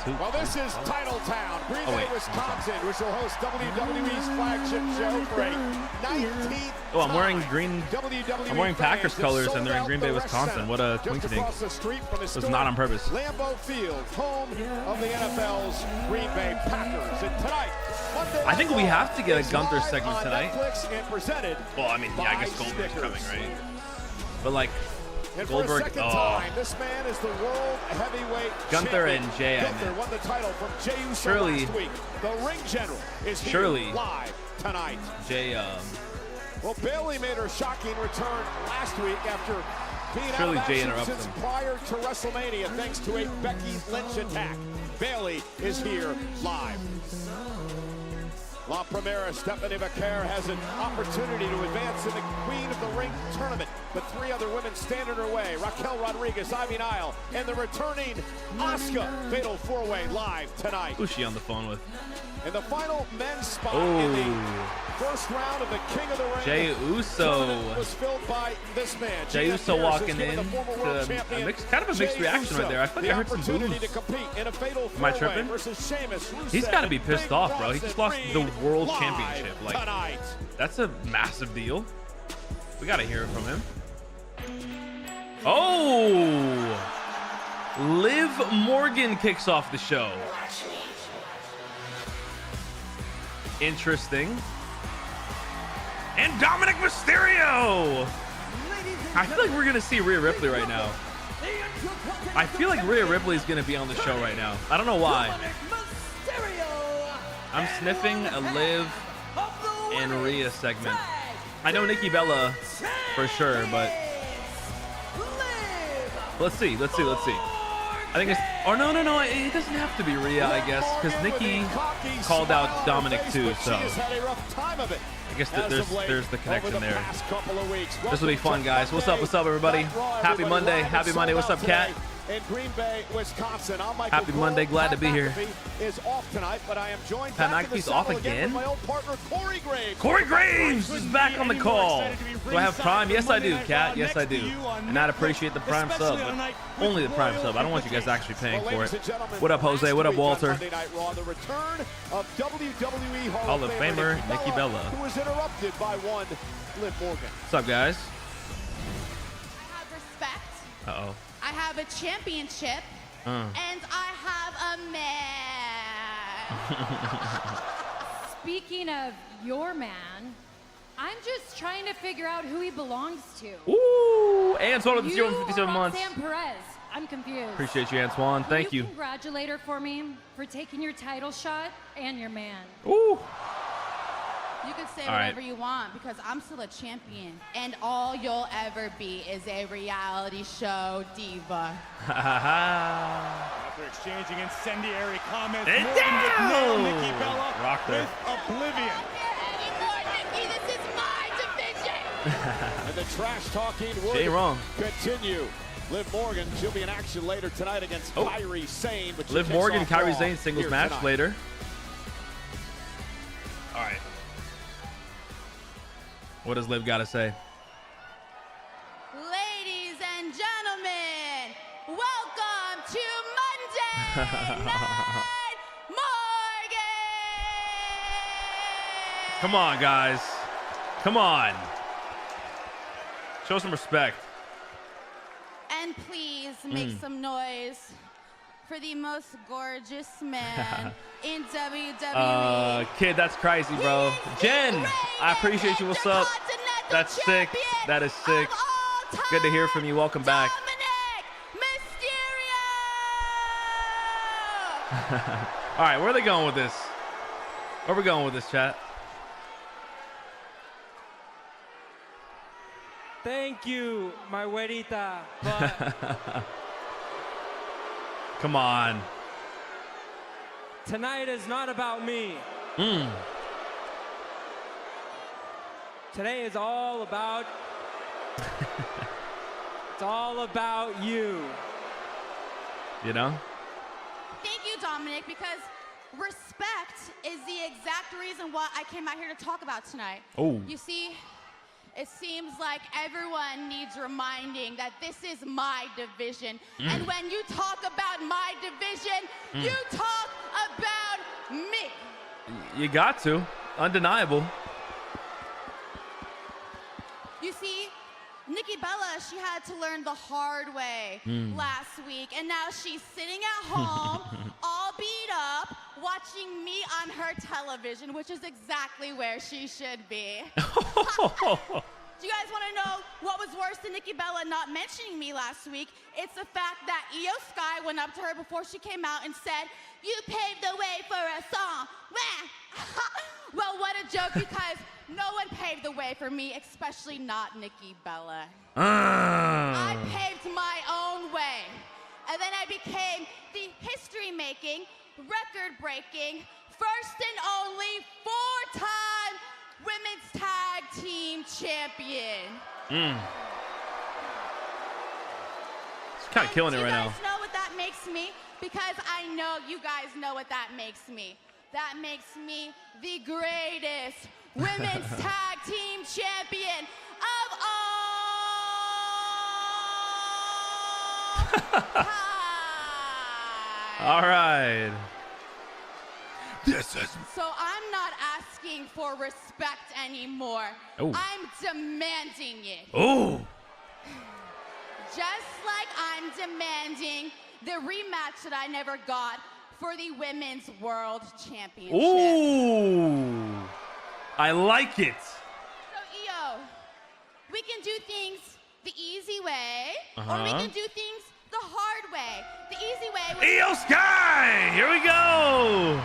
Well, this is Titletown, Green Bay, Wisconsin, which will host WWE's flagship show for a 19th Oh, I'm wearing green. WWE I'm wearing Packers fans colors, have and they're in sold Green Bay, out the Resch Wisconsin. Center, What a just coincidence. across the street from It was not on purpose. Lambeau Field, home of the NFL's Green Bay Packers. And tonight, Monday I think we Night have to get a is Gunther live segment on tonight. Netflix and presented Well, I mean, yeah, I by guess Goldberg's Snickers. coming, right? But like, And Goldberg, for a second time, this man is the world heavyweight Gunther champion. and Jay, I Gunther meant. won the title from Jey Uso Surely- last week. The Ring General is here Surely- live tonight. Jay, Well, Bayley made her shocking return last week after being Surely out of Jay action interrupts since him. prior to WrestleMania thanks to a Becky Lynch attack. Bayley is here live. La Primera, Stephanie McCare, has an opportunity to advance in the Queen of the Ring tournament, but three other women stand in her way. Raquel Rodriguez, Ivy Nile, and the returning Asuka. Fatal four-way live tonight. who's she on the phone with? In the final men's spot in the Oh, first round of the King of the Ring. Jey Uso. tournament was filled by this man. Jey GM Uso Pierce walking has given in the former to world a champion kind of a mixed Jey reaction right Uso there. I feel like the I heard some opportunity boos. to compete in a fatal Am I four-way tripping? versus Sheamus, Rusev, He's got to be pissed Big off, bro. He Bronson just lost the Reed world live championship. Like, tonight. that's a massive deal. We got to hear it from him. Oh, Liv Morgan kicks off the show. Interesting. And Dominic Mysterio. I feel like we're gonna see Rhea Ripley right now. I feel like Rhea Ripley is gonna be on the show right now. I don't know why. I'm sniffing a Liv and Rhea segment. I know Nikki Bella for sure, but let's see. I think it's, or no, it doesn't have to be Rhea, I guess, because Nikki called out Dominic too, so I guess there's the connection there. This will be fun, guys. What's up, everybody? Happy Monday. What's up, Kat? In Green Bay, Wisconsin. I'm Michael Happy Monday. Cole. Glad to be here. Is off tonight, but I am joined Pat back in the McAfee's off saddle again? with my old partner Corey Graves. Corey Graves is back on the call. Do I have Prime? Yes, I do, Kat. Yes, I do. And I'd appreciate the Prime sub, but only the Prime sub. I don't want you guys actually paying for it. What up, Jose? What up, Walter? Monday Night Raw, the return of WWE Hall of Famer Nikki Bella. who was interrupted by one Liv Morgan. What's up, guys? I have respect. Uh-oh. I have a championship. And I have a man. Speaking of your man, I'm just trying to figure out who he belongs to. Ooh, Antoine with the You 057 or months. Roxanne Perez. I'm confused. Appreciate you, Antoine. Will Thank you. Congratulate her for me for taking your title shot and your man. Ooh. You can say All right. whatever you want because I'm still a champion. And all you'll ever be is a reality show diva. After exchanging incendiary comments, And Morgan would nail down! Nikki Bella Rocked her. with oblivion. Anymore, Nikki, this is my division. And the trash talking would She ain't wrong. continue. Liv Morgan, she'll be in action later tonight against Oh. Kairi Sane. But she Liv kicks Morgan, off Kairi Raw Sane singles here match tonight. later. All right. What does Liv got to say? Ladies and gentlemen, welcome to Monday Night Morgan. Come on, guys. Come on. Show some respect. And please make some noise for the most gorgeous man in WWE. Kid, that's crazy, bro. Jen, I appreciate you. What's up? That's sick. That is sick. Good to hear from you. Welcome back. Dominic Mysterio. All right, where are they going with this? Where are we going with this, chat? Thank you, my güerita. But Come on. tonight is not about me. Today is all about. It's all about you. You know? Thank you, Dominic, because respect is the exact reason why I came out here to talk about tonight. Oh. You see, It seems like everyone needs reminding that this is my division. And when you talk about my division, you talk about me. You got to. Undeniable. You see, Nikki Bella, she had to learn the hard way last week, and now she's sitting at home, all beat up, watching me on her television, which is exactly where she should be. Do you guys want to know what was worse than Nikki Bella not mentioning me last week? It's the fact that Io Sky went up to her before she came out and said, "You paved the way for a song." Well, what a joke, because no one paved the way for me, especially not Nikki Bella. I paved my own way. And then I became the history-making, record-breaking, first and only 4-time Women's Tag Team Champion. She's kind of killing it right now. Do you guys know what that makes me? Because I know you guys know what that makes me. That makes me the greatest Women's Tag Team Champion of all time. All right. So I'm not asking for respect anymore. Oh. I'm demanding it. Oh. Just like I'm demanding the rematch that I never got for the Women's World Championship. Ooh. I like it. So, Io, we can do things the easy way, or we can do things the hard way. The easy way was Io Sky! Here we go!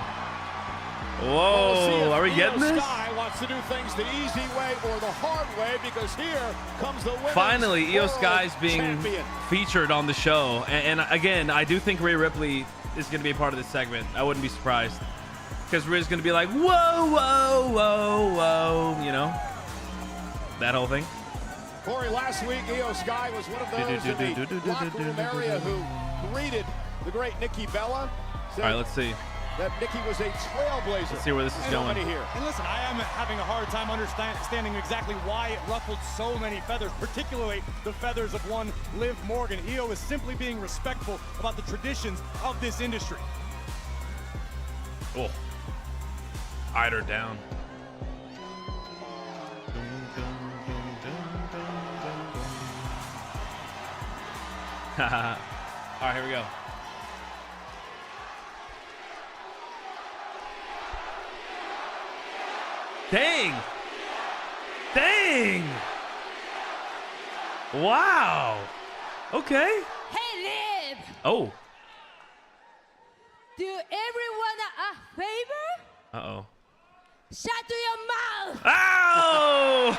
Whoa, are we getting this? Sky wants to do things the easy way or the hard way, because here comes the women's Finally, Io world Sky's being champion. featured on the show. And again, I do think Rhea Ripley is going to be a part of this segment. I wouldn't be surprised. Because Rhea's going to be like, whoa, whoa, whoa, whoa, you know? That whole thing. Corey, last week, Io Sky was one of those in the locker room area who greeted the great Nikki Bella. All right, let's see. That Nikki was a trailblazer. Let's see where this is going. Here. And listen, I am having a hard time understanding exactly why it ruffled so many feathers, particularly the feathers of one Liv Morgan. Io is simply being respectful about the traditions of this industry. Oh. Eyed her down. All right, here we go. Dang! Dang! Wow! Okay. Hey, Liv! Oh. Do everyone a favor? Uh-oh. Shut your mouth! Ow!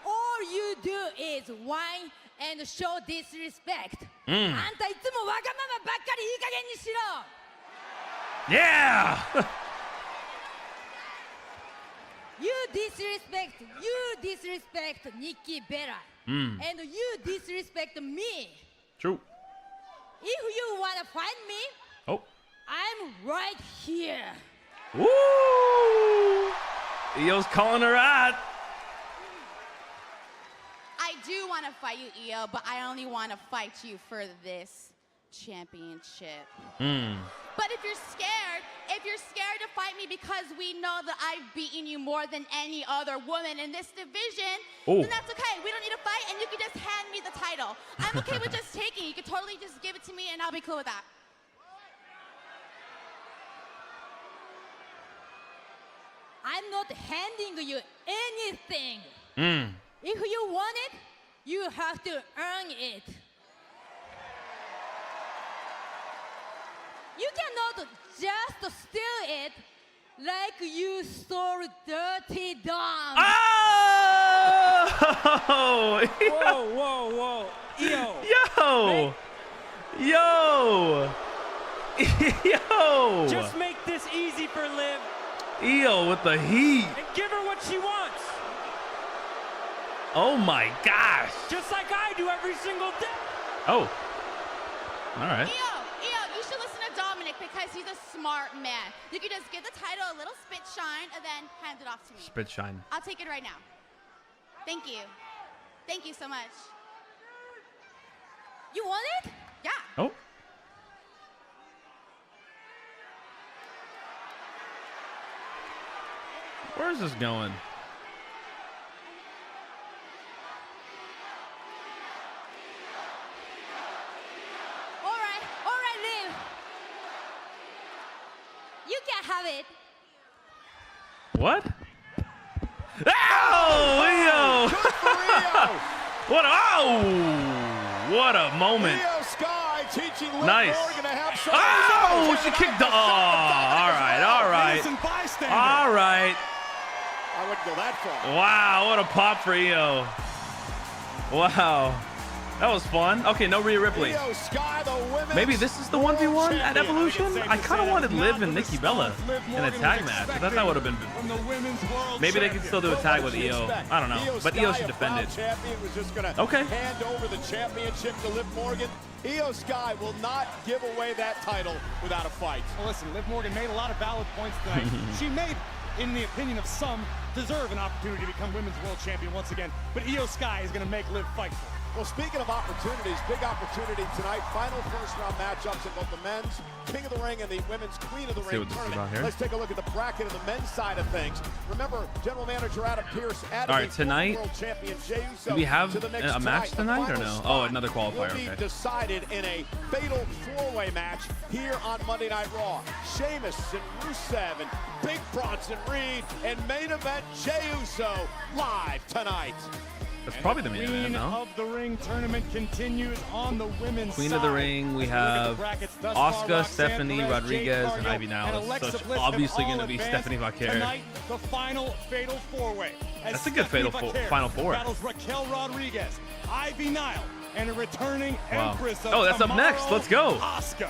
All you do is whine and show disrespect. あんたいつもわがままばっかりいい加減にしろ! Yeah! You disrespect Nikki Bella. And you disrespect me. True. If you wanna fight me, Oh. I'm right here. Woo! Io's calling her out. I do want to fight you, Io, but I only want to fight you for this championship. But if you're scared to fight me because we know that I've beaten you more than any other woman in this division, then that's okay. We don't need to fight, and you can just hand me the title. I'm okay with just taking it. You can totally just give it to me, and I'll be cool with that. I'm not handing you anything. If you want it, you have to earn it. You cannot just steal it like you stole Dirty Dom. Oh! Whoa, whoa, whoa. Io. Yo! Yo! Just make this easy for Liv Io with the heat. and give her what she wants. Oh my gosh. Just like I do every single day. Oh. All right. Io, you should listen to Dominic because he's a smart man. You can just give the title a little spit shine and then hand it off to me. Spit shine. I'll take it right now. Thank you. Thank you so much. You want it? Yeah. Oh. Where is this going? All right, Liv. You can have it. What? Oh, Io! What a moment. Io Sky teaching Liv Nice. Morgan to have some. Oh, she kicked the. Oh, all right. Innocent bystander. All right. I wouldn't go that far. Wow, what a pop for Io. Wow. That was fun. Okay, no Rhea Ripley. Io Sky, the women's Maybe this is the 1v1 at Evolution? I kind of wanted Liv and Nikki Bella in a tag match. I thought that would have been. Maybe they could still do a tag with Io. I don't know. But Io should defend it. Champion was just gonna Okay. hand over the championship to Liv Morgan. Io Sky will not give away that title without a fight. Well, listen, Liv Morgan made a lot of valid points tonight. She made, in the opinion of some, deserve an opportunity to become women's world champion once again. But Io Sky is going to make Liv fight for it. Well, speaking of opportunities, big opportunity tonight. Final first-round matchups in both the men's King of the Ring and the women's Queen of the See Ring what this is tournament. about here. Let's take a look at the bracket of the men's side of things. Remember, General Manager Adam Pearce added All right, the tonight, world champion Jey Uso do we have to the mix a match The tonight or final no? spot Oh, another qualifier, will be okay. decided in a fatal four-way match here on Monday Night Raw. Sheamus and Rusev and Big Bronson Reed and main event Jey Uso live tonight. That's probably the main event, Queen no? of the Ring tournament continues on the women's Queen side. of the Ring, we As look at the have brackets thus far, Asuka, Roxanne Stephanie, Perez, Rodriguez, Jade and Cargill, Ivy Nile. and Alexa So it's Bliss have obviously all going to be advanced. Stephanie Vaquer. Tonight, the final fatal four-way. As That's a good Stephanie fatal Vaquer final four. battles Raquel Rodriguez, Ivy Nile, and a returning Wow. Empress of Oh, that's up Tomorrow, next. Let's go. Asuka,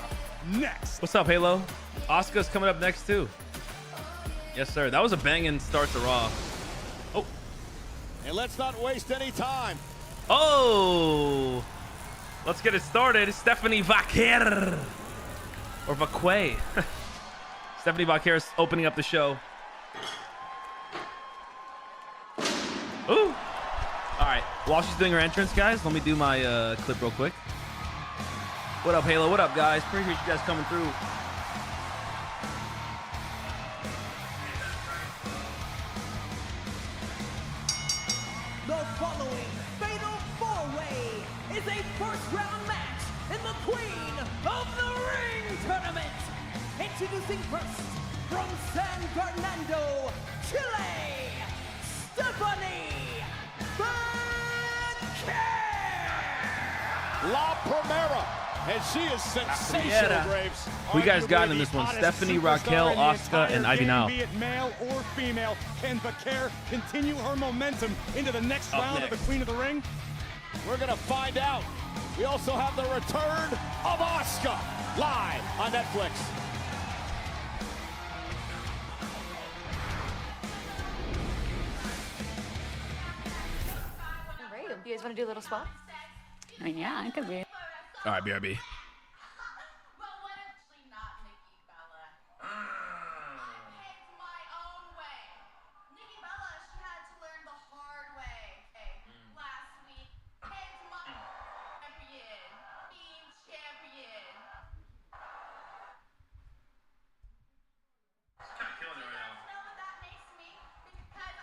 next. What's up, Halo? Asuka's coming up next, too. Yes, sir. That was a banging start to Raw. Oh. And let's not waste any time. Oh. Let's get it started. Stephanie Vaquer. Or Vaque. Stephanie Vaquer is opening up the show. Ooh. All right. While she's doing her entrance, guys, let me do my clip real quick. What up, Halo? What up, guys? Appreciate you guys coming through. The following fatal four-way is a first-round match in the Queen of the Ring tournament. Introducing first, from San Fernando, Chile, Stephanie Vaquer. La Primera, and she is sensational, Primera. Graves. Who you guys got in Arguably this the one? hottest Stephanie, superstar Raquel, in the Asuka, entire and Ivy game, Nile. Be it male or female, can Vaquer continue her momentum into the next Up round of next. the Queen of the Ring? We're going to find out. We also have the return of Asuka live on Netflix. Great. You guys want to do a little swap? I mean, yeah, I could be. All right, BRB. Well, what if actually not Nikki Bella? I picked my own way. Nikki Bella, she had to learn the hard way last week. Picked my champion, team champion. You know what that makes me? Because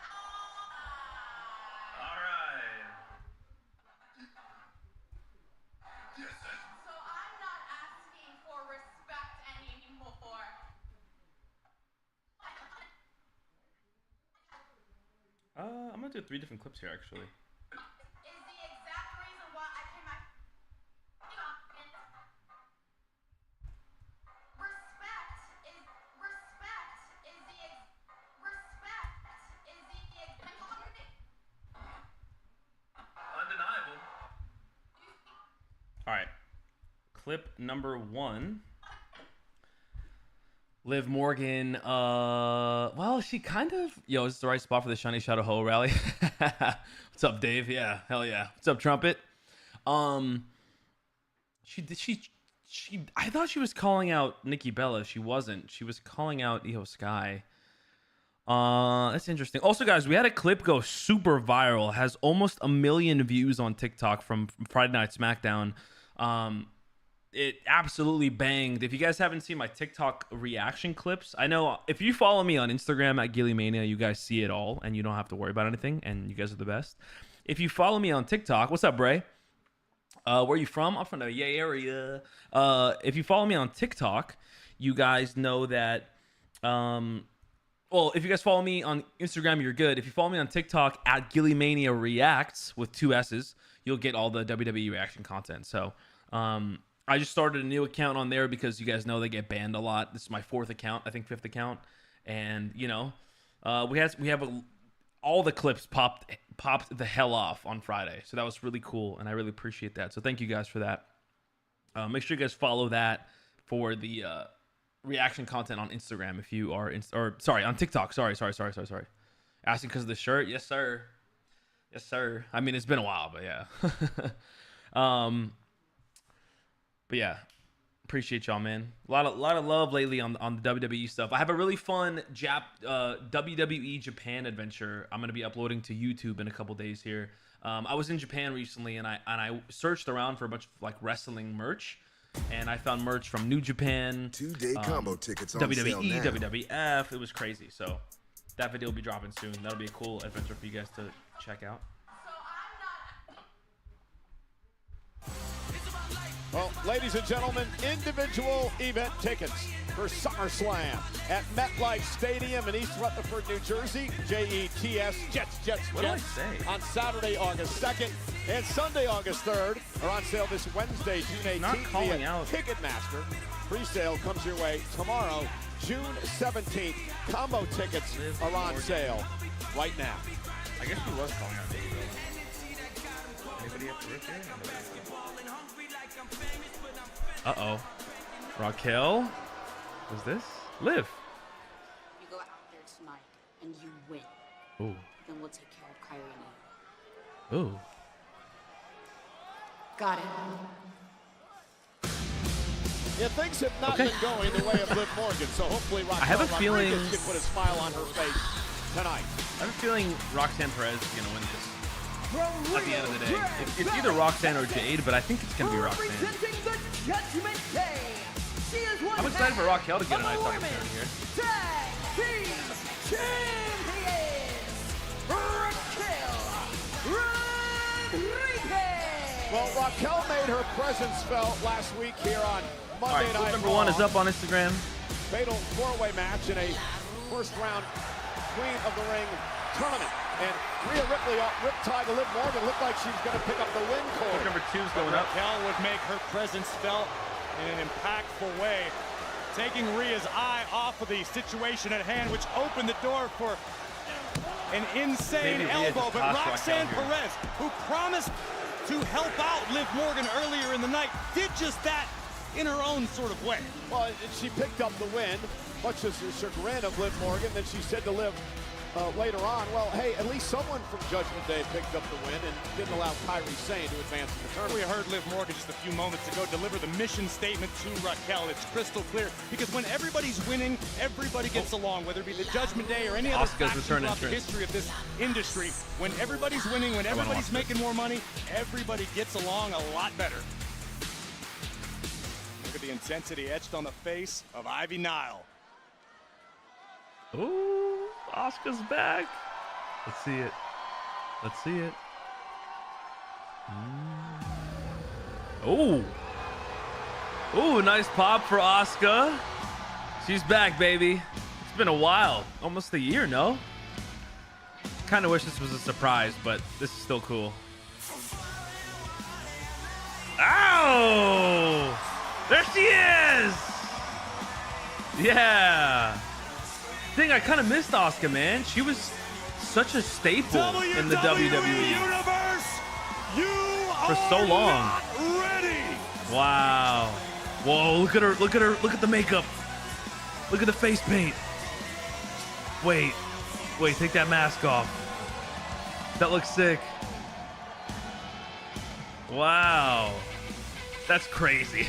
so I'm not asking for respect anymore. I'm gonna do 3 different clips here, actually. Is the exact reason why I came back. Respect is Undeniable. All right. Clip number 1. Liv Morgan, well, she kind of, is this the right spot for the Shiny Shadow Ho rally? What's up, Dave? Yeah, hell yeah. What's up, Trumpet? She I thought she was calling out Nikki Bella. She wasn't. She was calling out Io Sky. That's interesting. Also, guys, we had a clip go super viral. Has almost 1 million views on TikTok from Friday Night SmackDown. It absolutely banged. If you guys haven't seen my TikTok reaction clips, I know if you follow me on Instagram at GillyMania, you guys see it all, and you don't have to worry about anything, and you guys are the best. If you follow me on TikTok, what's up, Bray? Where are you from? I'm from the Yay area. If you follow me on TikTok, you guys know that... well, if you guys follow me on Instagram, you're good. If you follow me on TikTok at GillyMania Reacts with 2 S's, you'll get all the WWE reaction content. So, I just started a new account on there because you guys know they get banned a lot. This is my 4th account, I think 5th account, and you know, we have all the clips popped the hell off on Friday, so that was really cool, and I really appreciate that. So thank you guys for that. Make sure you guys follow that for the reaction content on Instagram if you are on TikTok. Sorry. Asking because of the shirt? Yes, sir. I mean, it's been a while, but yeah. But yeah, appreciate y'all, man. A lot of love lately on the WWE stuff. I have a really fun WWE Japan adventure I'm gonna be uploading to YouTube in a couple days here. I was in Japan recently, and I searched around for a bunch of like wrestling merch, and I found merch from New Japan, 2-day combo tickets on WWE, sale now. WWF. It was crazy. So that video will be dropping soon. That'll be a cool adventure for you guys to check out. Well, ladies and gentlemen, individual event tickets for SummerSlam at MetLife Stadium in East Rutherford, New Jersey. Jets, What did I say? on Saturday, August 2nd, and Sunday, August 3rd are on sale this Wednesday, June 18th. Not calling via out. Ticketmaster. Pre-sale comes your way tomorrow, June 17th. Combo tickets are on sale right now. I guess he was calling out Nikki Bella. Anybody have to rip here? Uh-oh. Raquel? What's this? Liv. You go out there tonight and you win. Ooh. Then we'll take care of Kyrie and you. Ooh. Got it. Yeah, things have not been going the way of Liv Morgan, so hopefully Raquel I have a feeling Rodriguez can put a smile on her face tonight. I have a feeling Roxanne Perez is gonna win this. At the end of the day, it's either Roxanne or Jade, but I think it's gonna be Roxanne. I'm excited for Raquel to get a nice opportunity here. Tag Team Champions, Raquel Rodriguez. Well, Raquel made her presence felt last week here on All Monday right, Night clip number Raw. 1 is up on Instagram. Fatal 4-way match in a first-round Queen of the Ring tournament. And Rhea Ripley, riptide to Liv Morgan, looked like she was going to pick up the win Clip cord. number 2 is going up. Raquel would make her presence felt in an impactful way, taking Rhea's eye off of the situation at hand, which opened the door for an insane Maybe Rhea elbow. just But tossed Roxanne Raquel here. Perez, who promised to help out Liv Morgan earlier in the night, did just that in her own sort of way. Well, and she picked up the win, much as the chagrin of Liv Morgan. Then she said to Liv later on, well, hey, at least someone from Judgment Day picked up the win and didn't allow Kairi Sane to advance in the tournament. We heard Liv Morgan just a few moments ago deliver the mission statement to Raquel. It's crystal clear, because when everybody's winning, everybody gets along, whether it be the Judgment Day or any other Asuka's faction return throughout the entrance. history of this industry. When everybody's winning, when everybody's watch making more money, everybody gets along a lot better. Look at the intensity etched on the face of Ivy Nile. Ooh, Asuka's back. Let's see it. Let's see it. Oh. Ooh, nice pop for Asuka. She's back, baby. It's been a while. Almost a year, no? Kind of wish this was a surprise, but this is still cool. Ow! There she is! Yeah. Thing, I kind of missed Asuka, man. She was such a staple in the WWE Universe, you for so long. not ready. Wow. Whoa, look at her, look at her, look at the makeup. Look at the face paint. Wait, take that mask off. That looks sick. Wow. That's crazy.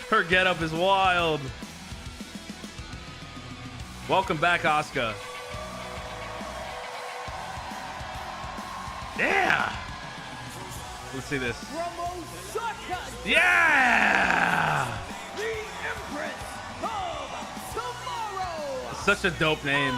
Her getup is wild. Welcome back, Asuka. Yeah. Let's see this. Yeah. The Empress of Tomorrow. Such a dope name.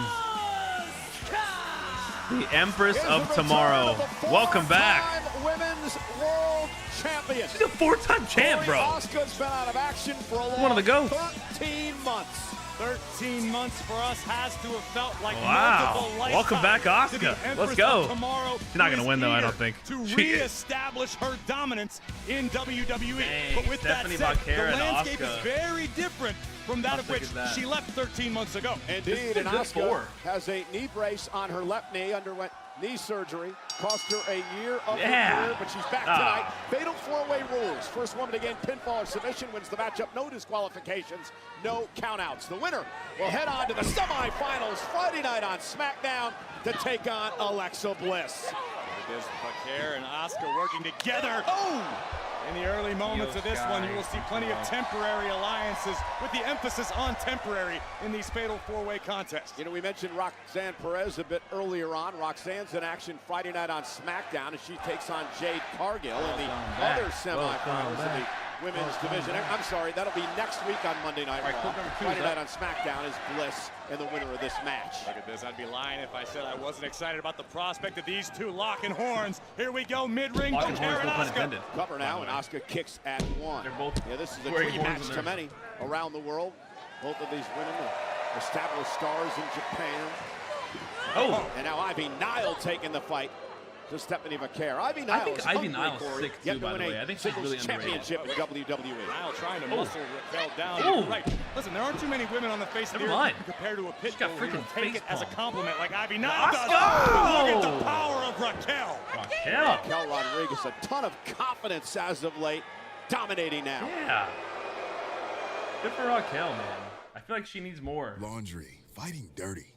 The Empress of Tomorrow. Welcome back. Women's World Champion. She's a 4-time champ, bro. Asuka's been out of action for a long One of the GOATs. 13 months. 13 months for us has to have felt like Wow. multiple lifetimes. Welcome back, to the Asuka. Empress Let's of go. Tomorrow, She's not who gonna is win, though, I eager don't think. To She is. reestablish her dominance in WWE. Dang, But with Stephanie that said, Vaquer the and landscape Asuka. is very different from that How of sick which is that? she left 13 months ago. Indeed, This and is a good Asuka score. has a knee brace on her left knee, underwent knee surgery, cost her a year of Yeah. her career, but she's back Ah. tonight. Fatal four-way rules. First woman to gain pinfall or submission wins the matchup. No disqualifications, no countouts. The winner will head on to the semifinals Friday night on SmackDown to take on Alexa Bliss. It is Vaquer and Asuka working together. Oh! In the early moments Io of this Sky. one, you will see plenty of temporary alliances with the emphasis on temporary in these fatal four-way contests. You know, we mentioned Roxanne Perez a bit earlier on. Roxanne's in action Friday night on SmackDown as she takes on Jade Cargill in the back. other semifinals of the back. women's division. I'm sorry, that'll be next week on Monday Night All right, Raw. clip number 2 is Friday up. night on SmackDown is Bliss and the winner of this match. Look at this. I'd be lying if I said I wasn't excited about the prospect of these two locking horns. Here we go, mid-ring, Locking Vaquer horns, and no pun Asuka. intended. Cover now, and Asuka kicks at one. They're both Yeah, this is a wearing dream horns match in to their- many around the world. Both of these women are established stars in Japan. Oh. And now Ivy Nile taking the fight to Stephanie Vaquer. Ivy Nile think is Ivy hungry, Nile's Corey, sick, yet too, to by win the a way. I think she's singles really underrated. championship in WWE. Nile trying to Oh. muscle Raquel down. Oh. You're right. Listen, there aren't too many women on the face of the Never earth mind. who compare to a pit got bull who freaking will take face it as a palm. compliment like Ivy Nile does. Asuka! Look at the power of Raquel. Raquel. Raquel Rodriguez, a ton of confidence as of late, dominating now. Yeah. Good for Raquel, man. I feel like she needs more. Laundry, fighting dirty.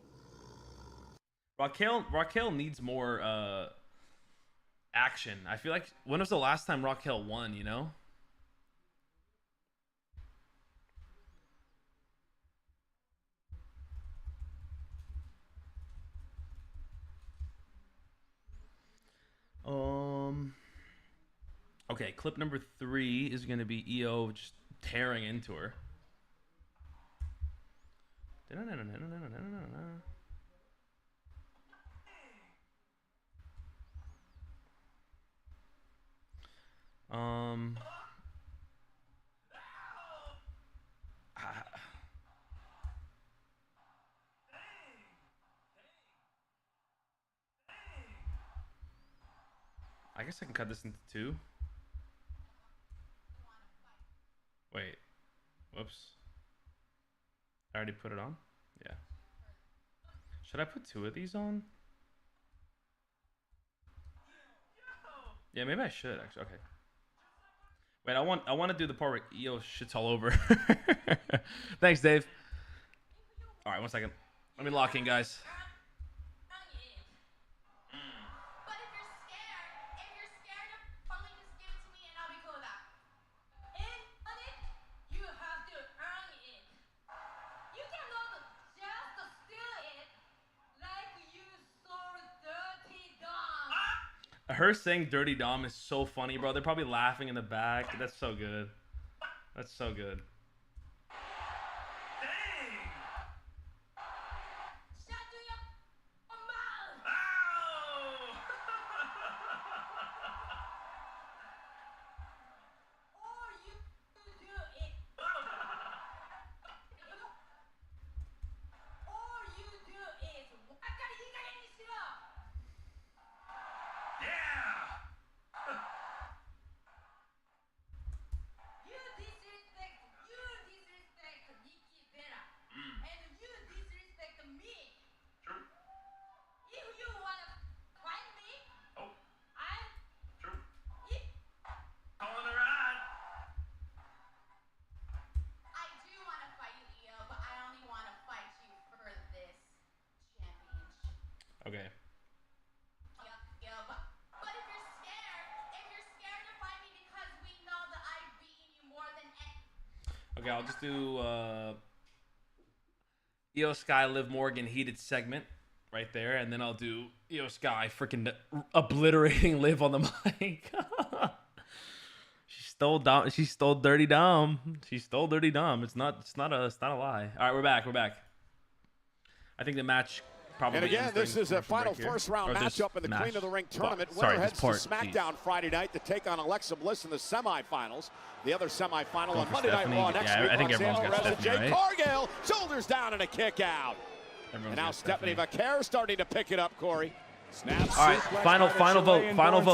Raquel needs more action. I feel like, when was the last time Raquel won, you know? Okay, clip number 3 is going to be Io just tearing into her. I guess I can cut this into 2. Wait. Whoops. I already put it on? Yeah. Should I put 2 of these on? Yeah, maybe I should actually. Okay. Wait, I want to do the part where Io shits all over. Thanks, Dave. All right, 1 second. Let me lock in, guys. But if you're scared of falling, just give it to me and I'll be cool with that. And on it, you have to earn it. You cannot just steal it like you stole Dirty Dom. Her saying "Dirty Dom" is so funny, bro. They're probably laughing in the back. That's so good. That's so good. Shut your mouth. Or you do it. Or you do it. わかりいい加減にしろ. You disrespect. You Okay, I'll just do Io Sky, Liv Morgan heated segment right there, and then I'll do Io Sky freaking obliterating Liv on the mic. She stole Dirty Dom. She stole Dirty Dom. It's not a lie. All right, we're back. I think the match probably. And again, this is a final first-round matchup in the Queen of the Ring tournament. Winner heads to SmackDown Friday night to take on Alexa Bliss in the semifinals. The other semifinal on Monday Night Raw next week. I think everyone's got Stephanie, Jade right? Cargill, shoulders down and a kick out. And now Stephanie Vaquer starting to pick it up, Corey. All right, final vote.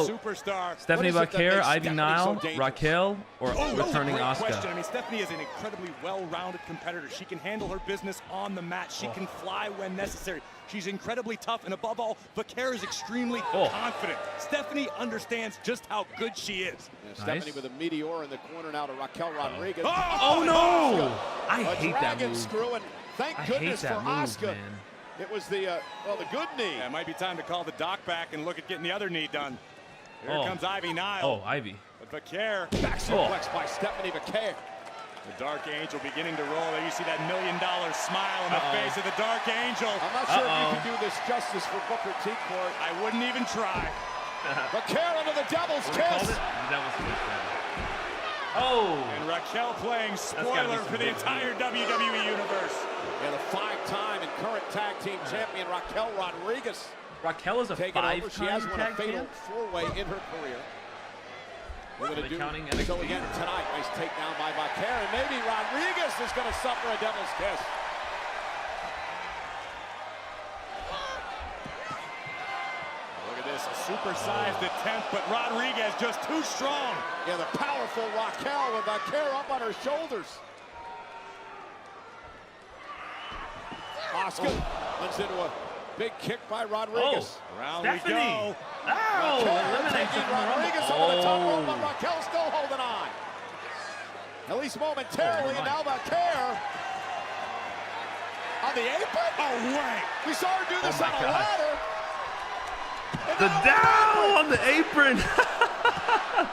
Superstar. Stephanie Vaquer, Ivy Nile, Raquel, or returning great Asuka? question. I mean, Stephanie is an incredibly well-rounded competitor. She can handle her business on the mat. She can fly when necessary. She's incredibly tough, and above all, Vaquer is extremely confident. Stephanie understands just how good she is. Yeah, Stephanie with a meteor in the corner now to Raquel Rodriguez. Oh no! I hate that dragon move. Screw, and thank goodness for Asuka. Man. It was the good knee. Yeah, it might be time to call the doc back and look at getting the other knee done. Here comes Ivy Nile. Oh, Ivy. But Vaquer. Back suplex by Stephanie Vaquer. The Dark Angel beginning to roll. There you see that $1 million smile on the face of the Dark Angel. I'm not sure if you can do this justice for Booker T, Court. I wouldn't even try. Vaquer into the Devil's Kiss. The Devil's Kiss. Oh! And Raquel playing spoiler for the entire WWE Universe. And a 5-time and current tag team champion Raquel Rodriguez. Raquel is a taking over. She has 5-time won a tag fatal champ? 4-way in her career. We're going to do so again tonight. Nice takedown by Vaquer, and maybe Rodriguez is going to suffer a Devil's Kiss. Look at this, a supersized attempt, but Rodriguez just too strong. Yeah, the powerful Raquel with Vaquer up on her shoulders. Asuka runs into a big kick by Rodriguez. Around Stephanie. we go. Taking Rodriguez over the top rope, but Raquel still holding on. At least momentarily, and now Vaquer on the apron. Oh, wait. We saw her do this on a ladder. The down on the apron.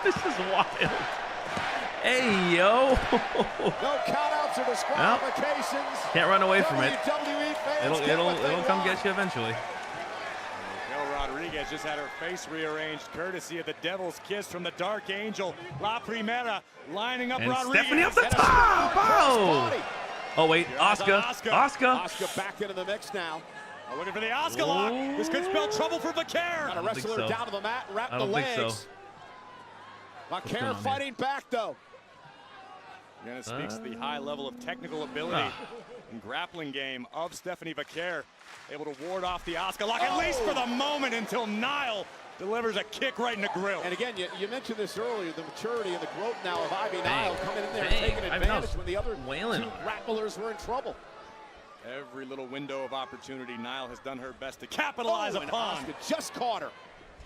This is wild. Hey, yo. No countouts or disqualifications. Can't run away from it. WWE fans It'll come get you eventually. Raquel Rodriguez just had her face rearranged, courtesy of the Devil's Kiss from the Dark Angel. La Primera lining up And Rodriguez. Stephanie up the top. Oh. Oh wait, Asuka. Asuka back into the mix now. Oh, looking for the Asuka lock. This could spell trouble for Vaquer. Got to wrestle her down to the mat and wrap the legs. Vaquer fighting back though. Again, it speaks to the high level of technical ability and grappling game of Stephanie Vaquer. Able to ward off the Asuka lock, at least for the moment, until Nile delivers a kick right in the grill. And again, you mentioned this earlier, the maturity and the growth now of Ivy Nile coming in there and taking advantage when the other two grapplers were in trouble. Every little window of opportunity, Nile has done her best to capitalize upon. Asuka just caught her.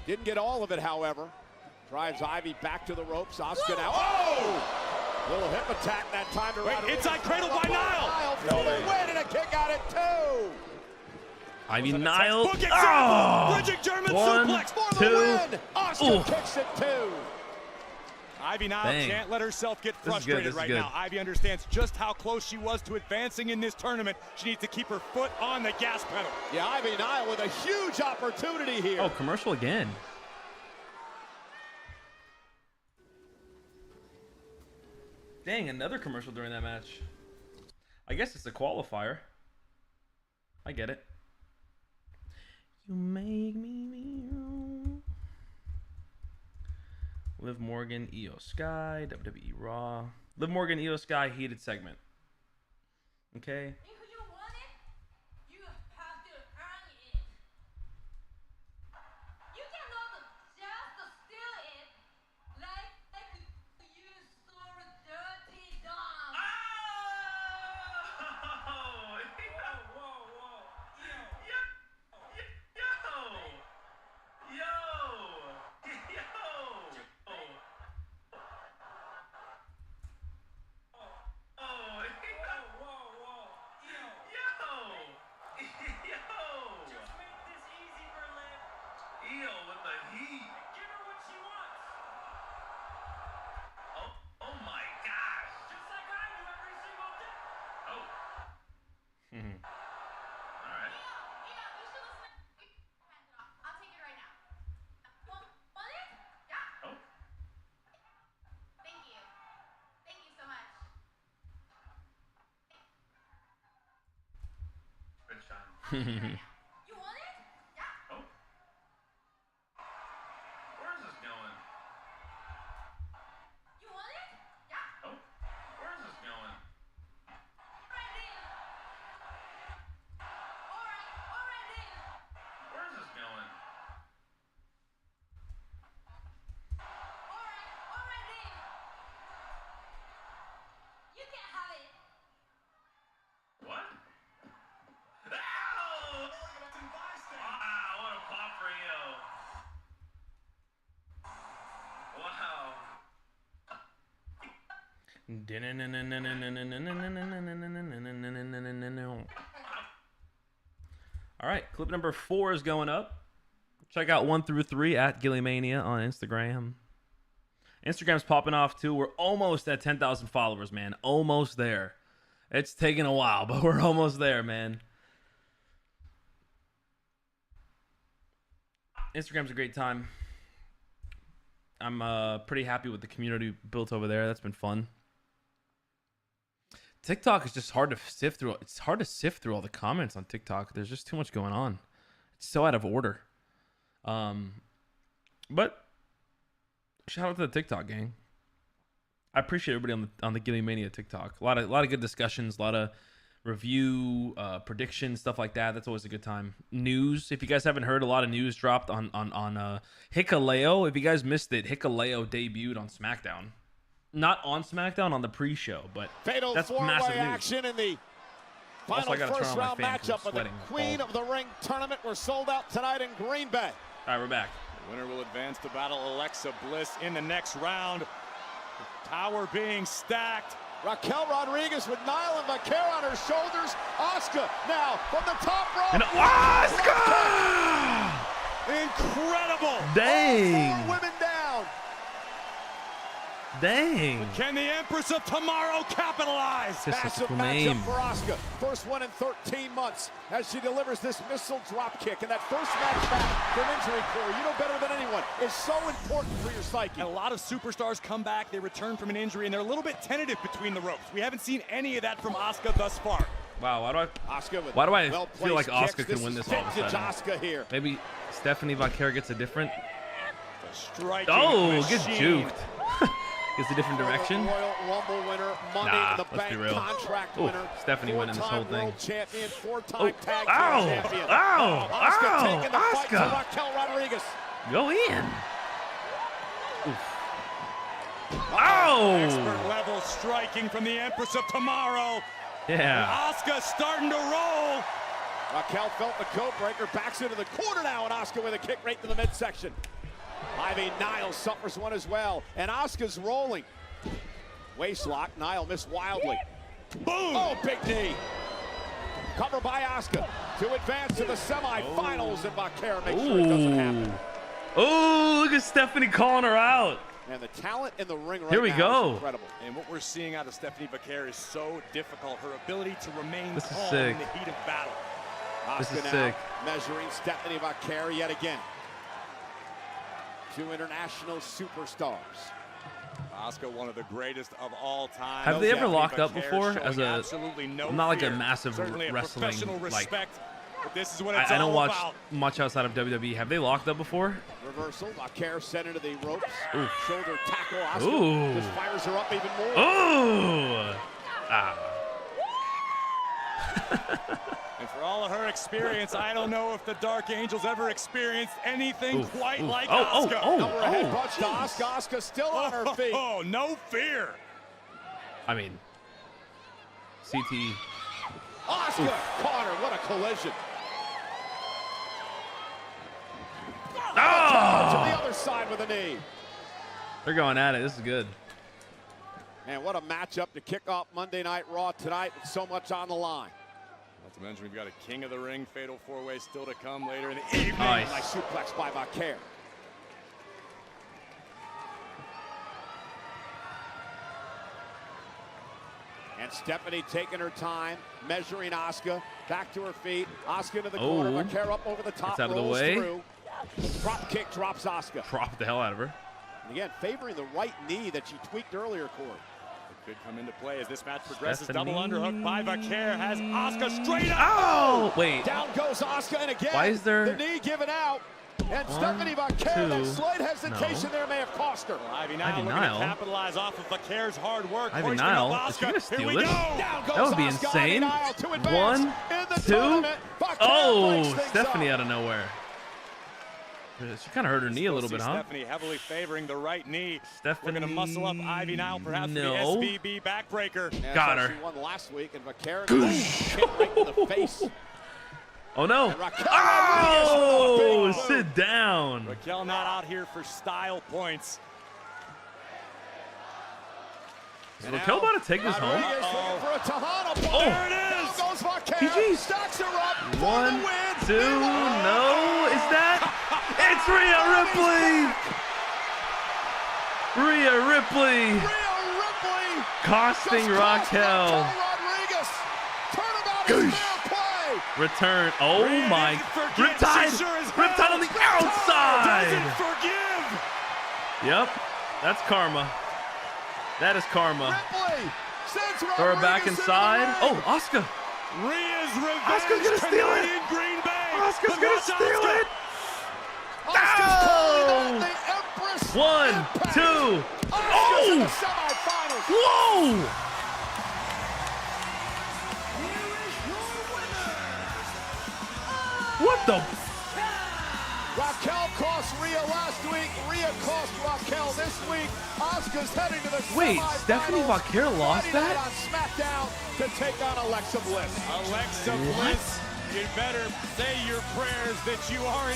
Didn't get all of it, however. Drives Ivy back to the ropes. Asuka now. Oh! Little hip attack that time to Rodriguez. Inside cradle by Nile. For the win and a kick out at 2. Ivy Nile. Bridging German suplex for the win. Asuka kicks it 2. Ivy Nile can't let herself get frustrated right now. Ivy understands just how close she was to advancing in this tournament. She needs to keep her foot on the gas pedal. Yeah, Ivy Nile with a huge opportunity here. Oh, commercial again. Dang, another commercial during that match. I guess it's a qualifier. I get it. You make me feel. Liv Morgan, Io Sky, WWE Raw. Liv Morgan, Io Sky heated segment. Okay. If you want it, you have to earn it. You cannot just steal it like you stole Dirty Dom. You want it? Yeah. Oh. Where is this going? You want it? Yeah. Oh. Where is this going? Alright then. Alright then. Where is this going? Alright then. You can have it. What? Ow! Wow, what a pop for Io. Wow. All right, clip number 4 is going up. Check out 1 through 3 at Gillymania on Instagram. Instagram's popping off too. We're almost at 10,000 followers, man. Almost there. It's taking a while, but we're almost there, man. Instagram's a great time. I'm pretty happy with the community built over there. That's been fun. TikTok is just hard to sift through. It's hard to sift through all the comments on TikTok. There's just too much going on. It's so out of order. But shout out to the TikTok gang. I appreciate everybody on the Gillymania TikTok. A lot of good discussions, a lot of review, predictions, stuff like that. That's always a good time. News. If you guys haven't heard, a lot of news dropped on Hikuleo. If you guys missed it, Hikuleo debuted on SmackDown. Not on SmackDown, on the pre-show, but Fatal that's four-way massive news. action in the Also, I final gotta turn first on my round fan 'cause I'm matchup of the sweating. Queen of the Ring tournament. We're sold out tonight in Green Bay. All right, we're back. The winner will advance to battle Alexa Bliss in the next round. The tower being stacked. Raquel Rodriguez with Niall and Vaquer on her shoulders. Asuka now from the top rope. And Asuka! Incredible. Dang. All 4 women down. Dang. Can the Empress of Tomorrow capitalize? Just a Massive cool matchup name. for Asuka. First one in 13 months as she delivers this missile drop kick. And that first match back from injury, Corey, you know better than anyone, is so important for your psyche. And a lot of superstars come back, they return from an injury, and they're a little bit tentative between the ropes. We haven't seen any of that from Asuka thus far. Wow, why do I Well-placed feel like Asuka kicks. can win this all of a Vintage sudden? Asuka here. Maybe Stephanie Vaquer gets a different. Striking Get machine. juked. Gets a different direction. Royal Rumble winner, Money Nah, in the let's be Bank real. contract Ooh, winner, Stephanie winning this whole 4-time thing. world champion, 4-time Oh, tag ow, team champion. ow, Asuka ow, taking the fight to Asuka. Raquel Rodriguez. Go in. Ow. Expert level striking from the Empress of Tomorrow. Yeah. Asuka starting to roll. Raquel felt the code breaker, backs into the corner now, and Asuka with a kick right to the midsection. Ivy Niles suffers one as well, and Asuka's rolling. Waist lock, Niles missed wildly. Boom! Oh, big knee. Cover by Asuka to advance to the semifinals, and Vaquer makes sure it doesn't happen. Oh, look at Stephanie calling her out. And the talent in the ring right Here we now go. is incredible. And what we're seeing out of Stephanie Vaquer is so difficult. Her ability to remain This is calm sick. in the heat of battle. This Asuka is now sick. measuring Stephanie Vaquer yet again. 2 international superstars. Asuka, one of the greatest of all time. Have they ever Stephanie locked up Vaquer before showing as a- absolutely no I'm not like a fear. massive Certainly a wrestling, professional like- respect, but this is what it's I don't all watch about. much outside of WWE. Have they locked up before? Reversal, Vaquer sent into the ropes. Oof. Shoulder tackle, Asuka Ooh. just fires her up even more. Oh. Ah. And for all of her experience, I don't know if the Dark Angels ever experienced anything Oof, quite oof. like Oh, Asuka. oh, Number ahead oh. punch to Asuka. Asuka still on her feet. Oh, no fear. I mean, CT. Asuka caught her. What a collision. To Oh! the other side with a knee. They're going at it. This is good. And what a matchup to kick off Monday Night Raw tonight with so much on the line. Not to mention, we've got a King of the Ring Fatal 4-Way still to come later in the evening. Nice. Nice suplex by Vaquer. And Stephanie taking her time, measuring Asuka, back to her feet. Asuka to the corner, Oh. Vaquer up over the top, Gets out of the rolls way. through. Drop kick drops Asuka. Drop the hell out of her. And again, favoring the right knee that she tweaked earlier, Corey. Could come into play as this match progresses. Double underhook by Vaquer has Asuka straight up. Oh, wait. Down goes Asuka, and again, Why is there the knee given out. And Stephanie Vaquer, that slight hesitation there may have cost her. Well, Ivy Nile looking to capitalize off of Vaquer's hard work. Ivy Nile, is she gonna steal it? That would be insane. 1, 2. Oh, Stephanie out of nowhere. She kind of hurt her knee a little bit, huh? Stephanie heavily favoring the right knee. Stephanie, we're going to muscle up Ivy Nile, perhaps for the SVB backbreaker. Yeah, got her. She won last week, and Vaquer hit right in the face. Oh no! Oh, sit down. Raquel not out here for style points. Is Raquel about to take this home? Oh, there it is! Goes Vaquer. PG. Stacks her up. 1, 2, no, is that? It's Rhea Ripley! Rhea Ripley! Costing Raquel. Return. Oh my. Riptide! Riptide on the outside! Yep. That's karma. That is karma. Throw her back inside. Oh, Asuka. Asuka's gonna steal it. Asuka's gonna steal it. No! 1, 2. Oh! Whoa! What the? Raquel cost Rhea last week. Rhea cost Raquel this week. Asuka's heading to the Wait, Stephanie Vaquer lost that? On SmackDown to take on Alexa Bliss. Alexa Bliss, you better say your prayers that you are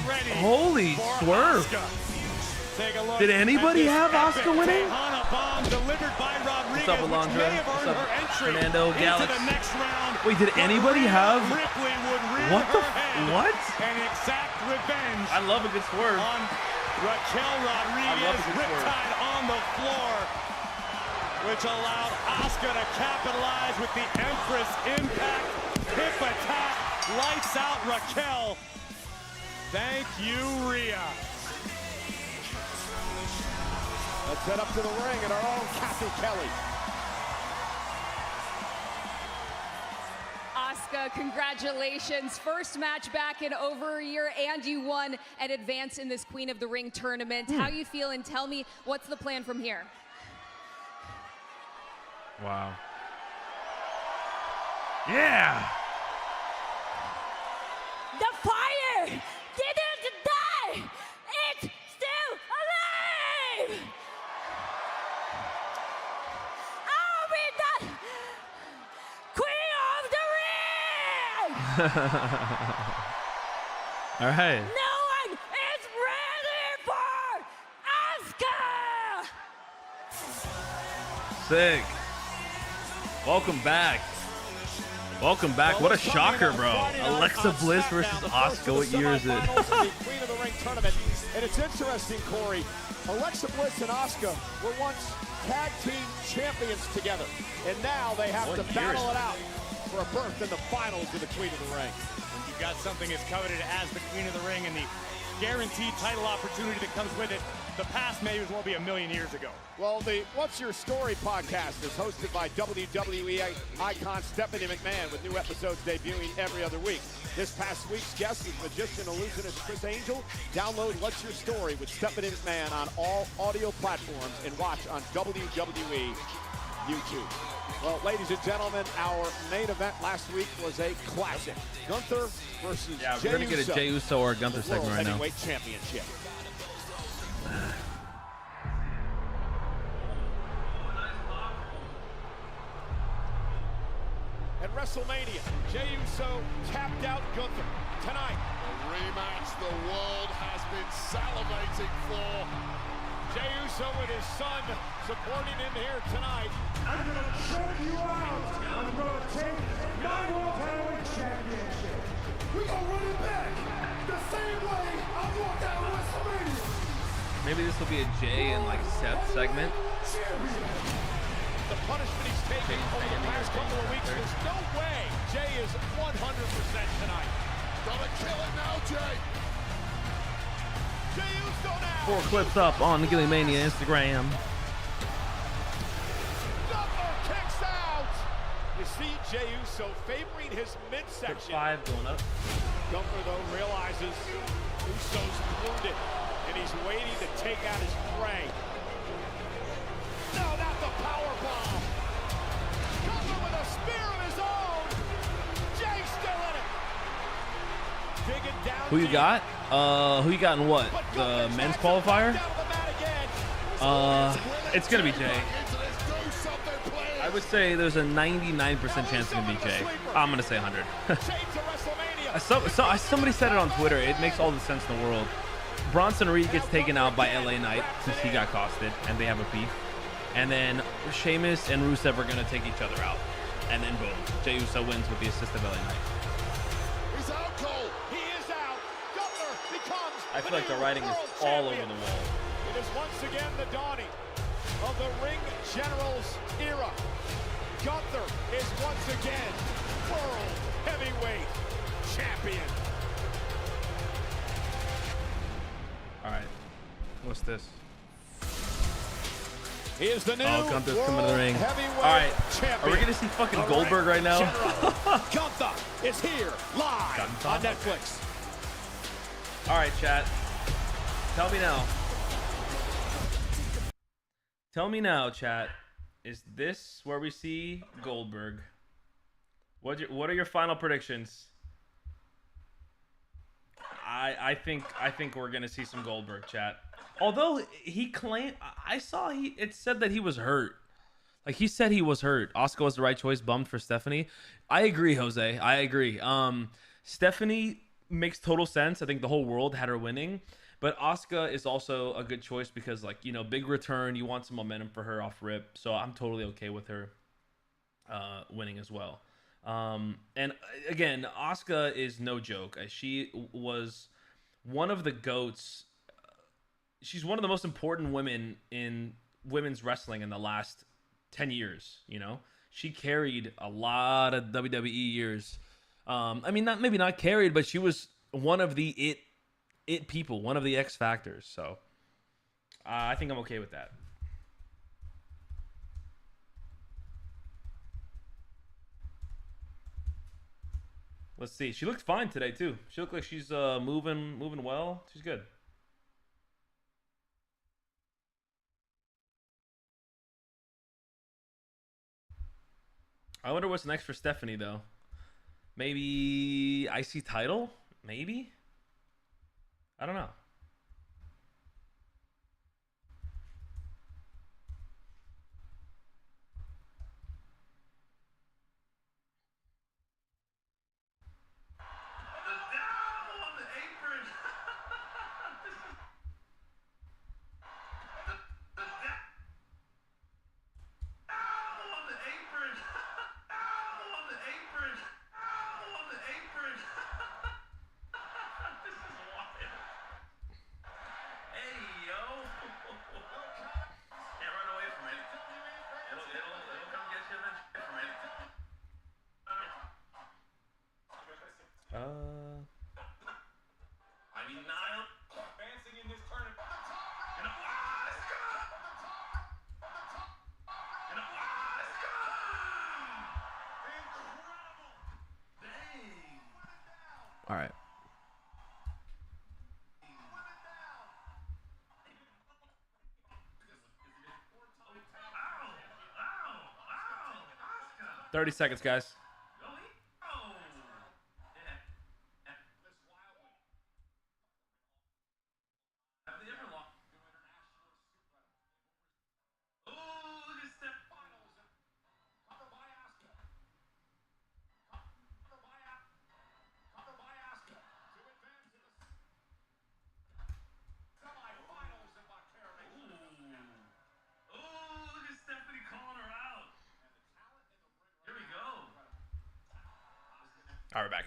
ready. Holy swerve. Take a look. Did anybody have Asuka winning? Bomb delivered by Rodriguez, What's up, Alondra? What's up, Fernando Galax? Wait, did anybody have? Ripley would rear What the? What? And exact revenge. I love a good swerve. On Raquel Rodriguez, riptide on the floor, which allowed Asuka to capitalize with the Empress impact, hip attack, lights out Raquel. Thank you, Rhea. Let's head up to the ring and our own Kathy Kelly. Asuka, congratulations. First match back in over a year, and you won and advanced in this Queen of the Ring tournament. How you feel, and tell me, what's the plan from here? Wow. Yeah. The fire didn't die. It's still alive. I'll be the Queen of the Ring. All right. No one is ready for Asuka. Sick. Welcome back. Welcome back. What a shocker, bro. Alexa Bliss versus Asuka. What year is it? Queen of the Ring tournament. And it's interesting, Corey. Alexa Bliss and Asuka were once tag team champions together. And now they have to battle it out for a berth in the finals of the Queen of the Ring. When you've got something as coveted as the Queen of the Ring and the guaranteed title opportunity that comes with it, the past may as well be a million years ago. Well, the What's Your Story podcast is hosted by WWE icon Stephanie McMahon, with new episodes debuting every other week. This past week's guest is magician illusionist Chris Angel. Download What's Your Story with Stephanie McMahon on all audio platforms and watch on WWE YouTube. Well, ladies and gentlemen, our main event last week was a classic. Gunther versus Jey Uso. We're going to get a Jey Uso or Gunther segment right now. Heavyweight Championship. At WrestleMania, Jey Uso tapped out Gunther. Tonight, A rematch the world has been salivating for. Jey Uso with his son supporting him here tonight. I'm going to choke you out. I'm going to take my World Heavyweight Championship. We're going to run it back the same way I walked out of WrestleMania. Maybe this will be a Jay and like Seth segment. The punishment he's taking over the past couple of weeks, there's no way Jey is 100% tonight. Gotta kill it now, Jey. Jey Uso now. 4 clips up on Gilly Mania Instagram. No! You see Jey Uso favoring his midsection. 5 going up. Gunther, though, realizes Uso's wounded, and he's waiting to take out his prey. No, not the powerbomb. Gunther with a spear of his own. Jey still in it. Digging down. Who you got? Who you got in what? The men's qualifier? It's gonna be Jey. I would say there's a 99% chance it's gonna be Jey. I'm gonna say 100. Somebody said it on Twitter. It makes all the sense in the world. Bronson Reed gets taken out by LA Knight since he got costed, and they have a beef. And then Sheamus and Rusev are gonna take each other out, and then boom, Jey Uso wins with the assist of LA Knight. He's out cold. He is out. Gunther becomes. I feel like the writing is all over the wall. It is once again the dawning of the Ring Generals era. Gunther is once again World Heavyweight Champion. All right, what's this? He is the new Gunther's coming to the ring. Heavyweight All right, champion. are we gonna see fucking Goldberg right now? Gunther is here live on Netflix. All right, chat. Tell me now. Tell me now, chat. Is this where we see Goldberg? What are your final predictions? I think we're gonna see some Goldberg, chat. Although he claimed, I saw it said that he was hurt. Like he said he was hurt. Asuka was the right choice. Bummed for Stephanie. I agree, Jose. I agree. Stephanie makes total sense. I think the whole world had her winning. But Asuka is also a good choice because, like, you know, big return. You want some momentum for her off rip. So I'm totally okay with her winning as well. And again, Asuka is no joke. She was one of the GOATs. She's one of the most important women in women's wrestling in the last 10 years. You know, she carried a lot of WWE years. I mean, maybe not carried, but she was one of the it people, one of the X factors. So I think I'm okay with that. Let's see. She looked fine today too. She looked like she's moving well. She's good. I wonder what's next for Stephanie though. Maybe IC title? Maybe? I don't know. All right. Ow. 30 seconds, guys. All right, we're back.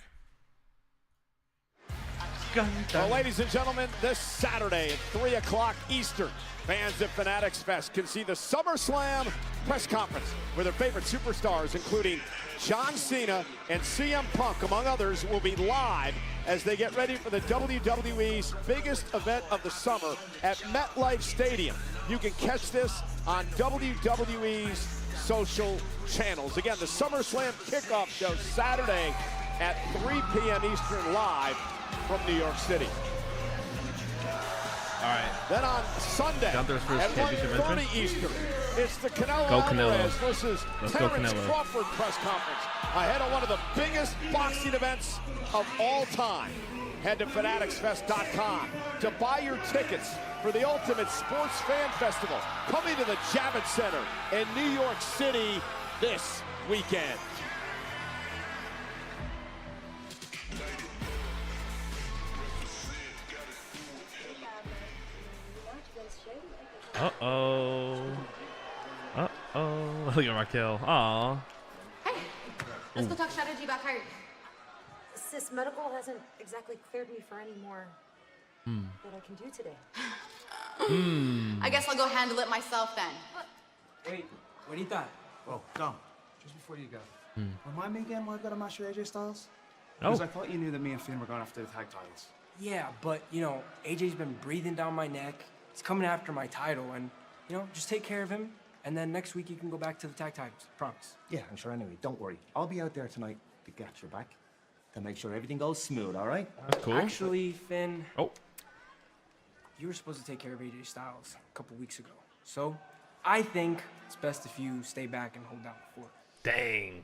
Well, ladies and gentlemen, this Saturday at 3 o'clock Eastern, fans at Fanatics Fest can see the SummerSlam press conference where their favorite superstars, including John Cena and CM Punk, among others, will be live as they get ready for the WWE's biggest event of the summer at MetLife Stadium. You can catch this on WWE's social channels. Again, the SummerSlam kickoff show Saturday at 3 p.m. Eastern live from New York City. All right. Then on Sunday Gunther's first at championship 1:30 entrance. Eastern, it's the Canelo Go Canelo. Alvarez versus Let's go Terrence Canelo. Crawford press conference ahead of one of the biggest boxing events of all time. Head to fanaticsfest.com to buy your tickets for the Ultimate Sports Fan Festival coming to the Javits Center in New York City this weekend. Uh-oh. Uh-oh. Look at Raquel. Aw. Hey, let's go talk strategy about hiring. Sis, medical hasn't exactly cleared me for any more that I can do today. I guess I'll go handle it myself then. Wait, what do you thought? Oh, Dom, just before you go. Remind me again why I've got to master AJ Styles? Because I thought you knew that me and Finn were going after the tag titles. Yeah, but, you know, AJ's been breathing down my neck. He's coming after my title, and, you know, just take care of him, and then next week you can go back to the tag titles. Promise. Yeah, I'm sure anyway. Don't worry. I'll be out there tonight to get your back, to make sure everything goes smooth, all right? Cool. Actually, Finn, Oh. you were supposed to take care of AJ Styles a couple weeks ago. So, I think it's best if you stay back and hold down the fort. Dang.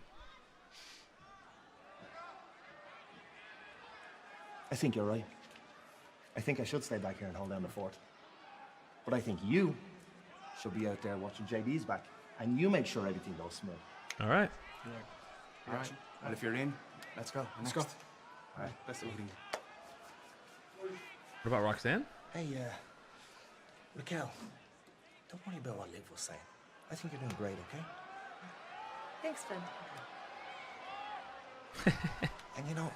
I think you're right. I think I should stay back here and hold down the fort. But I think you should be out there watching JD's back, and you make sure everything goes smooth. All right. All right. And if you're in, let's go. Let's go. All right. Best of luck. What about Roxanne? Hey, Raquel, don't worry about what Liv was saying. I think you're doing great, okay? Thanks, Finn. And you know,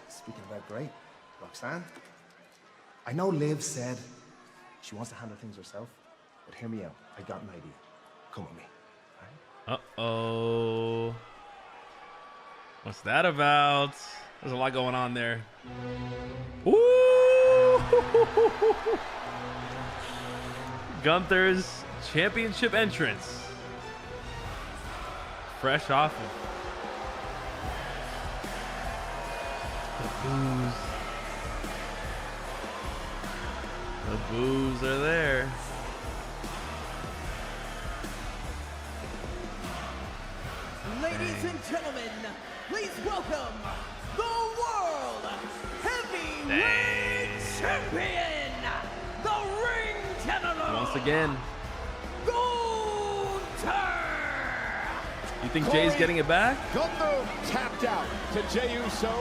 speaking about great, Roxanne, I know Liv said she wants to handle things herself, but hear me out. I got an idea. Come with me. All right? Uh-oh. What's that about? There's a lot going on there. Ooh! Gunther's championship entrance. Fresh off of the boos. The boos are there. Ladies and gentlemen, please welcome the World Heavyweight Champion, the Ring General. Once again. Gunther. You think Jay's getting it back? Gunther tapped out to Jey Uso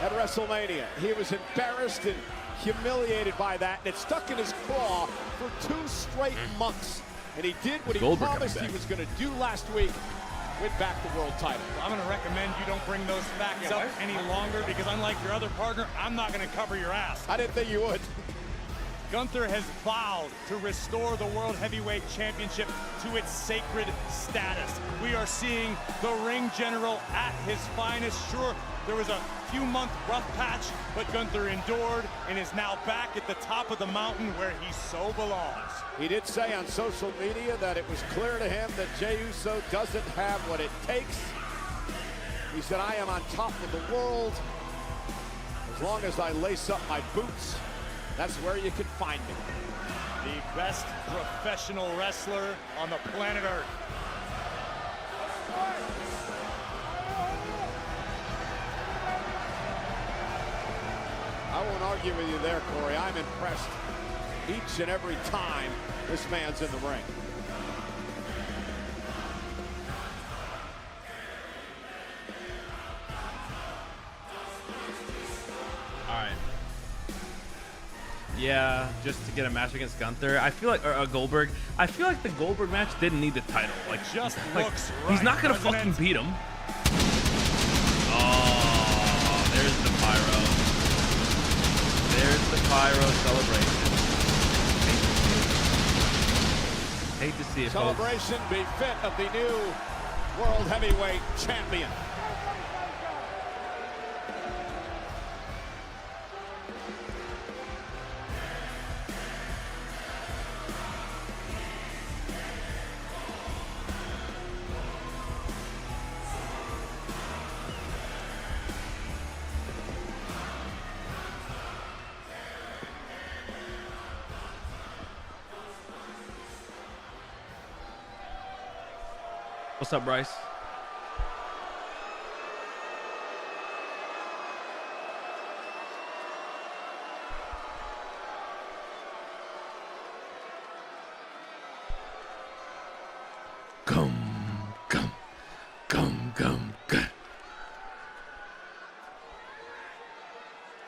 at WrestleMania. He was embarrassed and humiliated by that, and it stuck in his craw for 2 straight months. And he did what he Goldberg promised coming he back. was going to do last week, win back the world title. I'm going to recommend you don't bring those facts up any longer because unlike your other partner, I'm not going to cover your ass. I didn't think you would. Gunther has vowed to restore the World Heavyweight Championship to its sacred status. We are seeing the Ring General at his finest. Sure, there was a few-month rough patch, but Gunther endured and is now back at the top of the mountain where he so belongs. He did say on social media that it was clear to him that Jey Uso doesn't have what it takes. He said, I am on top of the world. As long as I lace up my boots, that's where you can find me. The best professional wrestler on the planet Earth. I won't argue with you there, Corey. I'm impressed each and every time this man's in the ring. All right. Yeah, just to get a match against Gunther. I feel like, or Goldberg. I feel like the Goldberg match didn't need the title. Like, Just like looks he's right, not gonna doesn't fucking it? beat him. Oh, there's the pyro. There's the pyro celebration. Hate to see it, folks. Celebration befit of the new World Heavyweight Champion. What's up, Bryce?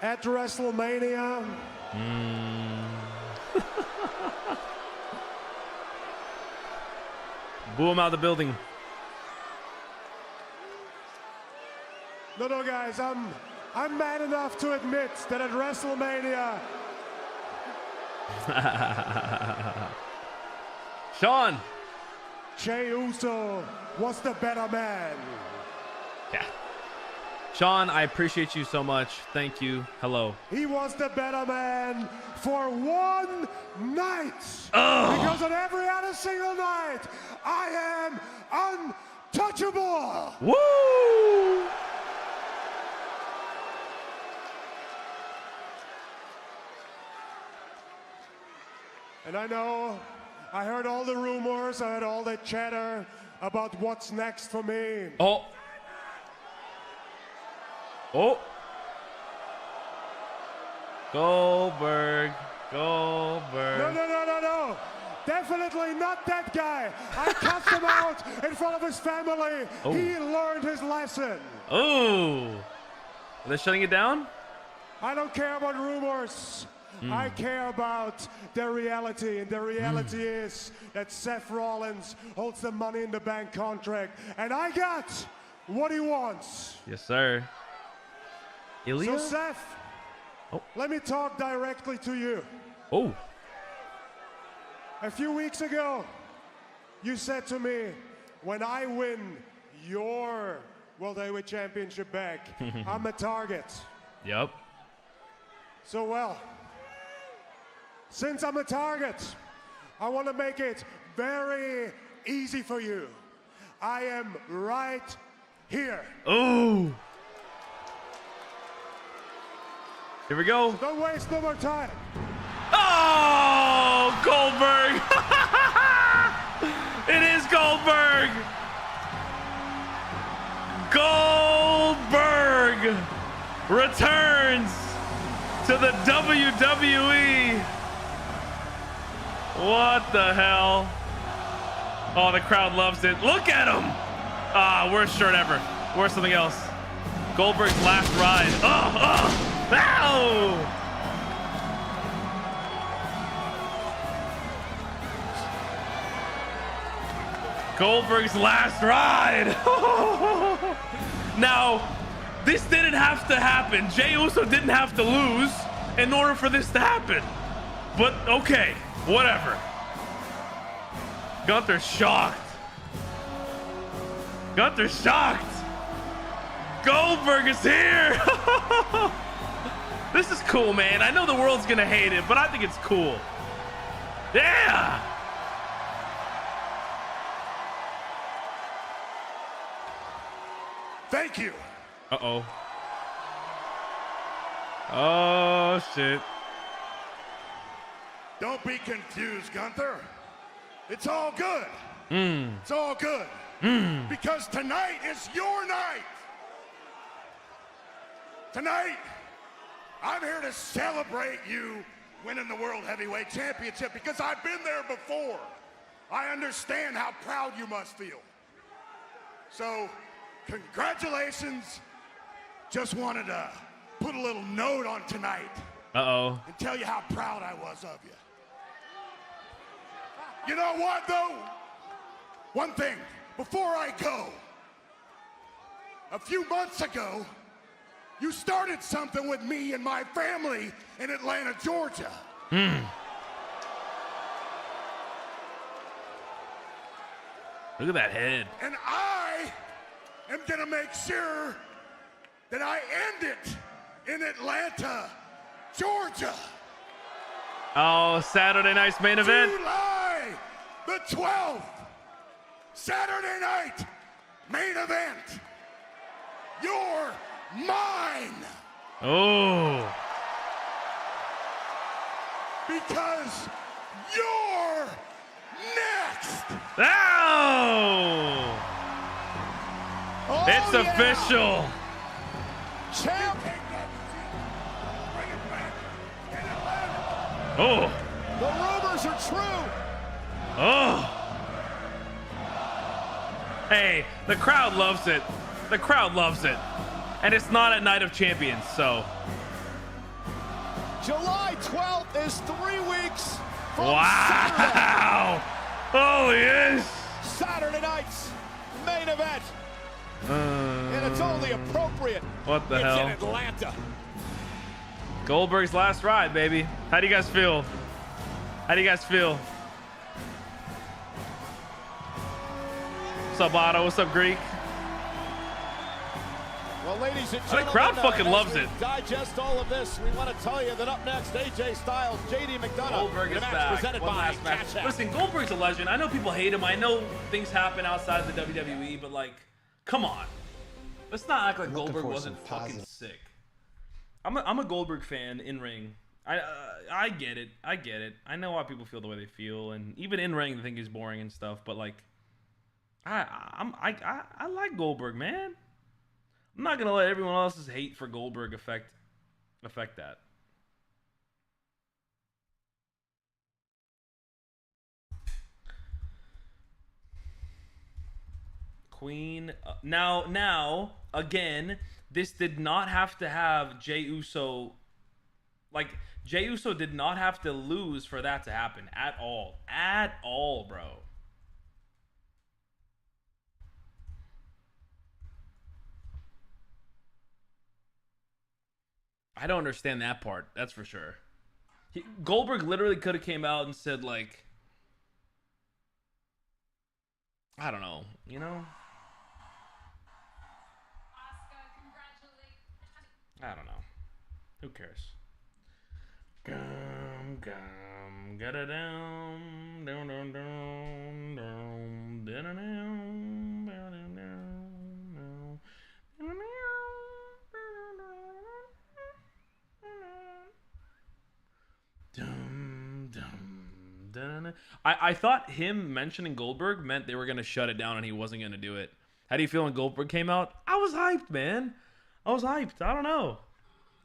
At WrestleMania, Boo him out of the building. no, guys, I'm man enough to admit that at WrestleMania, Sean. Jey Uso was the better man. Yeah. Sean, I appreciate you so much. Thank you. Hello. He was the better man for one night. Oh. Because on every other single night, I am untouchable. Woo! And I know, I heard all the rumors, I heard all the chatter about what's next for me. Oh. Oh. Goldberg. No. Definitely not that guy. I cussed him out in front of his family. Oh. He learned his lesson. Oh. Are they shutting it down? I don't care about rumors. I care about the reality, and the reality is that Seth Rollins holds the Money in the Bank contract, and I got what he wants. Yes, sir. Ilya? So Seth, let me talk directly to you. Oh. A few weeks ago, you said to me, when I win your World Heavyweight Championship back, I'm a target. Yep. So, well, since I'm a target, I want to make it very easy for you. I am right here. Oh. Here we go. So don't waste no more time. Oh, Goldberg. It is Goldberg. Goldberg returns to the WWE. What the hell? Oh, the crowd loves it. Look at him. Ah, worst shirt ever. Worst something else. Goldberg's last ride. Ow! Goldberg's last ride. Now, this didn't have to happen. Jey Uso didn't have to lose in order for this to happen. But okay, whatever. Gunther's shocked. Gunther's shocked. Goldberg is here. This is cool, man. I know the world's gonna hate it, but I think it's cool. Yeah. Thank you. Uh-oh. Oh, shit. Don't be confused, Gunther. It's all good. It's all good. Because tonight is your night. Tonight, I'm here to celebrate you winning the World Heavyweight Championship because I've been there before. I understand how proud you must feel. So, congratulations. Just wanted to put a little note on tonight. Uh-oh. And tell you how proud I was of you. You know what, though? One thing, before I go. A few months ago, you started something with me and my family in Atlanta, Georgia. Look at that head. And I am gonna make sure that I end it in Atlanta, Georgia. Oh, Saturday night's main event. July the 12th, Saturday night main event. You're mine. Oh. Because you're next. Oh. Oh, it's official. Champ. Oh. The rumors are true. Oh. Hey, the crowd loves it. The crowd loves it. And it's not at Night of Champions, so. July 12th is 3 weeks from Wow. Oh, yes. Saturday night's main event. And it's only appropriate. What the it's hell? in Atlanta. Goldberg's last ride, baby. How do you guys feel? How do you guys feel? What's up, Otto? What's up, Greek? Well, ladies and The gentlemen, crowd fucking as loves we it. Digest all of this. We want to tell you that up next, AJ Styles, JD McDonough. Goldberg in a is match back. presented One by last match. Catch App. Listen, Goldberg's a legend. I know people hate him. I know things happen outside the WWE, but like, come on. Let's not act like Goldberg wasn't fucking sick. I'm a Goldberg fan in ring. I get it. I get it. I know why people feel the way they feel, and even in ring they think he's boring and stuff. But like, I like Goldberg, man. I'm not gonna let everyone else's hate for Goldberg affect that. Queen. Now, again, this did not have to have Jey Uso. Like, Jey Uso did not have to lose for that to happen at all. At all, bro. I don't understand that part. That's for sure. Goldberg literally could have came out and said, like, I don't know, you know? I don't know. Who cares? Gum, gum, get it down, down, down, down, down, down, down, down, down, down, dum, dum, dum. I thought him mentioning Goldberg meant they were gonna shut it down and he wasn't gonna do it. How do you feel when Goldberg came out? I was hyped, man. I was hyped. I don't know.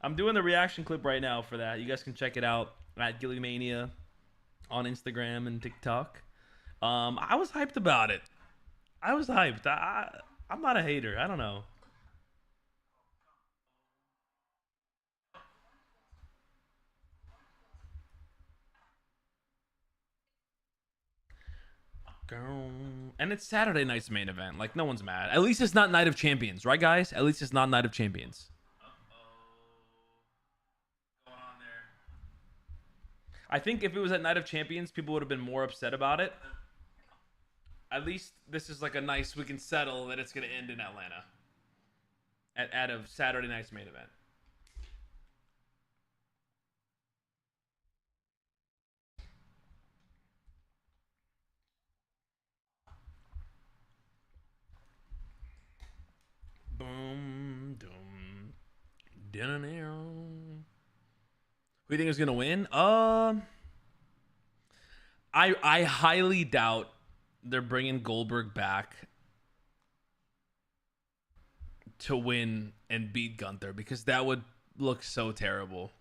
I'm doing the reaction clip right now for that. You guys can check it out at Gillymania on Instagram and TikTok. I was hyped about it. I was hyped. I'm not a hater. I don't know. And it's Saturday night's main event. Like, no one's mad. At least it's not Night of Champions, right, guys? At least it's not Night of Champions. I think if it was at Night of Champions, people would have been more upset about it. At least this is like a nice, we can settle that it's going to end in Atlanta. At a Saturday night's main event. Boom, doom, dinner. Who do you think is gonna win? I highly doubt they're bringing Goldberg back to win and beat Gunther because that would look so terrible.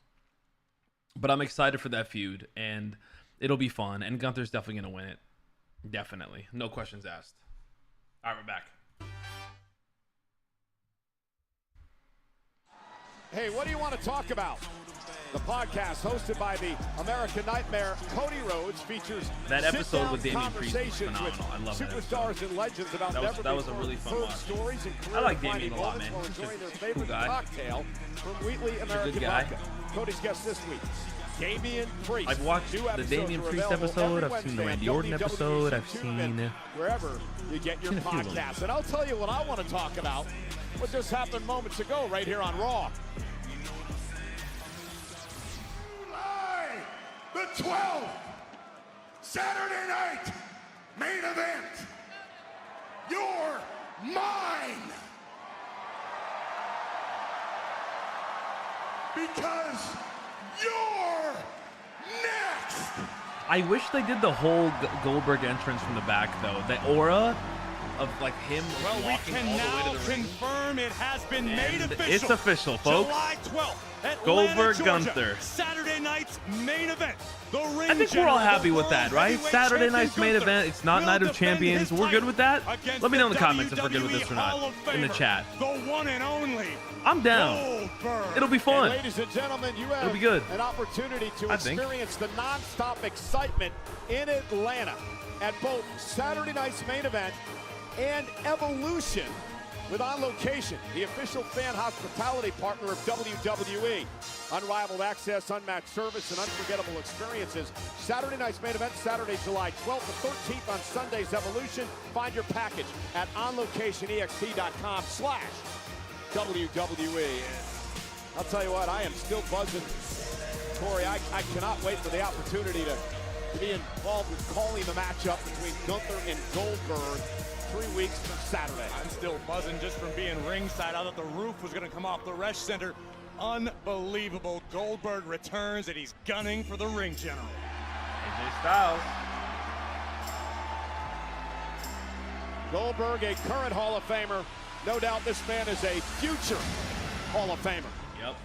But I'm excited for that feud and it'll be fun. And Gunther's definitely gonna win it. Definitely, no questions asked. All right, we're back. Hey, what do you want to talk about? The podcast hosted by the American Nightmare, Cody Rhodes, features that episode with Damian Priest was conversations with phenomenal. I love that superstars episode. and legends about That was a really fun watch. stories and I like Damian a lot, man. while He's enjoying their a favorite cool guy. cocktail from Wheatley American good guy. Vodka. Cody's guest this week, Damian Priest. I've watched New the episodes Damian are Priest available episode. every I've seen the Wednesday Randy on Orton WWE's episode. I've YouTube and seen wherever you get your a few of them. podcasts. And I'll tell you what I want to talk about. What just happened moments ago right here on Raw. The 12th Saturday night main event. You're mine. Because you're next. I wish they did the whole Goldberg entrance from the back, though. The aura of like him Well, we walking can all the now way to the ring. confirm it has been made And official. it's official, folks. July 12th, Atlanta, Goldberg, Georgia, Gunther. Saturday night's main event. The ring I think we're all general, happy the with that, World right? Heavyweight Saturday Champion night's main Gunther event. It's not will Night of defend Champions. his We're good with that? against Let me know in the the comments if we're good with this or not. WWE Hall of In the Famer, chat. The one and only I'm down. Goldberg. It'll be fun. And ladies and gentlemen, you have It'll be good. an opportunity to I think. experience the non-stop excitement in Atlanta at both Saturday night's main event and Evolution with On Location, the official fan hospitality partner of WWE. Unrivaled access, unmatched service, and unforgettable experiences. Saturday night's main event, Saturday, July 12th to 13th on Sunday's Evolution. Find your package at onlocationext.com/WWE. I'll tell you what, I am still buzzing. Corey, I cannot wait for the opportunity to be involved with calling the matchup between Gunther and Goldberg 3 weeks from Saturday. I'm still buzzing just from being ringside. I thought the roof was going to come off the Resch Center. Unbelievable. Goldberg returns, and he's gunning for the ring general. AJ Styles. Goldberg, a current Hall of Famer. No doubt this man is a future Hall of Famer. Yep.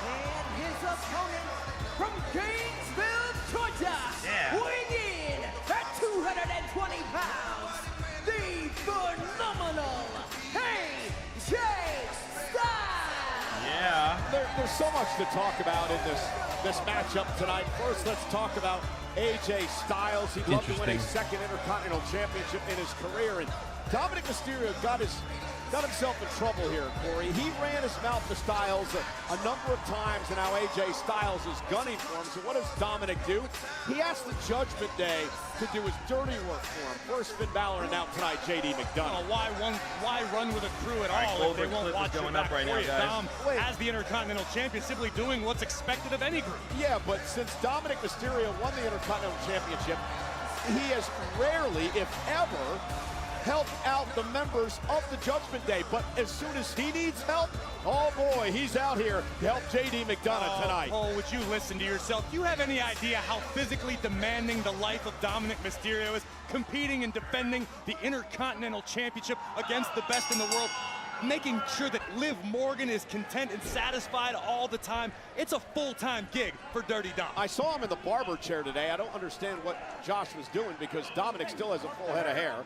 And his opponent from Gainesville, Georgia, weighing in at 220 pounds, the phenomenal AJ Styles. Yeah. There's so much to talk about in this matchup tonight. First, let's talk about AJ Styles. He'd love to win a second Intercontinental Championship in his career. And Dominic Mysterio got himself in trouble here, Corey. He ran his mouth to Styles a number of times, and now AJ Styles is gunning for him. So what does Dominic do? He asked the Judgment Day to do his dirty work for him. First Finn Balor, and now tonight JD McDonough. Why run with a crew at all if they won't watch your back for you? Dom, as the Intercontinental Champion, simply doing what's expected of any group. Yeah, but since Dominic Mysterio won the Intercontinental Championship, he has rarely, if ever, helped out the members of the Judgment Day. But as soon as he needs help, oh boy, he's out here to help JD McDonough tonight. Oh, would you listen to yourself? Do you have any idea how physically demanding the life of Dominic Mysterio is, competing and defending the Intercontinental Championship against the best in the world? Making sure that Liv Morgan is content and satisfied all the time. It's a full-time gig for Dirty Dom. I saw him in the barber chair today. I don't understand what Josh was doing because Dominic still has a full head of hair.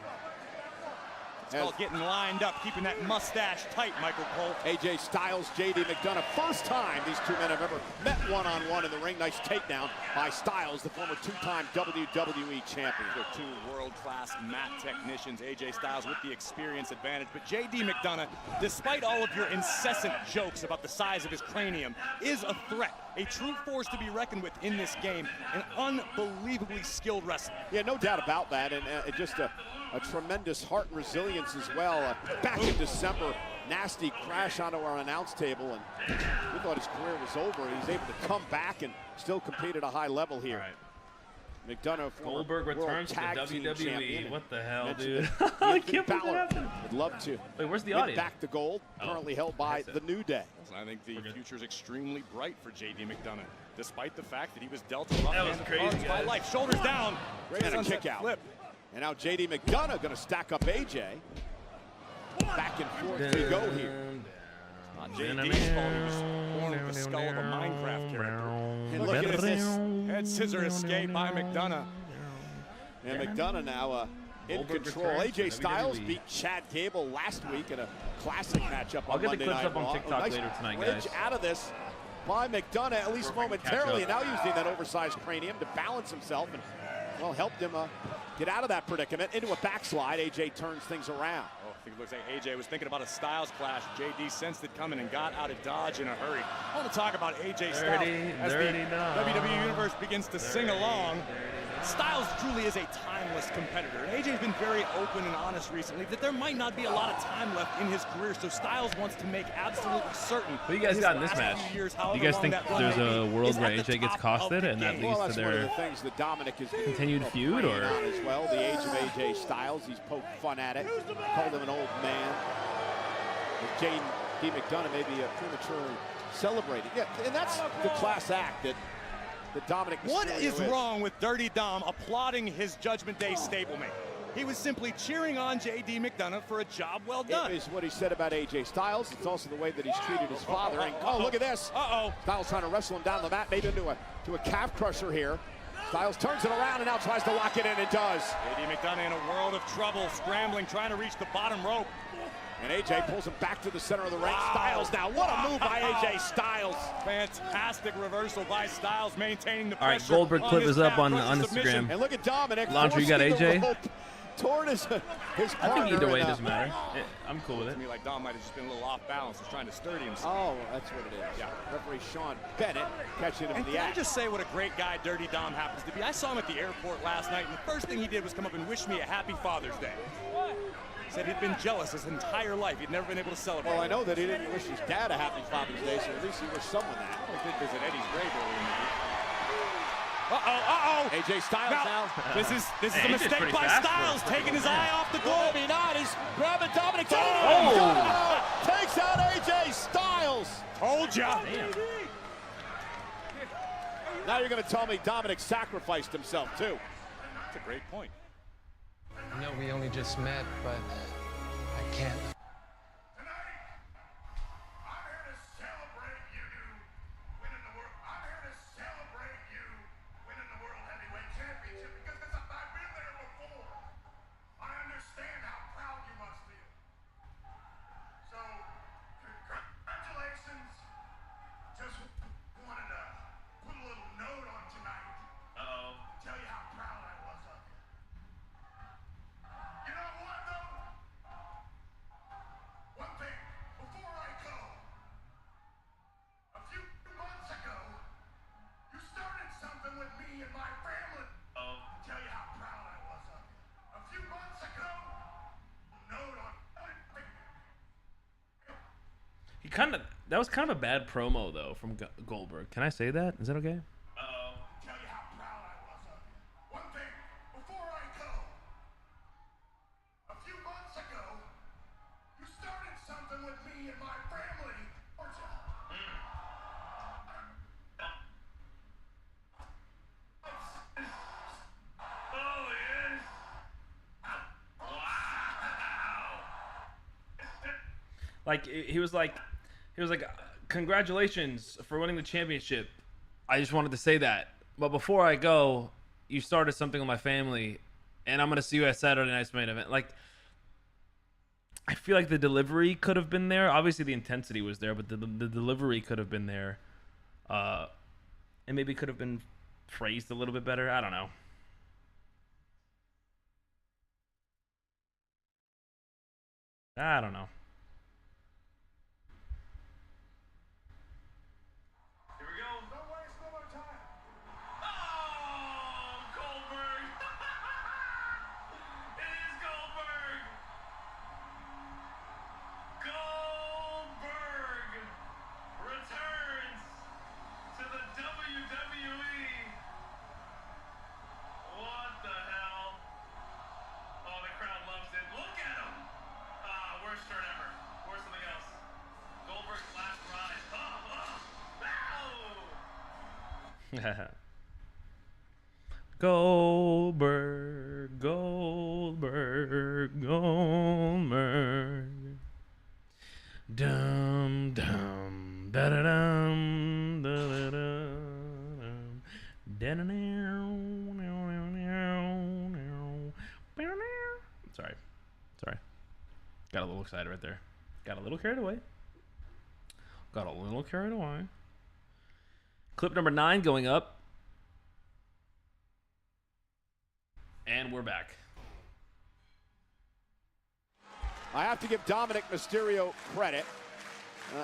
It's called getting lined up, keeping that mustache tight, Michael Cole. AJ Styles, JD McDonough. First time these two men have ever met one-on-one in the ring. Nice takedown by Styles, the former two-time WWE champion. They're two world-class mat technicians. AJ Styles with the experience advantage. But JD McDonough, despite all of your incessant jokes about the size of his cranium, is a threat. A true force to be reckoned with in this game. An unbelievably skilled wrestler. Yeah, no doubt about that. And just a tremendous heart and resilience as well. Back in December, nasty crash onto our announce table, and we thought his career was over. He's able to come back and still compete at a high level here. McDonough, Goldberg returns to the WWE. What the hell, dude? I can't believe that happened. Would love to. Wait, where's the audience? Back to gold, currently held by the New Day. I think the future is extremely bright for JD McDonough, despite the fact that he was dealt a rough hand by life. Shoulders down. Great and a kick out. Flip. And now JD McDonough going to stack up AJ. Back and forth we go here. Not JD's fault. He was born with the skull of a Minecraft character. And look at this head scissor escape by McDonough. And McDonough now in control. AJ Styles beat Chad Gable last week in a classic matchup on Monday Night Raw. I'll get the clips up on TikTok later tonight, guys. Out of this by McDonough, at least momentarily, and now using that oversized cranium to balance himself and, well, helped him get out of that predicament into a backslide. AJ turns things around. Oh, I think it looks like AJ was thinking about a Styles clash. JD sensed it coming and got out of Dodge in a hurry. I want to talk about AJ Styles as the WWE Universe begins to sing along. Styles truly is a timeless competitor. And AJ's been very open and honest recently that there might not be a lot of time left in his career, so Styles wants to make absolutely certain. What do you guys got in this match? Do you guys think there's a world where AJ gets costed and that leads to their continued feud, or? As well, the age of AJ Styles, he's poked fun at it, called him an old man. JD McDonough maybe prematurely celebrated. Yeah, and that's the class act that that Dominic Mysterio What is wrong with Dirty Dom applauding his Judgment Day stablemate? He was simply cheering on J.D. McDonough for a job well done. It is what he said about AJ Styles. It's also the way that he's treated his father. And, oh, look at this. Styles trying to wrestle him down the mat, maybe into a calf crusher here. Styles turns it around and now tries to lock it in and does. J.D. McDonough in a world of trouble, scrambling, trying to reach the bottom rope. And AJ pulls him back to the center of the ring. Styles now, what a move by AJ Styles. Fantastic reversal by Styles, maintaining the pressure. All right, Goldberg clip is up on Instagram. And look at Dominic. Laundry, you got AJ? Toward his partner. I think either way, it doesn't matter. I'm cool with it. To me, like Dom might have just been a little off balance, was trying to sturdy himself. Oh, that's what it is. Yeah. Referee Sean Bennett catching him in the act. Can I just say what a great guy Dirty Dom happens to be? I saw him at the airport last night, and the first thing he did was come up and wish me a happy Father's Day. Said he'd been jealous his entire life. He'd never been able to celebrate. Well, I know that he didn't wish his dad a happy Father's Day, so at least he wished someone that. He did visit Eddie's grave earlier in the week. AJ Styles now. This is a mistake by Styles, taking his eye off the goal. Maybe not. He's grabbing Dominic. Oh! Takes out AJ Styles. Told ya. Now you're going to tell me Dominic sacrificed himself, too. That's a great point. I know we only just met, but I can't. That was kind of a bad promo though from Goldberg. Can I say that? Is that okay? Tell you how proud I was of you. One thing, before I go. A few months ago, you started something with me and my family, weren't you? Oh, yes. Wow. Like he was like, congratulations for winning the championship. I just wanted to say that. But before I go, you started something with my family, and I'm going to see you at Saturday Night's Main Event. Like, I feel like the delivery could have been there. Obviously, the intensity was there, but the delivery could have been there. And maybe could have been phrased a little bit better. I don't know. I don't know. Goldberg, Goldberg, Goldberg. Dum dum da da dum da da dum da da Sorry. Got a little excited right there. Got a little carried away. Clip number 9 going up. And we're back. I have to give Dominic Mysterio credit.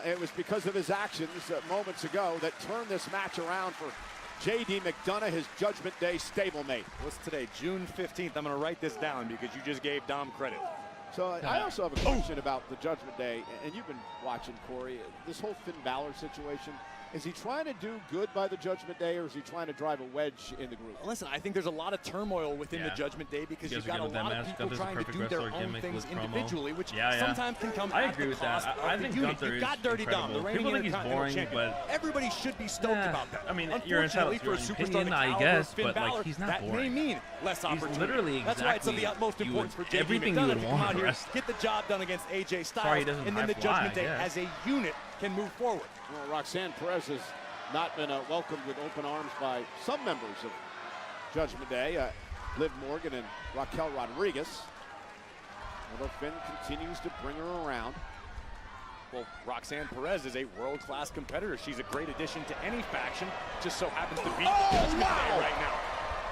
It was because of his actions moments ago that turned this match around for J.D. McDonough, his Judgment Day stablemate. What's today, June 15th? I'm going to write this down because you just gave Dom credit. So I also have a question about the Judgment Day, and you've been watching, Corey. This whole Finn Balor situation, Is he trying to do good by the Judgment Day, or is he trying to drive a wedge in the group? Listen, I think there's a lot of turmoil within the Judgment Day because you've got a lot of people trying to do their own things individually, which sometimes can come I at agree the with cost that. of I the think unit. Gunther You've got is Dirty Dom, the incredible. reigning People think he's Intercontinental boring, champion. but Everybody should be stoked about that. I mean, you're entitled to your Unfortunately, for a own superstar opinion, the I caliber guess, of Finn but Balor, like he's not that may boring. mean less opportunity. He's literally That's why it's of the exactly utmost importance for JD everything you McDonough would to come want out in a here, wrestler. get the job done against AJ Sorry, he Styles, doesn't and then the high fly, Judgment Day I as a unit can move forward. Well, Roxanne Perez has not been welcomed with open arms by some members of Judgment Day. Liv Morgan and Raquel Rodriguez. Although Finn continues to bring her around. Well, Roxanne Perez is a world-class competitor. She's a great addition to any faction. Just so happens to be the Judgment Day right now.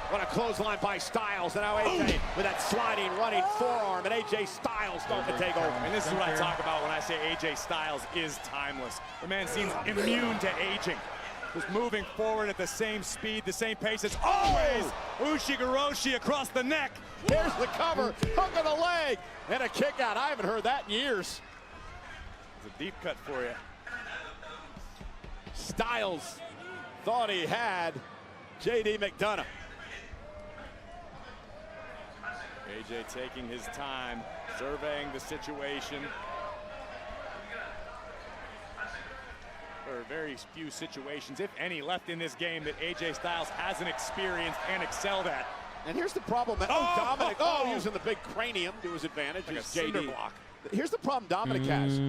What a clothesline by Styles, and now AJ with that sliding, running forearm, and AJ Styles starting to take over. And this is what I talk about when I say AJ Styles is timeless. The man seems immune to aging. Just moving forward at the same speed, the same pace as always. Ushigoroshi across the neck. Here's the cover, hook of the leg, and a kick out. I haven't heard that in years. It's a deep cut for you. Styles thought he had JD McDonough. AJ taking his time, surveying the situation. There are very few situations, if any, left in this game that AJ Styles hasn't experienced and excelled at. And here's the problem. Dominic, using the big cranium to his advantage. Like a is cinder JD. block. Here's the problem Dominic has.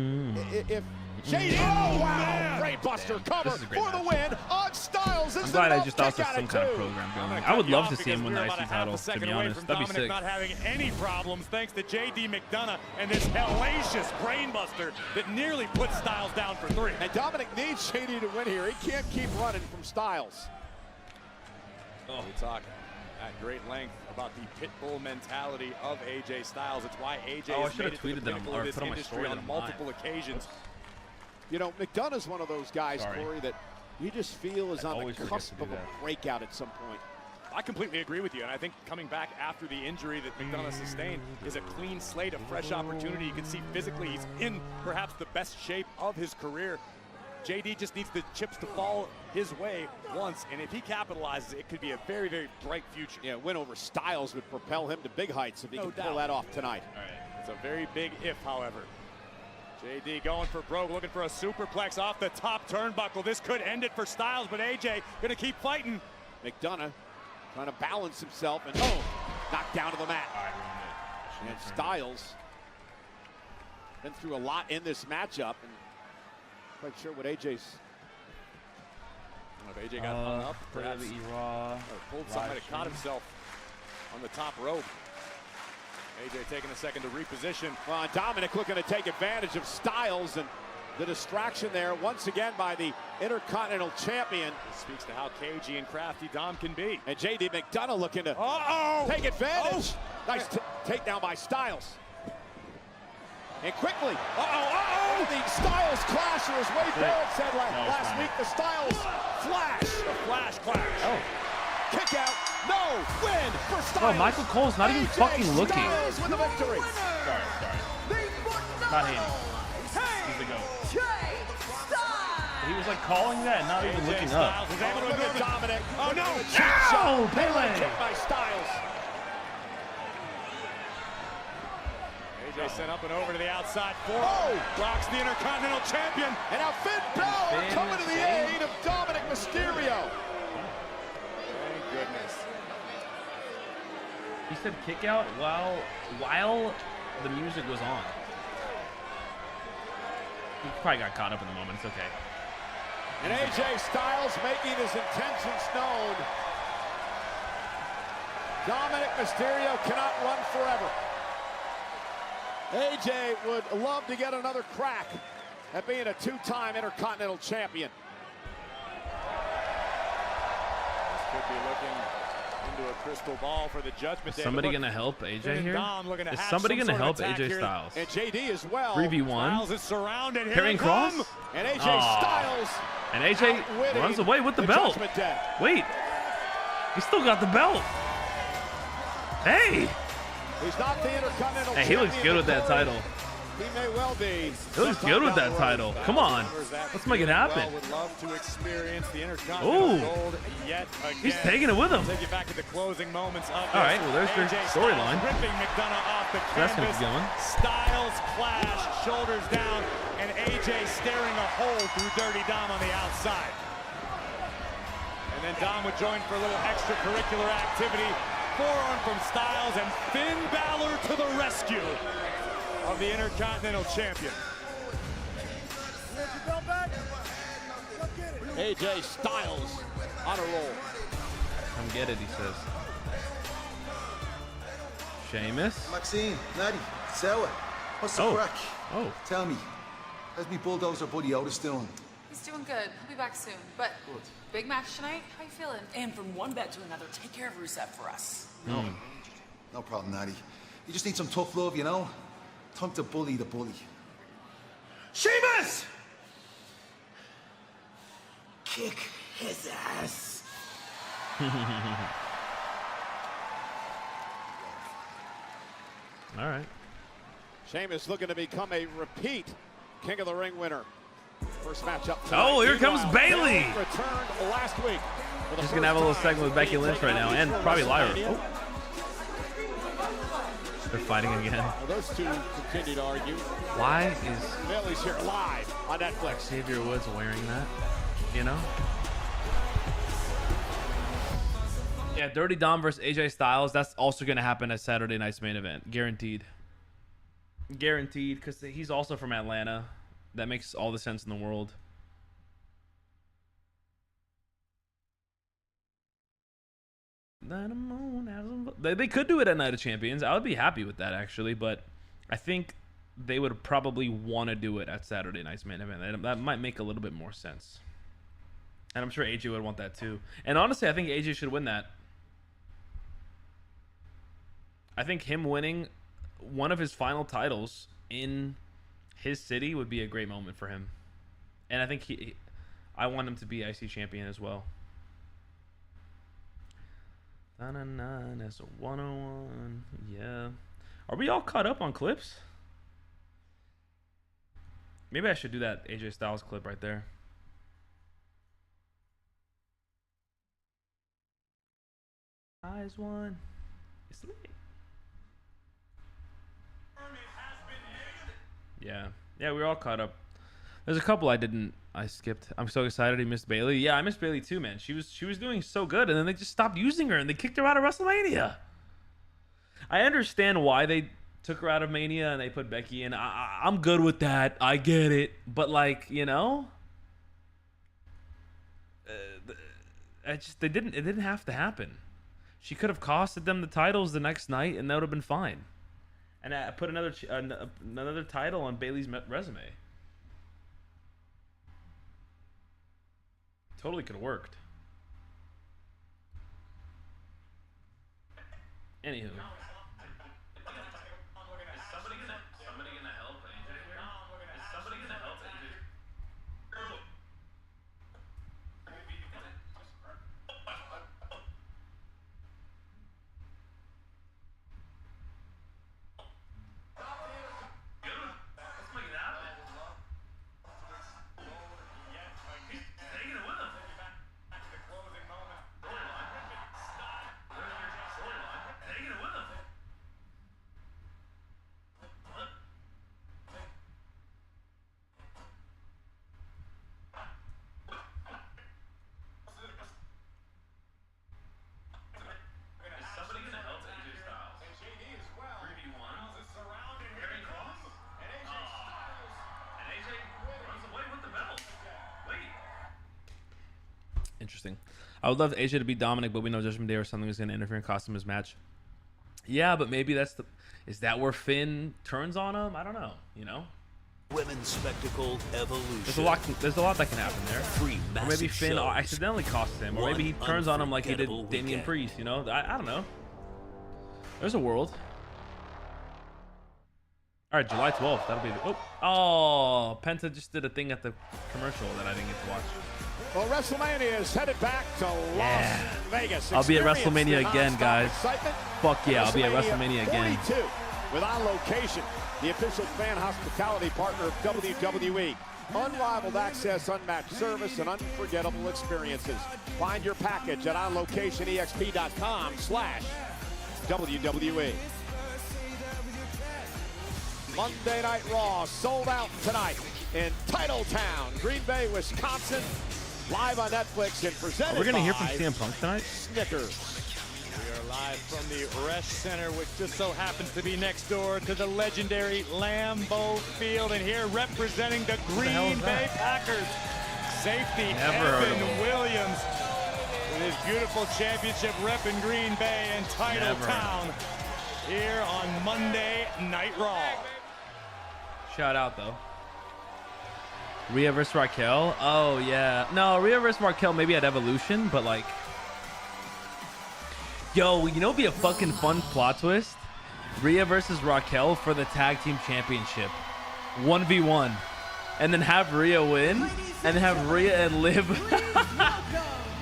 If JD, wow, great buster cover for the win on Styles. I'm glad I just thought there's some kind of program going. I would love to see him win the IC title, to be honest. That'd be sick. Not having any problems thanks to JD McDonough and this hellacious brainbuster that nearly put Styles down for 3. And Dominic needs JD to win here. He can't keep running from Styles. We talk at great length about the pit bull mentality of AJ Styles. It's why AJ has made it to the pinnacle of this industry on multiple occasions. You know, McDonough's one of those guys, Corey, that you just feel is on the cusp of a breakout at some point. I completely agree with you, and I think coming back after the injury that McDonough sustained is a clean slate, a fresh opportunity. You can see physically he's in perhaps the best shape of his career. JD just needs the chips to fall his way once, and if he capitalizes, it could be a very, very bright future. Yeah, win over Styles would propel him to big heights if he can pull that off tonight. All right. It's a very big if, however. JD going for broke, looking for a superplex off the top turnbuckle. This could end it for Styles, but AJ gonna keep fighting. McDonough trying to balance himself and knocked down to the mat. And Styles been through a lot in this matchup, and quite sure what AJ's. I don't know if AJ got hung up, perhaps. Or pulled something, might have caught himself on the top rope. AJ taking a second to reposition. Well, Dominic looking to take advantage of Styles, and the distraction there once again by the Intercontinental Champion. This speaks to how cagey and crafty Dom can be. And JD McDonough looking to take advantage. Nice takedown by Styles. And quickly, the Styles clash, or as Wade Barrett said last week, the Styles flash. The flash clash. Kick out, no, win for Styles. Oh, Michael Cole's not even fucking looking. Styles with the victory. Not hating. He's the GOAT. He was like calling that, not even looking up. Was able to move Dominic. Oh no! Ow, Pele! Kick by Styles. AJ sent up and over to the outside forearm. Rocks the Intercontinental Champion. And now Finn Balor coming to the aid of Dominic Mysterio. Thank goodness. He said kick out while the music was on. He probably got caught up in the moment. It's okay. And AJ Styles making his intentions known. Dominic Mysterio cannot run forever. AJ would love to get another crack at being a two-time Intercontinental Champion. This could be looking into a crystal ball for the Judgment Day. Somebody gonna help AJ here? Is somebody gonna help AJ Styles? And JD as well. 3v1. Styles is surrounded. Carrying cross? And AJ Styles. And AJ runs away with the belt. Wait. He still got the belt. Hey. He's not the Intercontinental Hey, he looks good with that title. He may well be. He looks good with that title. Come on. Let's make it happen. Would love to experience the Ooh. gold yet again. He's taking it with him. Take you back to the closing moments of All right, well, there's their storyline. Ripping McDonough off the That's gonna canvas. keep going. Styles clash, shoulders down, and AJ staring a hole through Dirty Dom on the outside. And then Dom would join for a little extracurricular activity. Forearm from Styles, and Finn Balor to the rescue of the Intercontinental Champion. AJ Styles on a roll. Come get it, he says. Sheamus. Maxine, Natty, Sarah, what's the crack? Oh. Tell me, how's me bulldozer buddy Otis doing? He's doing good. He'll be back soon. But big match tonight. How you feeling? And from one bet to another, take care of Rusev for us. No problem, Natty. You just need some tough love, you know? Time to bully the bully. Sheamus! Kick his ass. All right. Sheamus looking to become a repeat King of the Ring winner. First matchup. Oh, here comes Bayley. Returned last week. She's gonna have a little segment with Becky Lynch right now, and probably Lyra. Oh. They're fighting again. Well, those two continue to argue. Why is Bayley's here live on Netflix. Xavier Woods wearing that? You know? Yeah, Dirty Dom versus AJ Styles. That's also going to happen at Saturday night's main event. Guaranteed. Guaranteed, because he's also from Atlanta. That makes all the sense in the world. They could do it at Night of Champions. I would be happy with that, actually, but I think they would probably want to do it at Saturday night's main event. That might make a little bit more sense. And I'm sure AJ would want that too. And honestly, I think AJ should win that. I think him winning one of his final titles in his city would be a great moment for him. And I think I want him to be IC champion as well. That's a 101. Yeah. Are we all caught up on clips? Maybe I should do that AJ Styles clip right there. Eyes one. It's lit. Yeah. Yeah, we were all caught up. There's a couple I skipped. I'm so excited he missed Bayley. Yeah, I missed Bayley too, man. She was doing so good, and then they just stopped using her and they kicked her out of WrestleMania. I understand why they took her out of Mania and they put Becky in. I'm good with that. I get it. But like, you know, it didn't have to happen. She could have costed them the titles the next night and that would have been fine. And I put another title on Bayley's resume. Totally could have worked. Anywho. Interesting. I would love AJ to beat Dominic, but we know Judgment Day or something is going to interfere and cost him his match. Yeah, but maybe is that where Finn turns on him? I don't know. You know. Women's Spectacle Evolution. There's a lot that can happen there. Or maybe Finn accidentally costs him, or maybe he turns on him like he did Damian Priest. You know, I don't know. There's a world. All right, July 12th. That'll be. Oh, Penta just did a thing at the commercial that I didn't get to watch. Well, WrestleMania is headed back to Las Vegas. I'll be at WrestleMania again, guys. Fuck yeah, I'll be at WrestleMania again. 42 with On Location, the official fan hospitality partner of WWE. Unrivaled access, unmatched service, and unforgettable experiences. Find your package at onlocationexp.com/WWE. Monday Night Raw sold out tonight in Titletown, Green Bay, Wisconsin. Live on Netflix and presented by We're going to hear from CM Punk tonight? Snickers. We are live from the Resch Center, which just so happens to be next door to the legendary Lambeau Field. And here representing the Green Bay Packers, safety Evan Williams with his beautiful championship rep in Green Bay and Titletown here on Monday Night Raw. Shout out, though. Rhea versus Raquel. Oh, yeah. No, Rhea versus Raquel maybe at Evolution, but like... Yo, you know what'd be a fucking fun plot twist? Rhea versus Raquel for the tag team championship. 1v1. And then have Rhea win, and have Rhea and Liv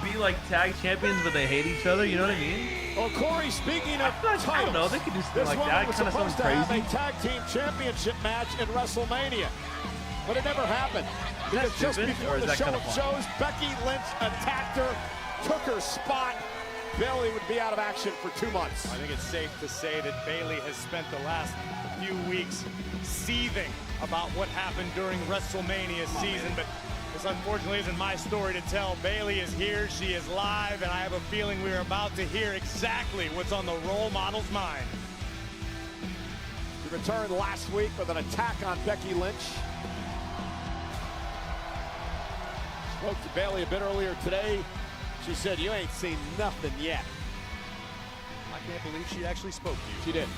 be like tag champions, but they hate each other. You know what I mean? Well, Corey, speaking of titles, I don't know. They could do something like that. Kind of sounds crazy. This one was supposed to have a tag team championship match in WrestleMania, but it never happened. Because just before the show shows, Becky Lynch attacked her, took her spot. Bayley would be out of action for 2 months. I think it's safe to say that Bayley has spent the last few weeks seething about what happened during WrestleMania season, but this unfortunately isn't my story to tell. Bayley is here, she is live, and I have a feeling we're about to hear exactly what's on the role model's mind. She returned last week with an attack on Becky Lynch. Spoke to Bayley a bit earlier today. She said, "You ain't seen nothing yet." I can't believe she actually spoke to you. She did.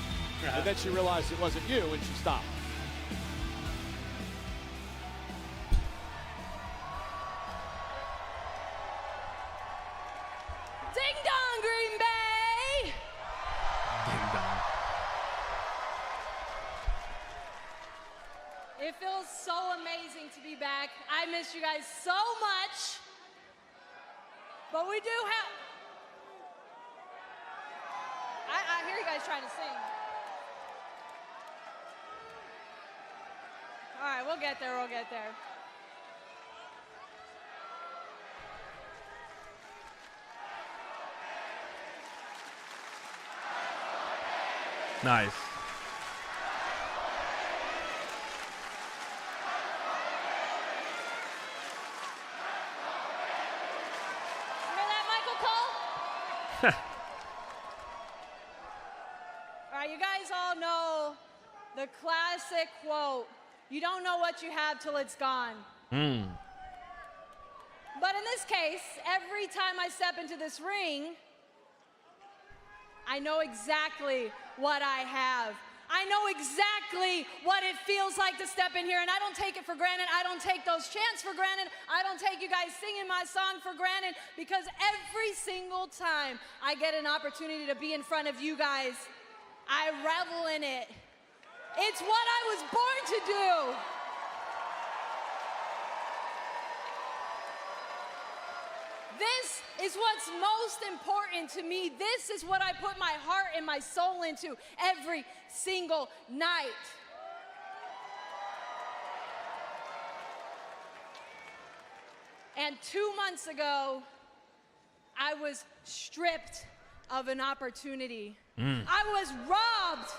And then she realized it wasn't you, and she stopped. Ding dong, Green Bay! Ding dong. It feels so amazing to be back. I miss you guys so much. But we do have... I hear you guys trying to sing. All right, we'll get there, we'll get there. Nice. All right, you guys all know the classic quote, you don't know what you have till it's gone. But in this case, every time I step into this ring, I know exactly what I have. I know exactly what it feels like to step in here, and I don't take it for granted. I don't take those chants for granted. I don't take you guys singing my song for granted, because every single time I get an opportunity to be in front of you guys, I revel in it. It's what I was born to do. This is what's most important to me. This is what I put my heart and my soul into every single night. And 2 months ago, I was stripped of an opportunity. I was robbed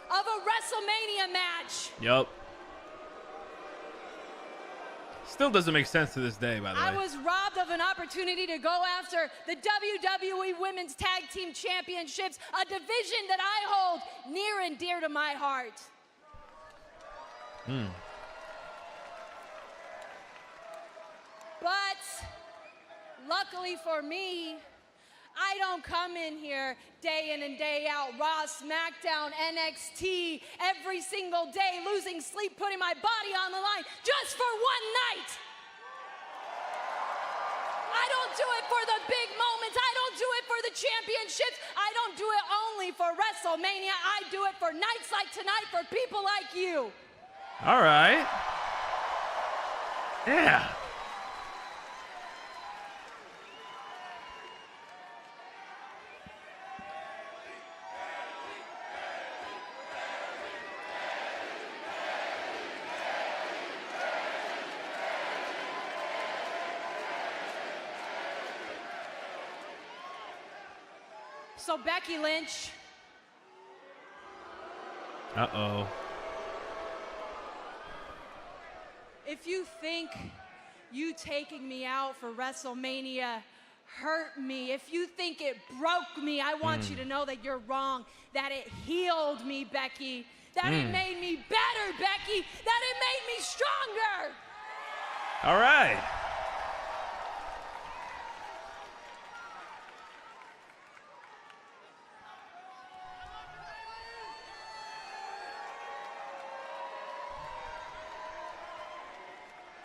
of a WrestleMania match. Yup. Still doesn't make sense to this day, by the way. I was robbed of an opportunity to go after the WWE Women's Tag Team Championships, a division that I hold near and dear to my heart. But luckily for me, I don't come in here day in and day out, Raw, SmackDown, NXT, every single day, losing sleep, putting my body on the line just for one night. I don't do it for the big moments. I don't do it for the championships. I don't do it only for WrestleMania. I do it for nights like tonight, for people like you. All right. Yeah. So Becky Lynch. Uh-oh. If you think you taking me out for WrestleMania hurt me, if you think it broke me, I want you to know that you're wrong, that it healed me, Becky, that it made me better, Becky, that it made me stronger. All right.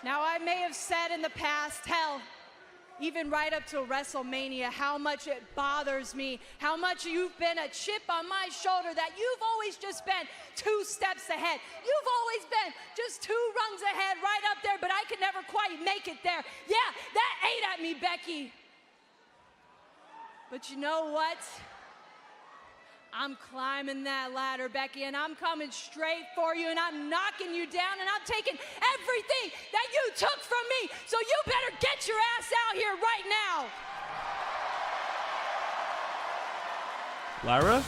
Now, I may have said in the past, hell, even right up to WrestleMania, how much it bothers me, how much you've been a chip on my shoulder, that you've always just been 2 steps ahead. You've always been just 2 rungs ahead, right up there, but I could never quite make it there. Yeah, that ate at me, Becky. But you know what? I'm climbing that ladder, Becky, and I'm coming straight for you, and I'm knocking you down, and I'm taking everything that you took from me, so you better get your ass out here right now. Lyra?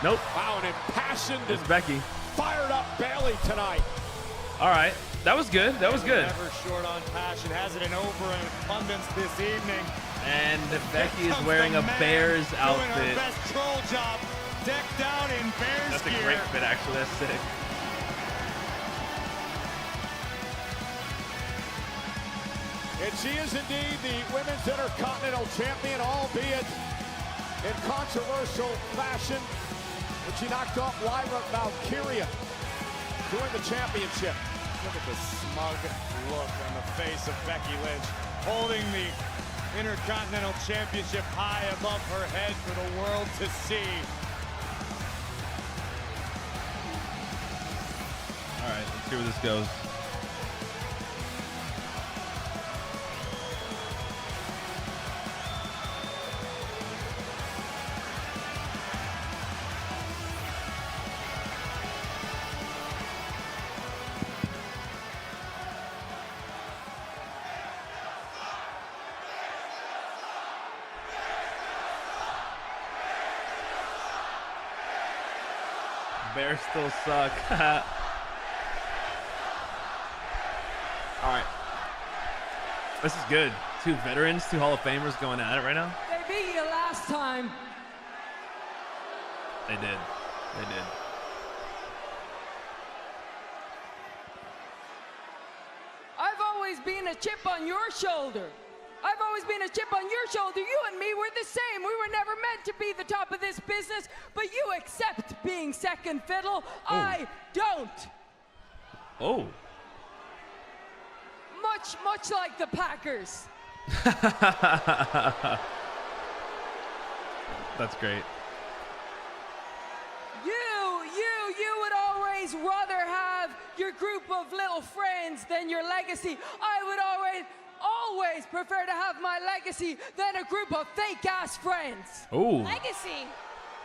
Nope. Wow, an impassioned It's Becky. Fired up Bayley tonight. All right. That was good. That was good. Never short on passion. Has it in over an abundance this evening. And Becky is wearing a Bears outfit. Doing her best troll job, decked out in Bears That's gear. a great fit, actually. That's sick. And she is indeed the Women's Intercontinental Champion, albeit in controversial fashion, when she knocked off Lyra Valkyria during the championship. Look at the smug look on the face of Becky Lynch, holding the Intercontinental Championship high above her head for the world to see. All right, let's see where this goes. Bears still suck. All right. This is good. 2 veterans, 2 Hall of Famers going at it right now. They beat you last time. They did. They did. I've always been a chip on your shoulder. I've always been a chip on your shoulder. You and me were the same. We were never meant to be the top of this business, but you accept being second fiddle. Oh. I don't. Oh. Much like the Packers. That's great. You would always rather have your group of little friends than your legacy. I would always prefer to have my legacy than a group of fake-ass friends. Oh. Legacy?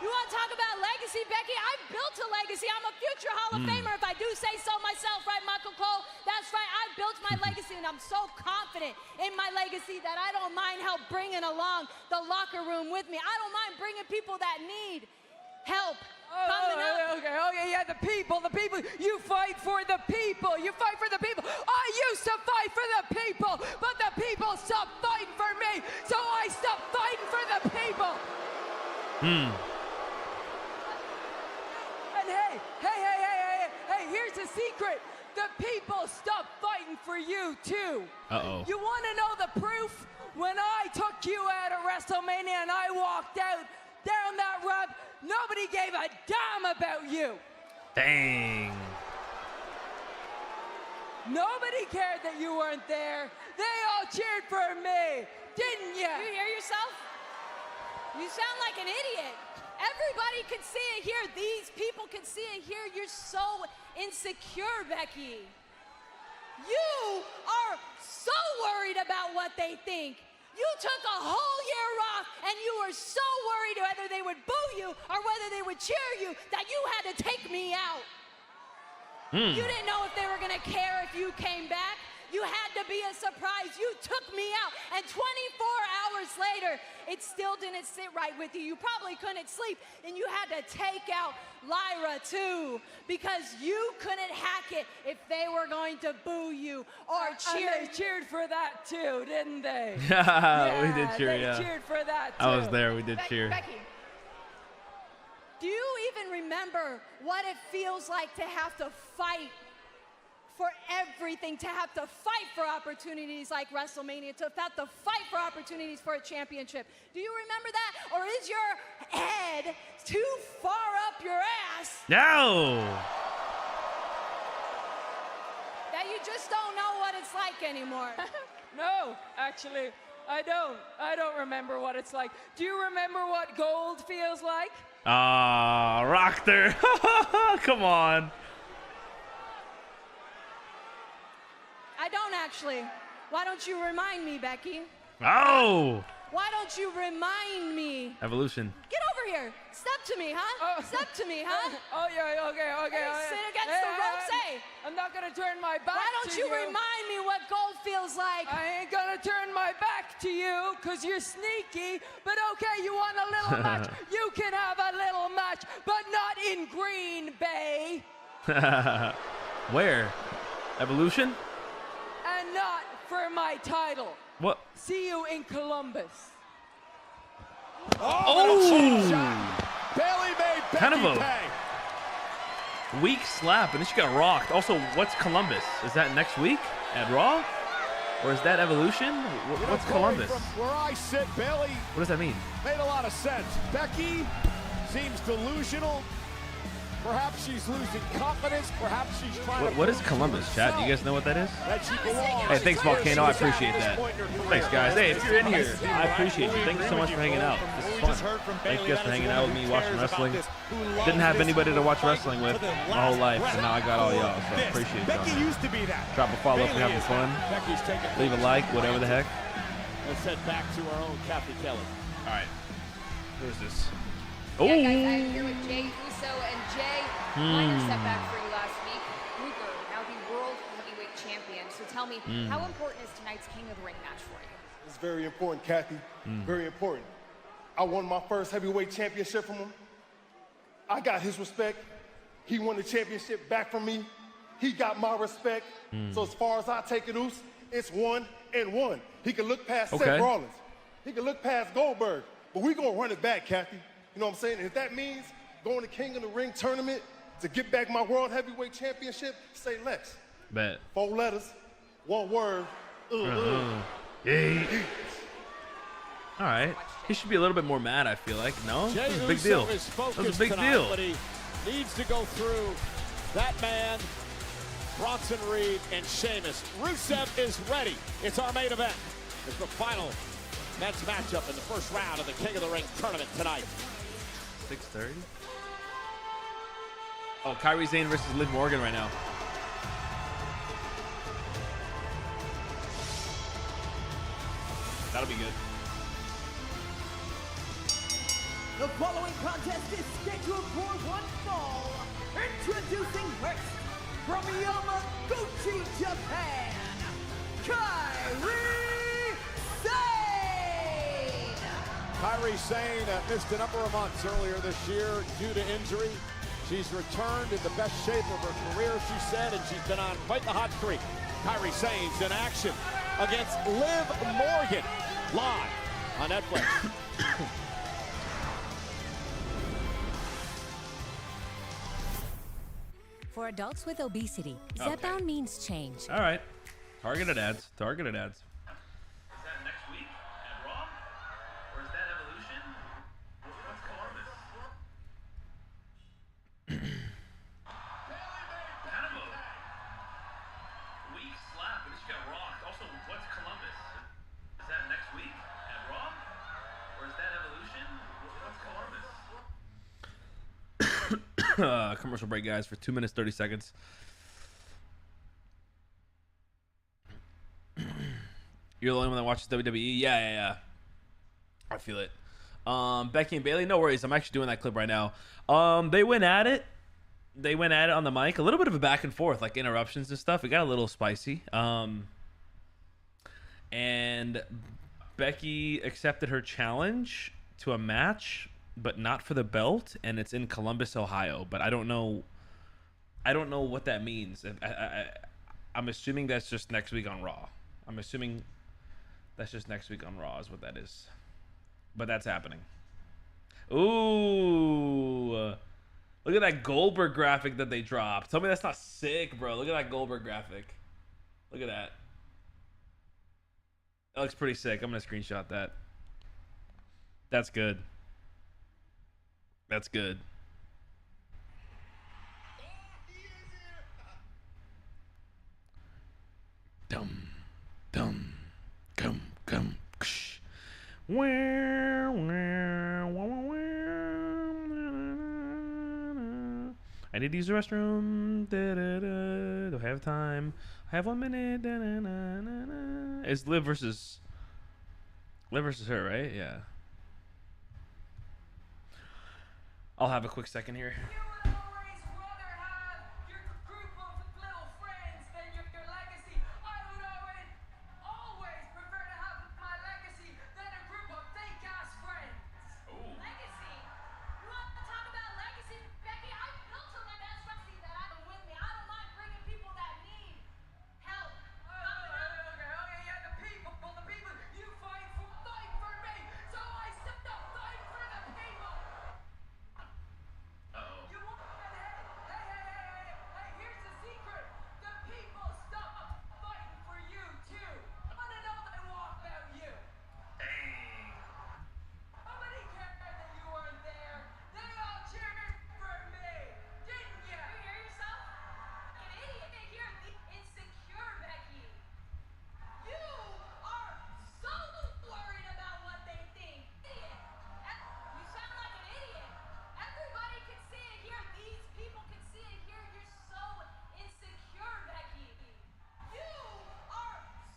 You want to talk about legacy, Becky? I've built a legacy. I'm a future Hall of Famer, if I do say so myself, right, Michael Cole? That's right, I've built my legacy, and I'm so confident in my legacy that I don't mind help bringing along the locker room with me. I don't mind bringing people that need help. Okay, yeah, the people. You fight for the people. You fight for the people. I used to fight for the people, but the people stopped fighting for me, so I stopped fighting for the people. And hey, here's a secret. The people stopped fighting for you, too. Uh-oh. You want to know the proof? When I took you out of WrestleMania and I walked out down that ramp, nobody gave a damn about you. Dang. Nobody cared that you weren't there. They all cheered for me, didn't you? You hear yourself? You sound like an idiot. Everybody could see it here. These people could see it here. You're so insecure, Becky. You are so worried about what they think. You took a whole year off, and you were so worried whether they would boo you or whether they would cheer you that you had to take me out. You didn't know if they were going to care if you came back. You had to be a surprise. You took me out. And 24 hours later, it still didn't sit right with you. You probably couldn't sleep. And you had to take out Lyra, too, because you couldn't hack it if they were going to boo you or cheer. And they cheered for that, too, didn't they? Yeah, we did cheer, they cheered for that, too. I was there. We did cheer. Becky, do you even remember what it feels like to have to fight for everything, to have to fight for opportunities like WrestleMania, to have to fight for opportunities for a championship? Do you remember that? Or is your head too far up your ass? No! That you just don't know what it's like anymore? No, actually, I don't. I don't remember what it's like. Do you remember what gold feels like? Ah, rocked her. Come on. I don't actually. Why don't you remind me, Becky? Oh! Why don't you remind me? Evolution. Get over here. Step to me, huh? Step to me, huh? Oh, yeah, okay. Hey, sit against the ropes, hey. I'm not gonna turn my back to you. Why don't you remind me what gold feels like? I ain't gonna turn my back to you, because you're sneaky. But okay, you want a little match? You can have a little match, but not in Green Bay. Where? Evolution? And not for my title. What? See you in Columbus. Oh! Bayley made Becky Kind of a pay. weak slap, and then she got rocked. Also, what's Columbus? Is that next week at Raw? Or is that Evolution? What's Columbus? From where I sit, Bayley What does that mean? made a lot of sense. Becky seems delusional. Perhaps she's losing confidence. Perhaps she's trying to. What is Columbus, chat? Do you guys know what that is? That she belongs. Hey, thanks, Volcano. I appreciate that. Thanks, guys. Hey, if you're in here, I appreciate you. Thank you so much for hanging out. This is fun. Thank you guys for hanging out with me, watching wrestling. Didn't have anybody to watch wrestling with my whole life, and now I got all y'all, so I appreciate y'all. Becky used to be that. Drop a follow if you're having fun. Becky's taking. Leave a like, whatever the heck. Let's head back to our own Kathy Kelly. All right. Who is this? Oh! Yeah, guys, I'm here with Jay Uso, and Jay, minor setback for you last week. Luger, now the World Heavyweight Champion. So tell me, how important is tonight's King of the Ring match for you? It's very important, Kathy. Very important. I won my first heavyweight championship from him. I got his respect. He won the championship back from me. He got my respect. So as far as I take it, Uso, it's 1-1. He can look past Seth Rollins. He can look past Goldberg. But we're going to run it back, Kathy. You know what I'm saying? And if that means going to King of the Ring tournament to get back my World Heavyweight Championship, say less. Bet. 4 letters, 1 word. Yeah. All right. He should be a little bit more mad, I feel like. No? That was a big deal. That was a big deal. But he needs to go through that man, Bronson Reed, and Sheamus. Rusev is ready. It's our main event. It's the final men's matchup in the first round of the King of the Ring tournament tonight. 6:30. Oh, Kairi Sane versus Liv Morgan right now. That'll be good. The following contest is scheduled for one fall. Introducing first, from Yamaguchi, Japan, Kairi Sane! Kairi Sane missed a number of months earlier this year due to injury. She's returned in the best shape of her career, she said, and she's been on quite the hot streak. Kairi Sane's in action against Liv Morgan, live on Netflix. For adults with obesity, Zepbound means change. All right. Targeted ads. Targeted ads. Is that next week at Raw? Or is that Evolution? What's Columbus? Kind of a weak slap, but she got rocked. Also, what's Columbus? Is that next week at Raw? Or is that Evolution? What's Columbus? Commercial break, guys, for 2 minutes 30 seconds. You're the only one that watches WWE? Yeah. I feel it. Becky and Bayley, no worries. I'm actually doing that clip right now. They went at it. They went at it on the mic. A little bit of a back and forth, like interruptions and stuff. It got a little spicy. and Becky accepted her challenge to a match, but not for the belt, and it's in Columbus, Ohio. But I don't know what that means. I'm assuming that's just next week on Raw. I'm assuming that's just next week on Raw is what that is. But that's happening. Ooh. Look at that Goldberg graphic that they dropped. Tell me that's not sick, bro. Look at that Goldberg graphic. Look at that. That looks pretty sick. I'm going to screenshot that. That's good. That's good. Dum, dum, come, ksh. I need to use the restroom. Do I have time? I have 1 minute. It's Liv versus her, right? Yeah. I'll have a quick second here.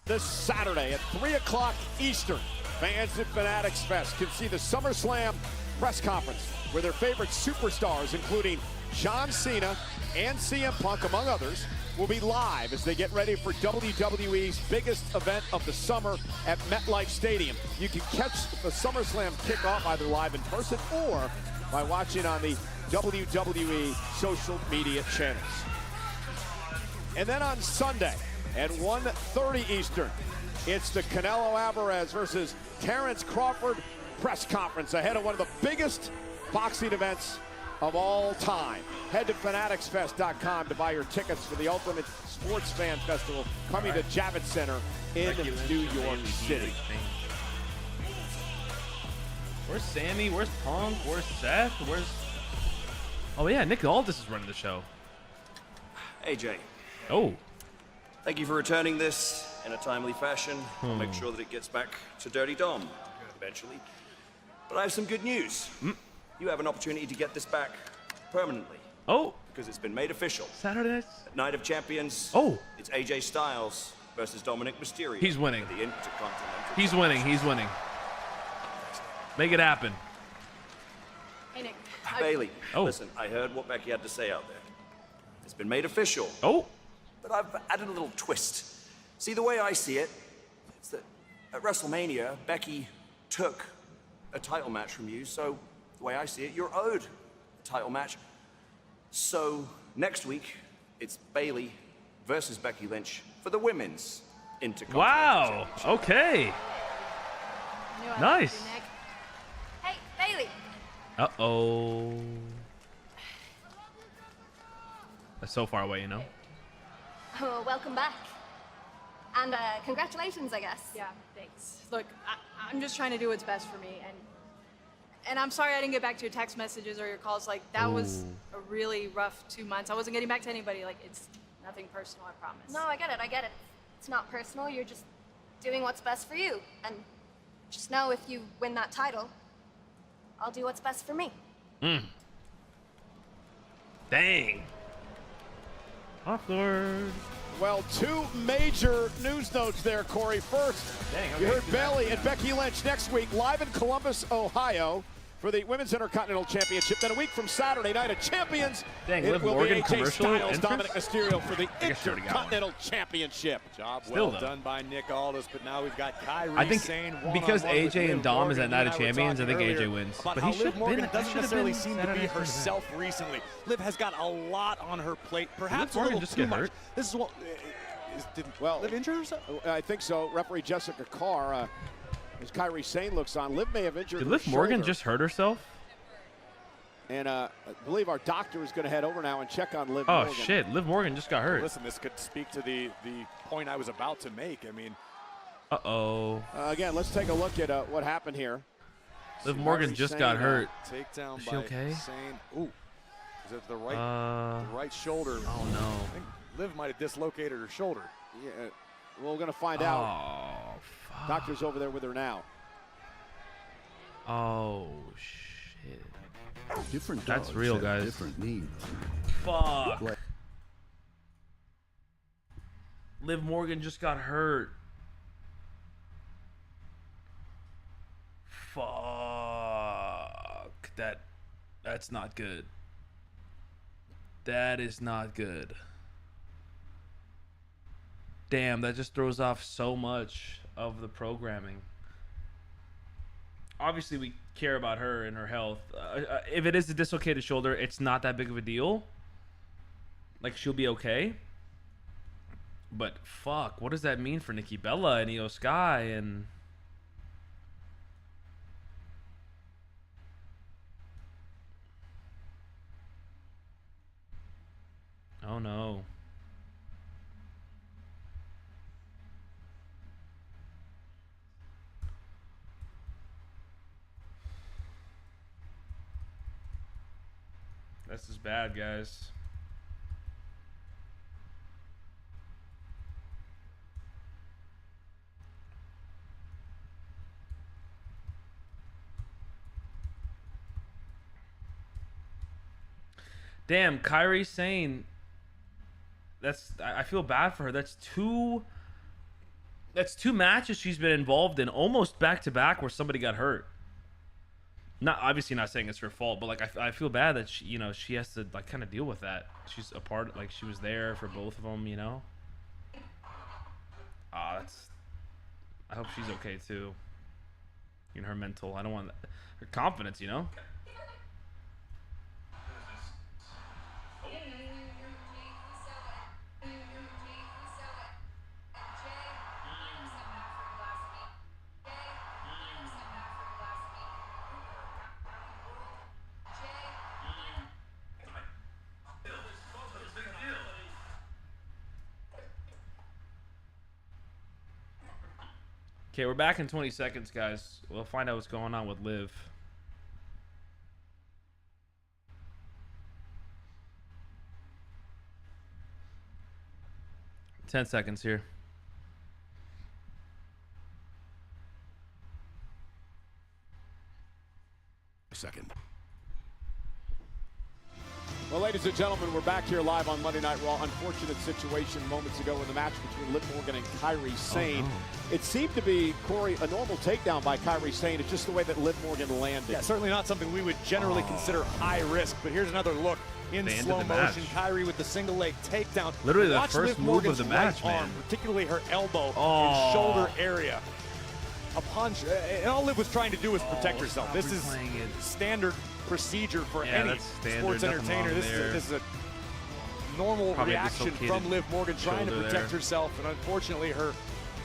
This Saturday at 3 o'clock Eastern, fans at Fanatics Fest can see the SummerSlam press conference where their favorite superstars, including John Cena and CM Punk, among others, will be live as they get ready for WWE's biggest event of the summer at MetLife Stadium. You can catch the SummerSlam kickoff either live in person or by watching on the WWE social media channels. And then on Sunday, at 1:30 Eastern, it's the Canelo Alvarez versus Terrence Crawford press conference ahead of one of the biggest boxing events of all time. Head to fanaticsfest.com to buy your tickets for the Ultimate Sports Fan Festival coming to Javits Center in New York City. Where's Sammy? Where's Punk? Where's Seth? Where's... Oh yeah, Nick Aldis is running the show. AJ. Oh. Thank you for returning this in a timely fashion. I'll make sure that it gets back to Dirty Dom eventually. But I have some good news. You have an opportunity to get this back permanently. Oh. Because it's been made official. Saturday night? Night of Champions. Oh. It's AJ Styles versus Dominic Mysterio. He's winning. The Intercontinental. He's winning. He's winning. Make it happen. Hey, Nick. Bailey, listen, I heard what Becky had to say out there. It's been made official. Oh. But I've added a little twist. See, the way I see it, it's that at WrestleMania, Becky took a title match from you, so the way I see it, you're owed a title match. So next week, it's Bailey versus Becky Lynch for the women's Intercontinental Wow. Championship. Okay. Nice. Hey, Bailey. Uh-oh. That's so far away, you know? Oh, welcome back. And congratulations, I guess. Yeah, thanks. Look, I'm just trying to do what's best for me, and I'm sorry I didn't get back to your text messages or your calls. Like, that was a really rough 2 months. I wasn't getting back to anybody. Like, it's nothing personal, I promise. No, I get it. It's not personal. You're just doing what's best for you. And just know if you win that title, I'll do what's best for me. Dang. Awkward. Well, two major news notes there, Corey. First, you heard Bailey and Becky Lynch next week live in Columbus, Ohio for the Women's Intercontinental Championship. Then a week from Saturday Night of Champions, Dang, it Liv will Morgan be AJ commercial Styles, entrance? Dominic Mysterio for the I guess you already got one. Intercontinental Championship. Job Still, well though. done by Nick Aldis, but now we've got Kyrie I think Sane because one-on-one with AJ and Liv Dom is Morgan. at Night You of and I were Champions, I think talking AJ earlier wins. About But how he should Liv Morgan been- doesn't should have necessarily been seem to Saturday be Night Champions. herself recently. Liv has got a lot on her plate, perhaps a Morgan little just too get much. hurt? This is what did Liv injure herself? I think so. Referee Jessica Carr, as Kyrie Sane looks on, Liv may have injured Did her Liv Morgan shoulder. just hurt herself? And I believe our doctor is going to head over now and check on Liv Oh Morgan. shit, Liv Morgan just got hurt. Listen, this could speak to the point I was about to make. I mean, Again, let's take a look at what happened here. Liv Morgan just got hurt. Takedown Is she by okay? Sane. Ooh, is it the right shoulder? Oh no. I think Liv might have dislocated her shoulder. Yeah, well, we're going to find out. Doctor's over there with her now. Oh shit. Different That's dogs real, have guys. Different needs. Fuck. Liv Morgan just got hurt. Fuck. That's not good. That is not good. Damn, that just throws off so much of the programming. Obviously, we care about her and her health. If it is a dislocated shoulder, it's not that big of a deal. Like, she'll be okay. But fuck, what does that mean for Nikki Bella and Io Sky and... Oh no. This is bad, guys. Damn, Kyrie Sane. I feel bad for her. That's two matches she's been involved in almost back to back where somebody got hurt. Not obviously not saying it's her fault, but like I feel bad that she has to like kind of deal with that. She's a part, like she was there for both of them, you know. I hope she's okay too. Her mental. I don't want her confidence, you know. Okay, we're back in 20 seconds, guys. We'll find out what's going on with Liv. Ten seconds here. Second. Well, ladies and gentlemen, we're back here live on Monday Night Raw. Unfortunate situation moments ago in the match between Liv Morgan and Kyrie Sane. It seemed to be, Corey, a normal takedown by Kyrie Sane. It's just the way that Liv Morgan landed. Yeah, certainly not something we would generally consider high risk, but here's another look in slow motion. Kyrie with the single leg takedown. Literally the Watch first Liv move Morgan's of the match, right arm, man. particularly her elbow and shoulder area. A punch, and all Liv was trying to do was protect herself. This is standard procedure for any sports entertainer. This is a normal Probably reaction from Liv Morgan trying to protect herself, and unfortunately her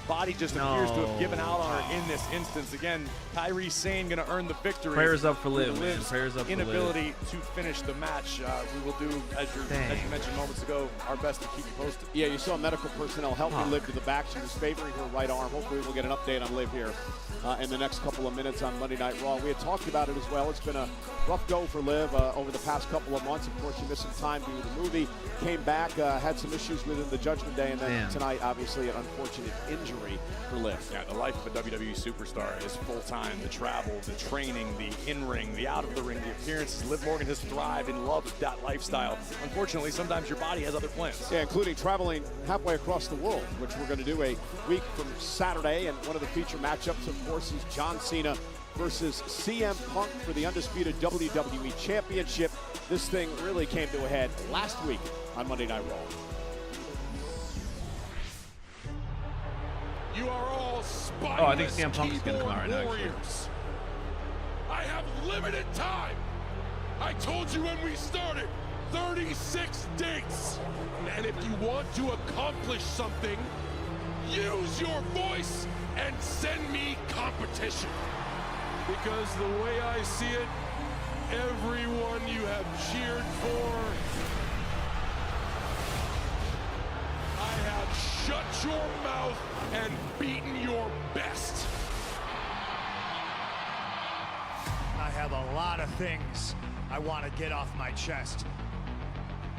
body just appears to have given out on her in this instance. Again, Kyrie Sane going to earn the victory. Prayers up for Liv, man. Liv's Prayers up for Liv. inability to finish the match. We will do, as you mentioned moments ago, our best to keep you posted. Yeah, you saw medical personnel helping Liv to the back. She was favoring her right arm. Hopefully we'll get an update on Liv here in the next couple of minutes on Monday Night Raw. We had talked about it as well. It's been a rough go for Liv over the past couple of months. Of course, she missed some time due to the movie. Came back, had some issues within the Judgment Day, and then tonight, obviously, an unfortunate injury for Liv. Yeah, the life of a WWE superstar is full-time. The travel, the training, the in-ring, the out-of-the-ring, the appearances. Liv Morgan has thrived and loved that lifestyle. Unfortunately, sometimes your body has other plans. Yeah, including traveling halfway across the world, which we're going to do a week from Saturday. And one of the feature matchups, of course, is John Cena versus CM Punk for the undisputed WWE Championship. This thing really came to a head last week on Monday Night Raw. You are all spineless. Oh, I think CM Punk's gonna come out right now, actually. I have limited time. I told you when we started, 36 dates. And if you want to accomplish something, use your voice and send me competition. Because the way I see it, everyone you have cheered for, I have shut your mouth and beaten your best. I have a lot of things I want to get off my chest.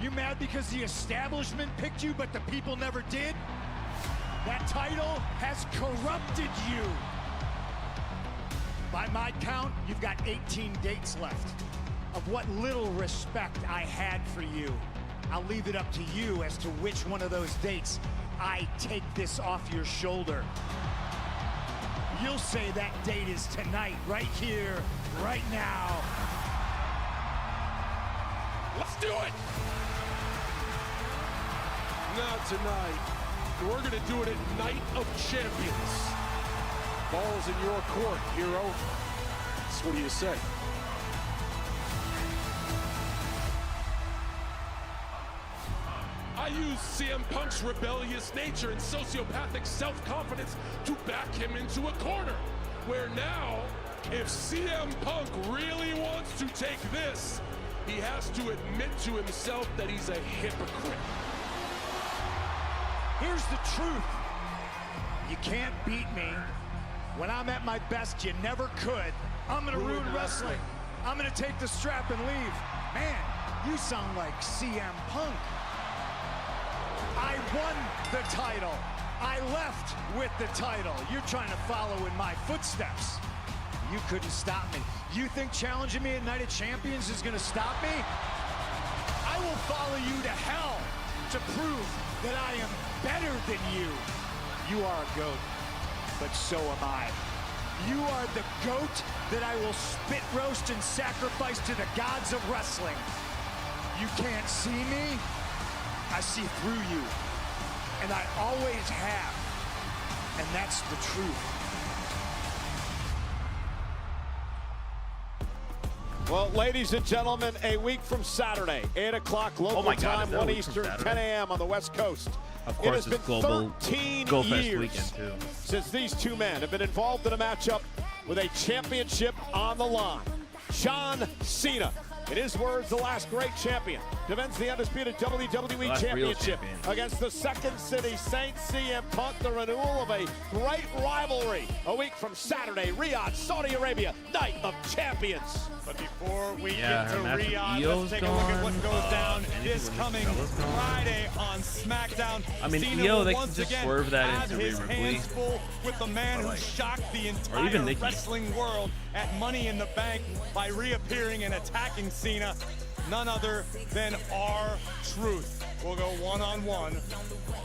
You mad because the establishment picked you, but the people never did? That title has corrupted you. By my count, you've got 18 dates left. Of what little respect I had for you, I'll leave it up to you as to which one of those dates I take this off your shoulder. You'll say that date is tonight, right here, right now. Let's do it! Not tonight. We're gonna do it at Night of Champions. Ball's in your court, hero. So what do you say? I use CM Punk's rebellious nature and sociopathic self-confidence to back him into a corner. Where now, if CM Punk really wants to take this, he has to admit to himself that he's a hypocrite. Here's the truth. You can't beat me. When I'm at my best, you never could. I'm gonna ruin wrestling. I'm gonna take the strap and leave. Man, you sound like CM Punk. I won the title. I left with the title. You're trying to follow in my footsteps. You couldn't stop me. You think challenging me at Night of Champions is gonna stop me? I will follow you to hell to prove that I am better than you. You are a goat, but so am I. You are the goat that I will spit roast and sacrifice to the gods of wrestling. You can't see me. I see through you, and I always have, and that's the truth. Well, ladies and gentlemen, a week from Saturday, 8 o'clock local time, 1 Eastern, 10 a.m. on the West Coast. Of course, it has been global 13 GoFest years weekend too. since these two men have been involved in a matchup with a championship on the line. John Cena, in his words, the last great champion, defends the undisputed WWE Championship against the Second City Saints, CM Punk, the renewal of a great rivalry. A week from Saturday, Riyadh, Saudi Arabia, Night of Champions. But before we get to Riyadh, let's take a look at what goes down this coming Friday on SmackDown. I mean, Io, they can just swerve that into Rhea Ripley. With the man who shocked the entire wrestling world at Money in the Bank by reappearing and attacking Cena, none other than R-Truth. We'll go one-on-one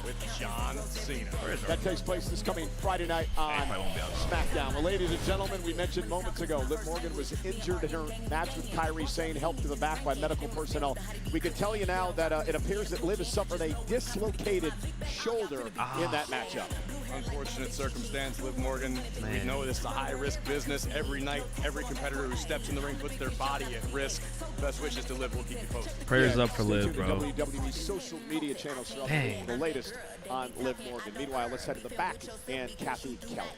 with John Cena. That takes place this coming Friday night on SmackDown. Well, ladies and gentlemen, we mentioned moments ago, Liv Morgan was injured in her match with Kairi Sane, helped to the back by medical personnel. We can tell you now that it appears that Liv has suffered a dislocated shoulder in that matchup. Unfortunate circumstance, Liv Morgan. We know this is a high-risk business. Every night, every competitor who steps in the ring puts their body at risk. Best wishes to Liv. We'll keep you posted. Prayers up for Liv, bro. WWE's social media channels for the latest on Liv Morgan. Meanwhile, let's head to the back and Kathy Kelly.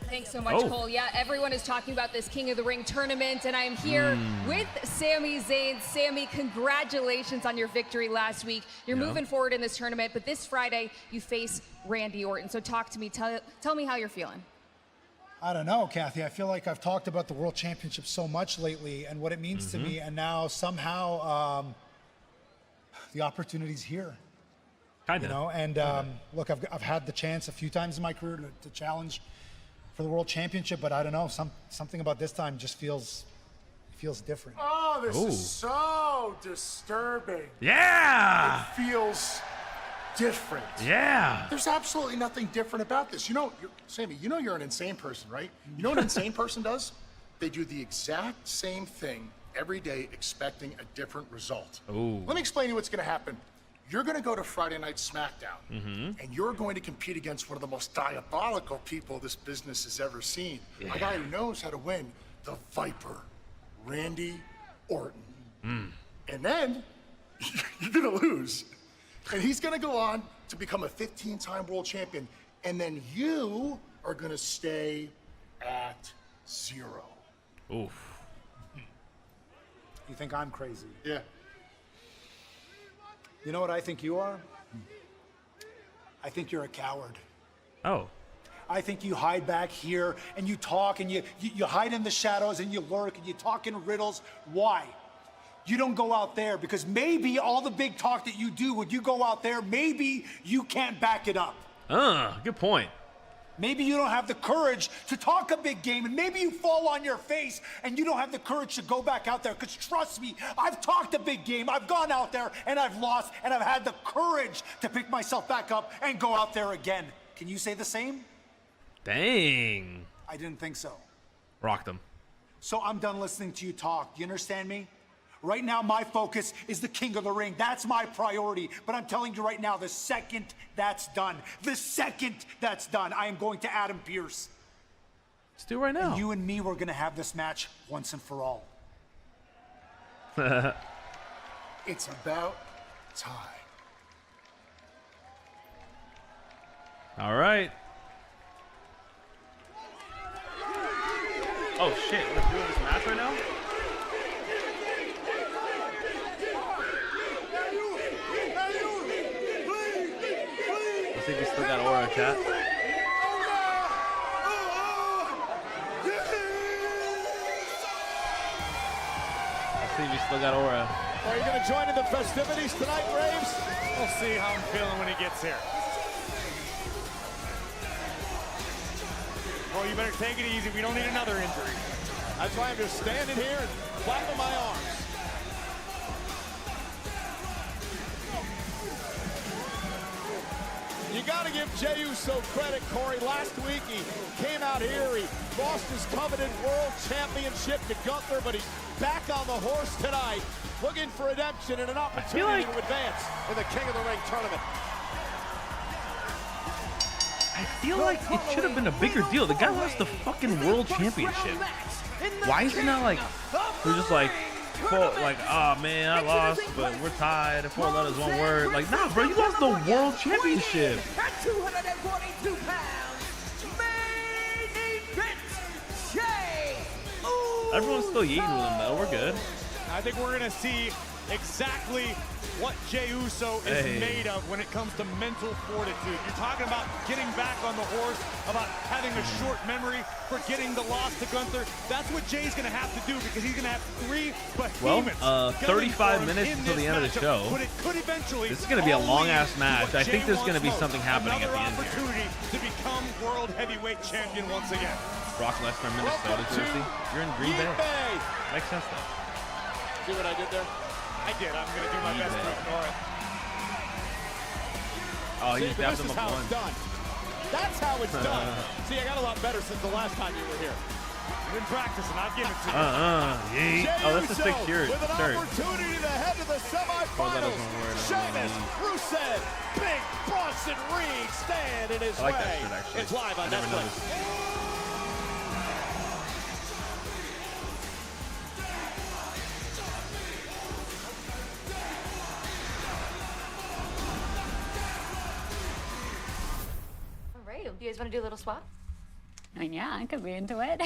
Thanks so much, Cole. Yeah, everyone is talking about this King of the Ring tournament, and I'm here with Sami Zayn. Sami, congratulations on your victory last week. You're moving forward in this tournament, but this Friday you face Randy Orton. So talk to me. Tell me how you're feeling. I don't know, Kathy. I feel like I've talked about the World Championship so much lately and what it means to me, and now somehow the opportunity's here. Kind of. You know, and look, I've had the chance a few times in my career to challenge for the World Championship, but I don't know, something about this time just feels different. Oh, this is so disturbing. Yeah! It feels different. Yeah. There's absolutely nothing different about this. You know, Sammy, you know you're an insane person, right? You know what an insane person does? They do the exact same thing every day expecting a different result. Ooh. Let me explain to you what's going to happen. You're going to go to Friday Night SmackDown, and you're going to compete against one of the most diabolical people this business has ever seen. A guy who knows how to win, the Viper, Randy Orton. And then you're going to lose. And he's going to go on to become a 15-time world champion. And then you are going to stay at 0. Oof. You think I'm crazy? Yeah. You know what I think you are? I think you're a coward. Oh. I think you hide back here and you talk and you hide in the shadows and you lurk and you talk in riddles. Why? You don't go out there because maybe all the big talk that you do, when you go out there, maybe you can't back it up. Good point. Maybe you don't have the courage to talk a big game, and maybe you fall on your face and you don't have the courage to go back out there. Because trust me, I've talked a big game. I've gone out there and I've lost, and I've had the courage to pick myself back up and go out there again. Can you say the same? Dang. I didn't think so. Rocked them. So I'm done listening to you talk. Do you understand me? Right now, my focus is the King of the Ring. That's my priority. But I'm telling you right now, the second that's done, I am going to Adam Pearce. Let's do it right now. And you and me, we're going to have this match once and for all. It's about time. All right. Oh, shit. We're doing this match right now? Let's see if we still got aura, chat. Let's see if we still got aura. Are you going to join in the festivities tonight, Graves? We'll see how I'm feeling when he gets here. Well, you better take it easy. We don't need another injury. That's why I'm just standing here and flapping my arms. You got to give Jey Uso credit, Corey. Last week he came out here, he lost his coveted world championship to Gunther, but he's back on the horse tonight, looking for redemption and an opportunity to advance in the King of the Ring tournament. I feel like it should have been a bigger deal. The guy lost the fucking world championship. Why is it not like, we're just like, oh man, I lost, but we're tied. 4 letters, 1 word. Like, nah, bro, you lost the world championship. At 242 pounds, main event, Jey Uso. Everyone's still yeeting with him, though. We're good. I think we're going to see exactly what Jey Uso is made of when it comes to mental fortitude. You're talking about getting back on the horse, about having a short memory, forgetting the loss to Gunther. That's what Jay's going to have to do, because he's going to have 3 behemoths. Well, 35 minutes until the end of the show. But it could eventually. This is going to be a long-ass match. I think there's going to be something happening at the end here. Opportunity to become world heavyweight champion once again. Brock Lesnar, Minnesota jersey. You're in Green Bay. Makes sense, though. See what I did there? I did. I'm going to do my best to ignore it. Oh, he dabbed him up one. It's done. That's how it's done. See, I got a lot better since the last time you were here. You've been practicing. I'll give it to you. Oh, that's a sick shirt. With an opportunity to head to the semifinals. Sheamus, Rusev, big Bronson Reed stand in his way. I like that shirt, actually. It's live on Netflix. Do you guys want to do a little swap? I mean, yeah, I could be into it.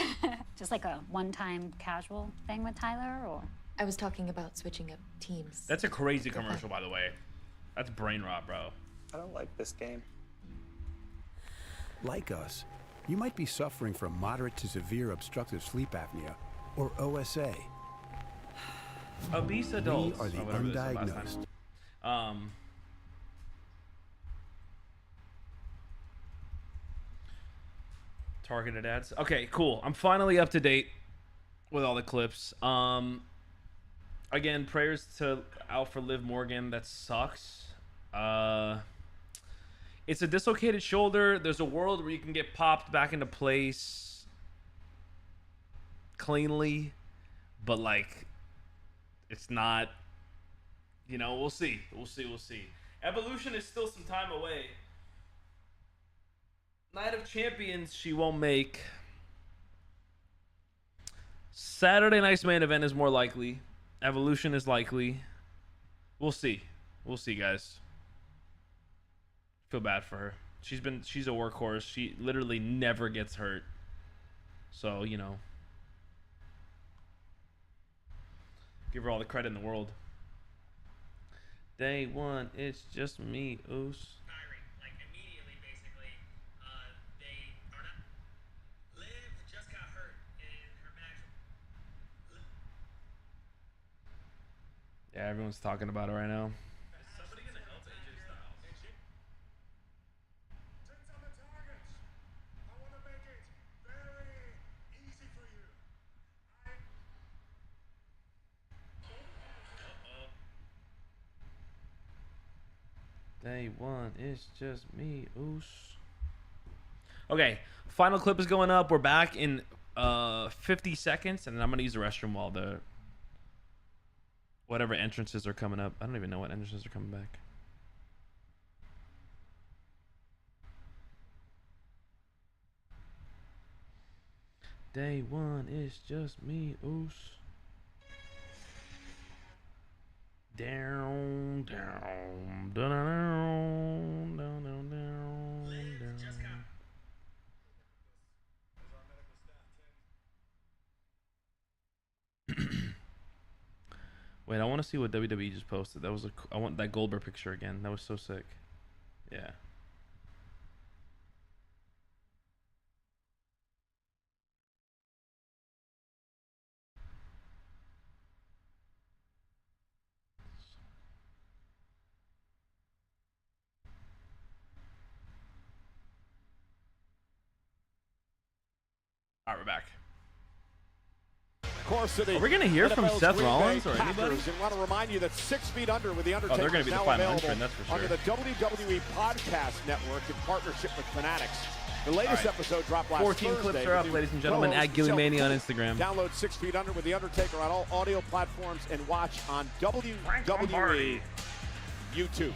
Just like a one-time casual thing with Tyler, or? I was talking about switching up teams. That's a crazy commercial, by the way. That's brain rot, bro. I don't like this game. Like us, you might be suffering from moderate to severe obstructive sleep apnea, or OSA. Obese adults. We are the undiagnosed. Targeted ads. Okay, cool. I'm finally up to date with all the clips. Again, prayers to out for Liv Morgan. That sucks. It's a dislocated shoulder. There's a world where you can get popped back into place cleanly, but like it's not, you know, we'll see. We'll see. Evolution is still some time away. Night of Champions she won't make. Saturday night's main event is more likely. Evolution is likely. We'll see. We'll see, guys. Feel bad for her. She's a workhorse. She literally never gets hurt. So, you know. Give her all the credit in the world. Day one, it's just me, Oos. Yeah, everyone's talking about it right now. Day one, it's just me, Oos. Okay, final clip is going up. We're back in 50 seconds, and then I'm gonna use the restroom while the whatever entrances are coming up. I don't even know what entrances are coming back. Day one, it's just me, Oos. Down, down, down, down, down, down, down. Wait, I want to see what WWE just posted. That was I want that Goldberg picture again. That was so sick. Yeah. All right, we're back. Are we gonna hear from Seth Rollins or anybody? And want to remind you that 6 Feet Under with the Undertaker they're gonna be is the now final available entrant, that's for sure. under the WWE Podcast Network in partnership with Fanatics. The latest episode dropped last 14 Thursday. clips are up, ladies and gentlemen, at GillyMania on Instagram. Download 6 Feet Under with the Undertaker on all audio platforms and watch on WWE YouTube.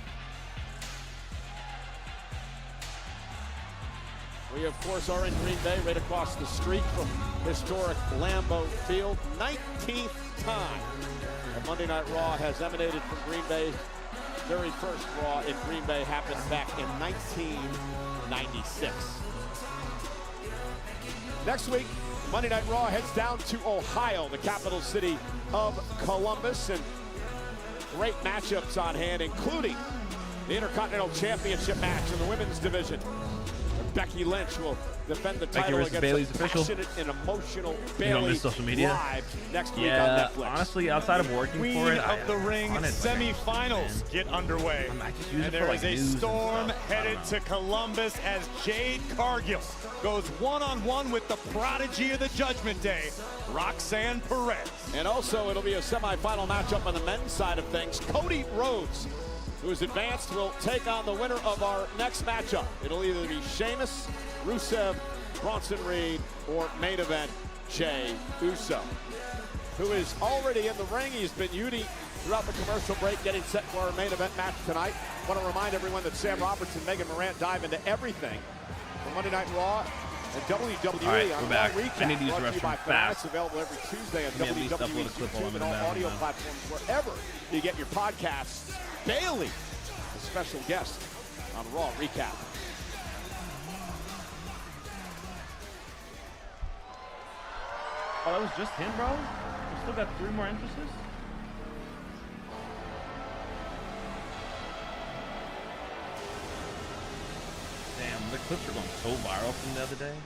We, of course, are in Green Bay, right across the street from historic Lambeau Field. 19th time a Monday Night Raw has emanated from Green Bay. Very first Raw in Green Bay happened back in 1996. Next week, Monday Night Raw heads down to Ohio, the capital city of Columbus, and great matchups on hand, including the Intercontinental Championship match in the women's division. Becky Lynch will defend the title against Bailey's a passionate and emotional Bailey social media live next week yeah, on Netflix. Honestly, outside of working Queen for it, of the Ring semifinals get underway. And there is a storm headed to Columbus as Jade Cargill goes one-on-one with the prodigy of the Judgment Day, Roxanne Perez. And also, it'll be a semifinal matchup on the men's side of things. Cody Rhodes, who is advanced, will take on the winner of our next matchup. It'll either be Sheamus, Rusev, Bronson Reed, or main event Jey Uso, who is already in the ring. He's been Udi throughout the commercial break, getting set for our main event match tonight. I want to remind everyone that Sam Roberts and Megan Morant dive into everything from Monday Night Raw and WWE. All right, we're back. Recap, I need to use the brought to you by restroom Fanatics, fast. available every Tuesday on Let me at least upload a clip while I'm YouTube in and the all audio bathroom now. platforms wherever you get your podcasts. Bailey, a special guest on Raw Recap. Oh, that was just him, bro? We still got 3 more entrances? Damn, the clips are going so viral from the other day.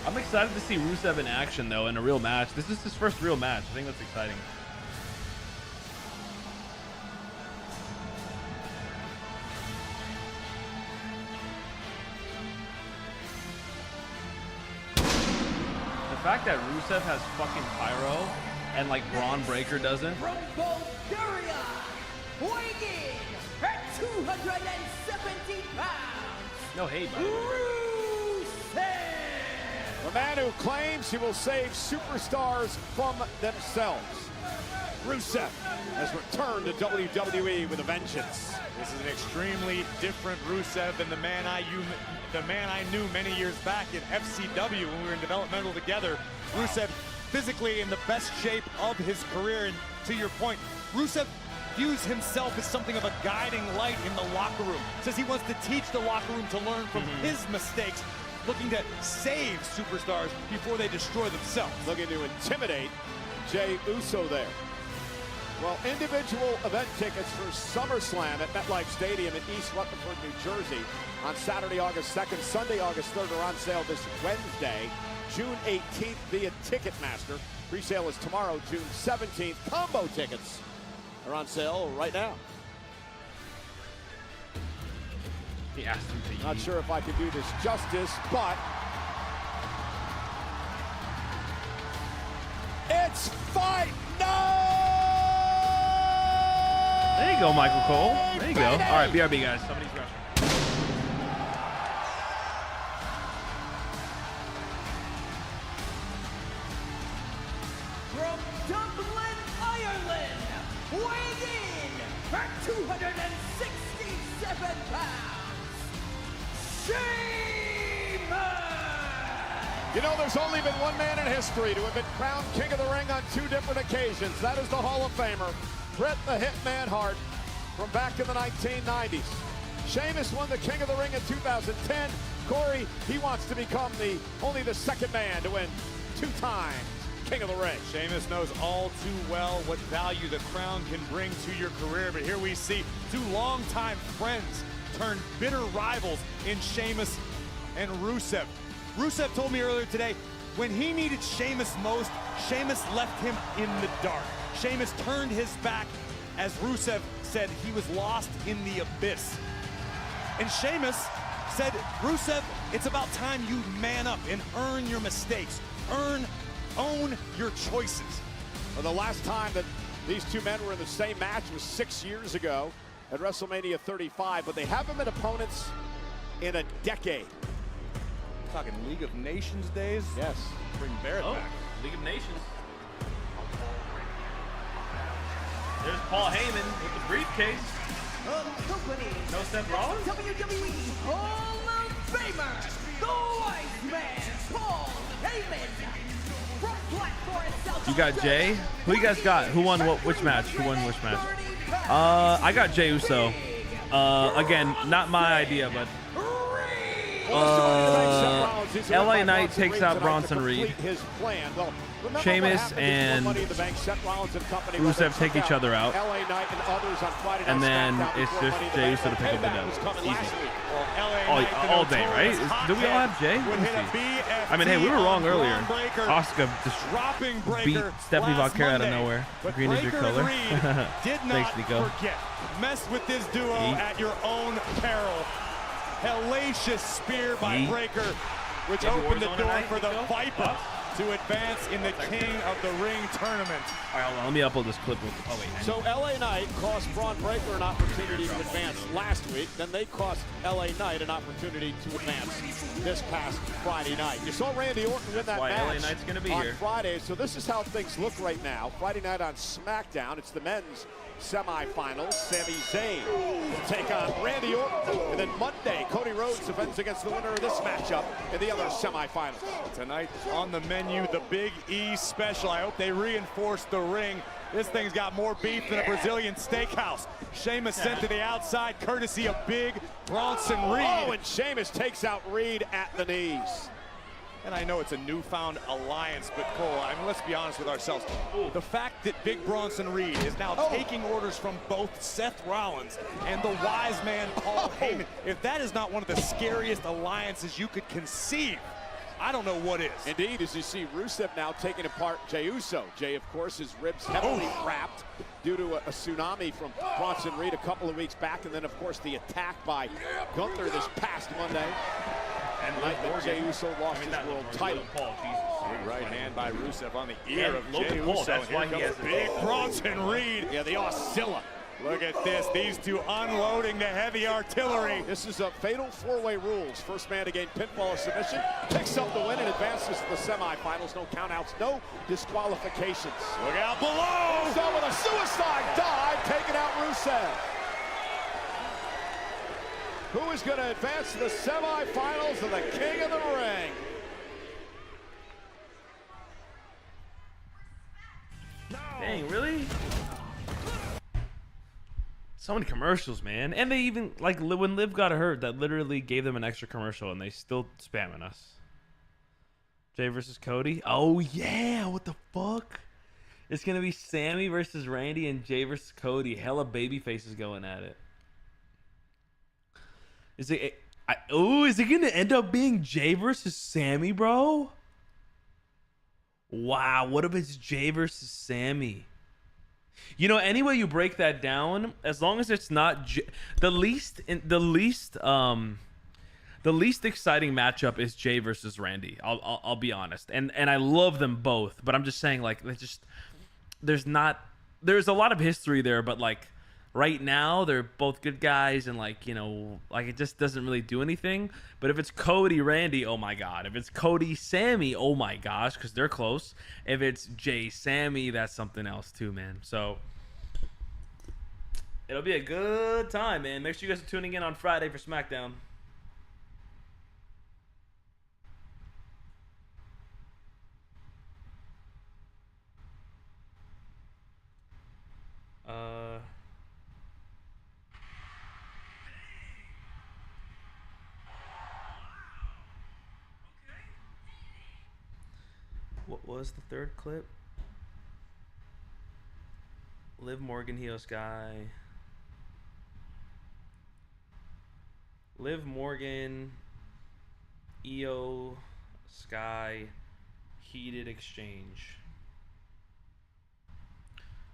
I'm excited to see Rusev in action, though, in a real match. This is his first real match. I think that's exciting. The fact that Rusev has fucking pyro and like Braun Breaker doesn't. From Bulgaria, weighing in at 270 pounds. No hate, by the way. Rusev. The man who claims he will save superstars from themselves. Rusev has returned to WWE with a vengeance. This is an extremely different Rusev than the man I knew many years back in FCW when we were in developmental together. Rusev physically in the best shape of his career, and to your point, Rusev views himself as something of a guiding light in the locker room. Says he wants to teach the locker room to learn from his mistakes, looking to save superstars before they destroy themselves. Looking to intimidate Jey Uso there. Well, individual event tickets for SummerSlam at MetLife Stadium in East Rutherford, New Jersey on Saturday, August 2nd, Sunday, August 3rd are on sale this Wednesday, June 18th via Ticketmaster. Pre-sale is tomorrow, June 17th. Combo tickets are on sale right now. He asked him to Not sure if I can do this justice, but it's Fight Night! There you go, Michael Cole. There you go. All right, BRB, guys. Somebody's rushing. From Dublin, Ireland, weighing in at 267 pounds, Sheamus! You know, there's only been one man in history to have been crowned King of the Ring on 2 different occasions. That is the Hall of Famer, Bret the Hitman Hart, from back in the 1990s. Sheamus won the King of the Ring in 2010. Corey, he wants to become only the second man to win 2 times King of the Ring. Sheamus knows all too well what value the crown can bring to your career, but here we see 2 longtime friends turn bitter rivals in Sheamus and Rusev. Rusev told me earlier today, when he needed Sheamus most, Sheamus left him in the dark. Sheamus turned his back as Rusev said he was lost in the abyss. And Sheamus said, Rusev, it's about time you man up and earn your mistakes. Own your choices. Well, the last time that these 2 men were in the same match was 6 years ago at WrestleMania 35, but they haven't been opponents in a decade. Talking League of Nations days? Yes. Bring Barrett back. League of Nations. There's Paul Heyman with the briefcase. No Seth Rollins? WWE Hall of Famer, the Wise Man, Paul Heyman. From Blackthorn, South You got Jay? Who you guys got? Who won which match? Who won which match? I got Jey Uso. Again, not my idea, but LA Knight takes out Bronson Reed. Sheamus and Rusev take each other out. And then it's just Jey Uso to pick up the dub. Easy. All day, right? Do we all have Jay? Let me see. I mean, hey, we were wrong earlier. Asuka just beat Stephanie Valkyrie out of nowhere. Green is your color. Thanks, Nico. Mess with this duo at your own peril. Hellacious spear by Breaker, which opened the door for the Viper to advance in the King of the Ring tournament. All right, hold on. Let me upload this clip. Oh, wait. So LA Knight cost Braun Breaker an opportunity to advance last week. Then they cost LA Knight an opportunity to advance this past Friday night. You saw Randy Orton win that match LA Knight's gonna be on here. Friday. So this is how things look right now. Friday night on SmackDown. It's the men's semifinals. Sami Zayn will take on Randy Orton. And then Monday, Cody Rhodes defends against the winner of this matchup in the other semifinals. Tonight on the menu, the Big E special. I hope they reinforce the ring. This thing's got more beef than a Brazilian steakhouse. Sheamus sent to the outside, courtesy of Big Bronson Reed. Oh, and Sheamus takes out Reed at the knees. And I know it's a newfound alliance, but Cole, I mean, let's be honest with ourselves. The fact that Big Bronson Reed is now taking orders from both Seth Rollins and the wise man Paul Heyman, if that is not one of the scariest alliances you could conceive, I don't know what is. Indeed, as you see Rusev now taking apart Jey Uso. Jey, of course, his ribs heavily wrapped due to a tsunami from Bronson Reed a couple of weeks back, and then, of course, the attack by Gunther this past Monday. And night that Jey Uso lost his world title. Big right hand by Rusev on the ear of Jey Paul. Uso. That's why he has Big Bronson Reed. Yeah, the Oscilla. Look at this. These two unloading the heavy artillery. This is a fatal four-way rules. First man to gain pinfall or submission picks up the win and advances to the semifinals. No countouts, no disqualifications. Look out below! Rusev with a suicide dive, taking out Rusev. Who is going to advance to the semifinals of the King of the Ring? Dang, really? So many commercials, man. And they even, like, when Liv got hurt, that literally gave them an extra commercial, and they still spamming us. Jay versus Cody. Oh, yeah. What the fuck? It's going to be Sammy versus Randy and Jay versus Cody. Hella baby faces going at it. Is it going to end up being Jay versus Sammy, bro? Wow, what if it's Jay versus Sammy? You know, any way you break that down, as long as it's not the least exciting matchup is Jay versus Randy. I'll be honest, and I love them both, but I'm just saying, like, there's a lot of history there, but like right now they're both good guys, and like, you know, like it just doesn't really do anything. But if it's Cody Randy, oh my god. If it's Cody Sammy, oh my gosh, because they're close. If it's Jay Sammy, that's something else too, man. So it'll be a good time, man. Make sure you guys are tuning in on Friday for SmackDown. What was the third clip? Liv Morgan, Io Sky. Liv Morgan, Io Sky, heated exchange.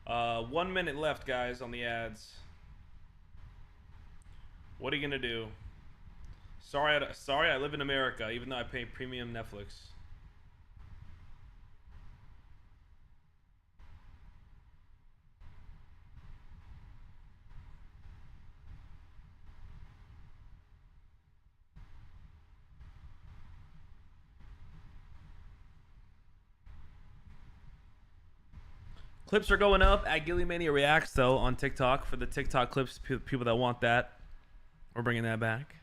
1 minute left, guys, on the ads. What are you gonna do? Sorry, I live in America, even though I pay premium Netflix. Clips are going up at Gillymania Reacts, though, on TikTok for the TikTok clips. People that want that, we're bringing that back.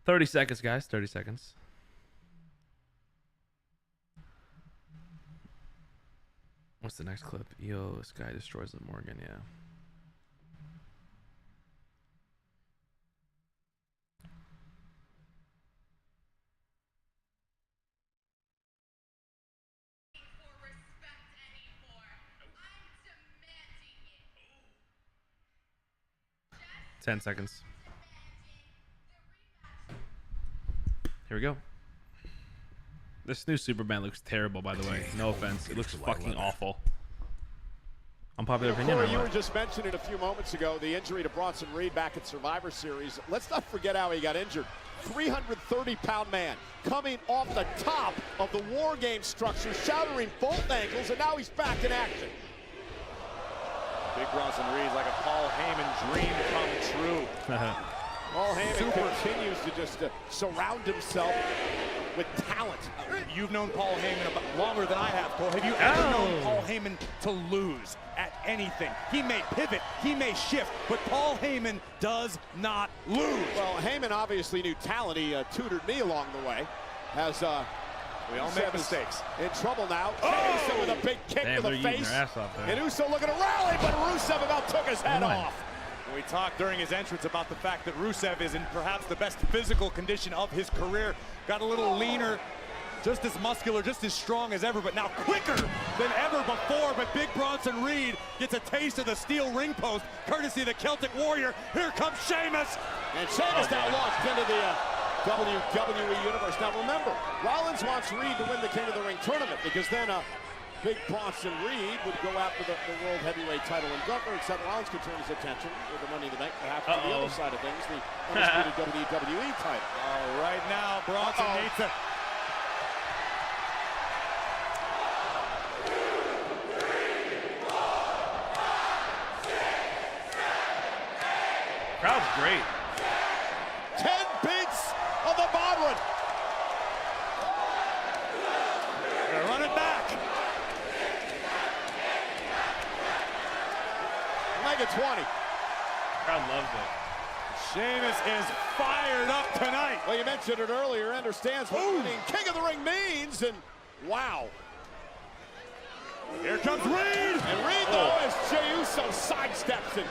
30 seconds, guys. 30 seconds. What's the next clip? Io Sky destroys Liv Morgan. Yeah. Ten seconds. Here we go. This new Superman looks terrible, by the way. No offense. It looks fucking awful. Unpopular opinion. Corey, you were just mentioning a few moments ago the injury to Bronson Reed back at Survivor Series. Let's not forget how he got injured. 330-pound man coming off the top of the War Games structure, shattering both ankles, and now he's back in action. Big Bronson Reed's like a Paul Heyman dream come true. Paul Heyman continues to just surround himself with talent. You've known Paul Heyman about longer than I have, Cole. Have you ever known Paul Heyman to lose at anything? He may pivot, he may shift, but Paul Heyman does not lose. Well, Heyman obviously knew talent. He tutored me along the way. We all make mistakes. In trouble now. Rusev with a big kick to the face. And Uso looking to rally, but Rusev about took his head off. We talked during his entrance about the fact that Rusev is in perhaps the best physical condition of his career. Got a little leaner, just as muscular, just as strong as ever, but now quicker than ever before. But Big Bronson Reed gets a taste of the steel ring post, courtesy of the Celtic Warrior. Here comes Sheamus. And Sheamus now launched into the WWE Universe. Now remember, Rollins wants Reed to win the King of the Ring tournament, because then Big Bronson Reed would go after the World Heavyweight title in Gunther, except Rollins could turn his attention with the Money in the Bank, perhaps to the other side of things, the undisputed WWE title. Right now, Bronson needs to... Crowd's great. 10 beats of the Bodwin. Gonna run it back. Make it 20. Crowd loves it. Sheamus is fired up tonight. Well, you mentioned it earlier. Understands what winning King of the Ring means, and wow. Here comes Reed. And Reed, though, as Jey Uso sidesteps it.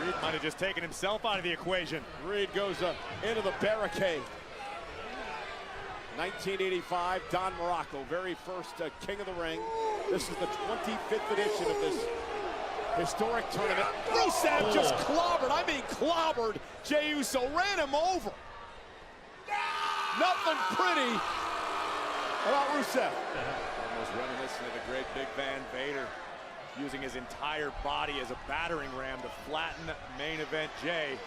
Reed might have just taken himself out of the equation. Reed goes into the barricade. 1985, Don Morocco, very first King of the Ring. This is the 25th edition of this historic tournament. Rusev just clobbered, I mean clobbered, Jey Uso, ran him over. Nothing pretty about Rusev. Almost reminiscent of the great Big Van Vader, using his entire body as a battering ram to flatten main event Jey.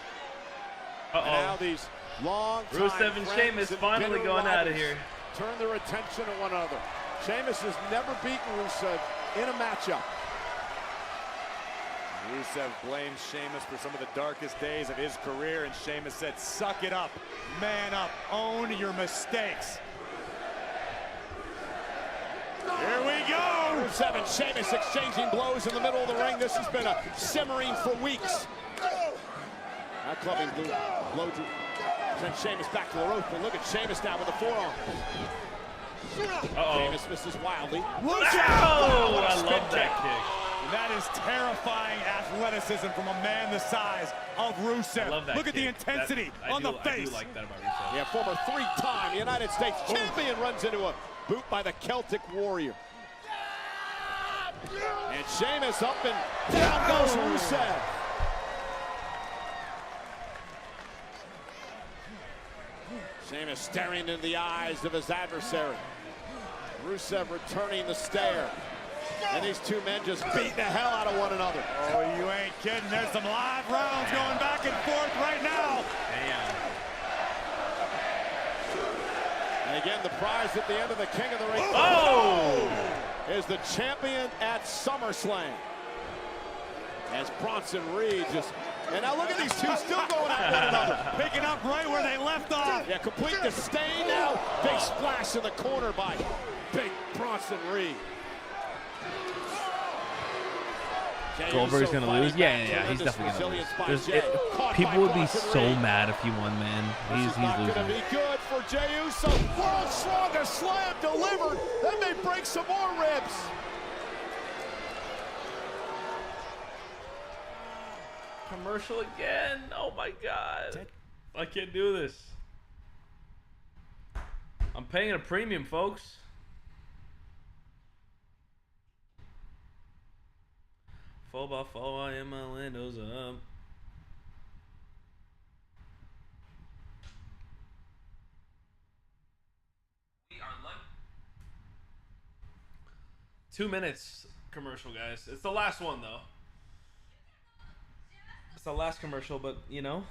And now these long Rusev and Sheamus finally going out of here. Turn their attention to one another. Sheamus has never beaten Rusev in a matchup. Rusev blames Sheamus for some of the darkest days of his career, and Sheamus said, suck it up, man up, own your mistakes. Here we go! Rusev and Sheamus exchanging blows in the middle of the ring. This has been a simmering for weeks. Now clubbing blow sends Sheamus back to the rope, but look at Sheamus now with the forearm. Sheamus misses wildly. Oh, I love that kick. That is terrifying athleticism from a man the size of Rusev. I love that Look at the kick. intensity on the face. I do like that about Rusev. Yeah, former three-time United States champion runs into a boot by the Celtic Warrior. And Sheamus up and down goes Rusev. Sheamus staring into the eyes of his adversary. Rusev returning the stare. And these two men just beating the hell out of one another. Oh, you ain't kidding. There's some live rounds going back and forth right now. Damn. And again, the prize at the end of the King of the Ring is the champion at SummerSlam. As Bronson Reed just... And now look at these two still going at one another. Picking up right where they left off. Yeah, complete disdain now. Big splash in the corner by Big Bronson Reed. Goldberg's gonna lose? Yeah, he's definitely gonna lose. People would be so mad if he won, man. He's Gonna losing. be good for Jey Uso. World's strongest slam delivered. Then they break some more ribs. Commercial again. Oh my god. I can't do this. I'm paying a premium, folks. Four by four, I am my windows up. We are live. 2 minutes commercial, guys. It's the last one, though. It's the last commercial, but you know,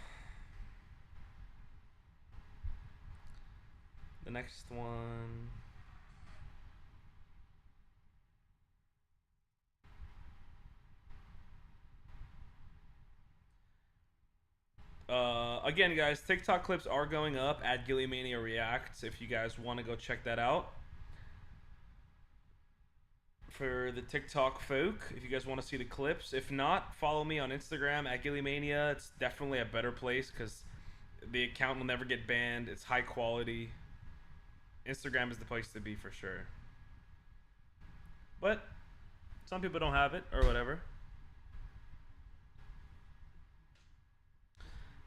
the next one. Again, guys, TikTok clips are going up at Gillymania Reacts if you guys want to go check that out. For the TikTok folk, if you guys want to see the clips. If not, follow me on Instagram at Gillymania. It's definitely a better place because the account will never get banned. It's high quality. Instagram is the place to be for sure. But some people don't have it or whatever.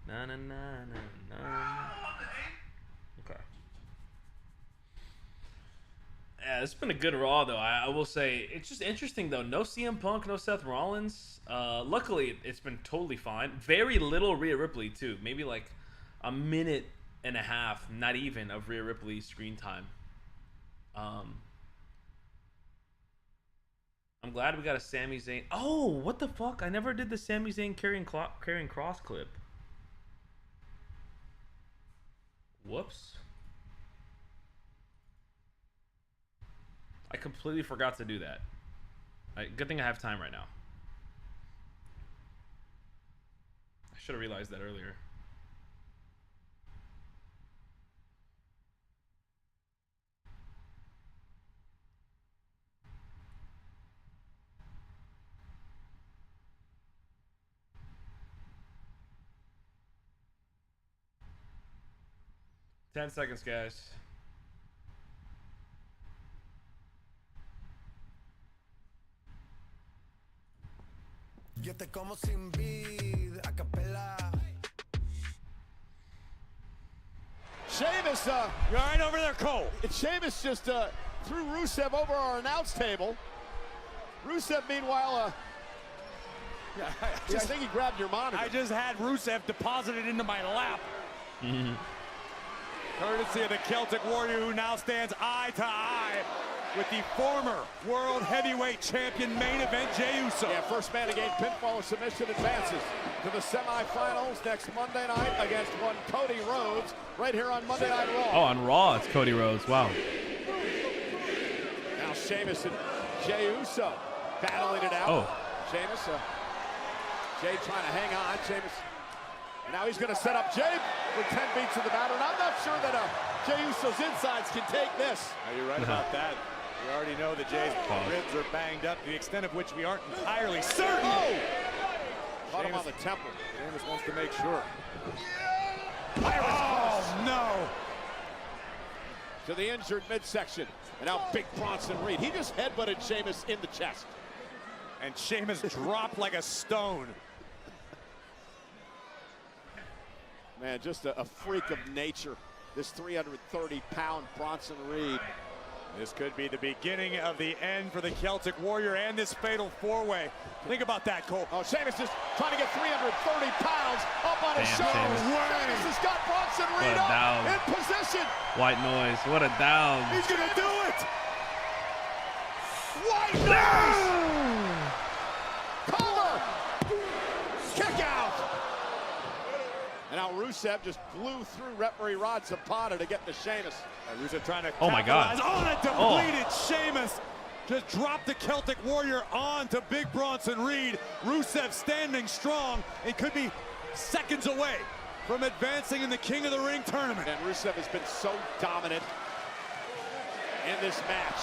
Na na na na na. Okay. Yeah, it's been a good Raw though. I will say it's just interesting though. No CM Punk, no Seth Rollins. Luckily, it's been totally fine. Very little Rhea Ripley too. Maybe like a minute and a half, not even, of Rhea Ripley screen time. I'm glad we got a Sami Zayn. Oh, what the fuck? I never did the Sami Zayn carrying Cross clip. Whoops. I completely forgot to do that. Good thing I have time right now. I should have realized that earlier. Ten seconds, guys. Yo te como sin vid, a capella. Sheamus, you're right over there, Cole. Sheamus just threw Rusev over our announce table. Rusev, meanwhile, I think he grabbed your monitor. I just had Rusev deposited into my lap. Courtesy of the Celtic Warrior, who now stands eye to eye with the former World Heavyweight Champion main event, Jey Uso. Yeah, first man to gain pinfall or submission advances to the semifinals next Monday night against one Cody Rhodes right here on Monday Night Raw. Oh, on Raw, it's Cody Rhodes. Wow. Now Sheamus and Jey Uso battling it out. Oh. Sheamus, Jey trying to hang on. Sheamus. And now he's going to set up Jey for 10 beats of the batter. And I'm not sure that Jey Uso's insides can take this. Are you right about that? We already know that Jey's ribs are banged up to the extent of which we aren't entirely certain. Oh! Caught him on the temple. Sheamus wants to make sure. Oh, no! To the injured midsection. And now big Bronson Reed. He just headbutted Sheamus in the chest. And Sheamus dropped like a stone. Man, just a freak of nature, this 330-pound Bronson Reed. This could be the beginning of the end for the Celtic Warrior and this fatal four-way. Think about that, Cole. Oh, Sheamus just trying to get 330 pounds up on his shoulders. Sheamus has got Bronson Reed up in position. White noise. What a down. He's going to do it. White noise. Collar. Kick out. And now Rusev just blew through referee Rod Zapata to get to Sheamus. Rusev trying to oh my God. on a depleted Sheamus. Just dropped the Celtic Warrior on to big Bronson Reed. Rusev standing strong and could be seconds away from advancing in the King of the Ring tournament. And Rusev has been so dominant in this match.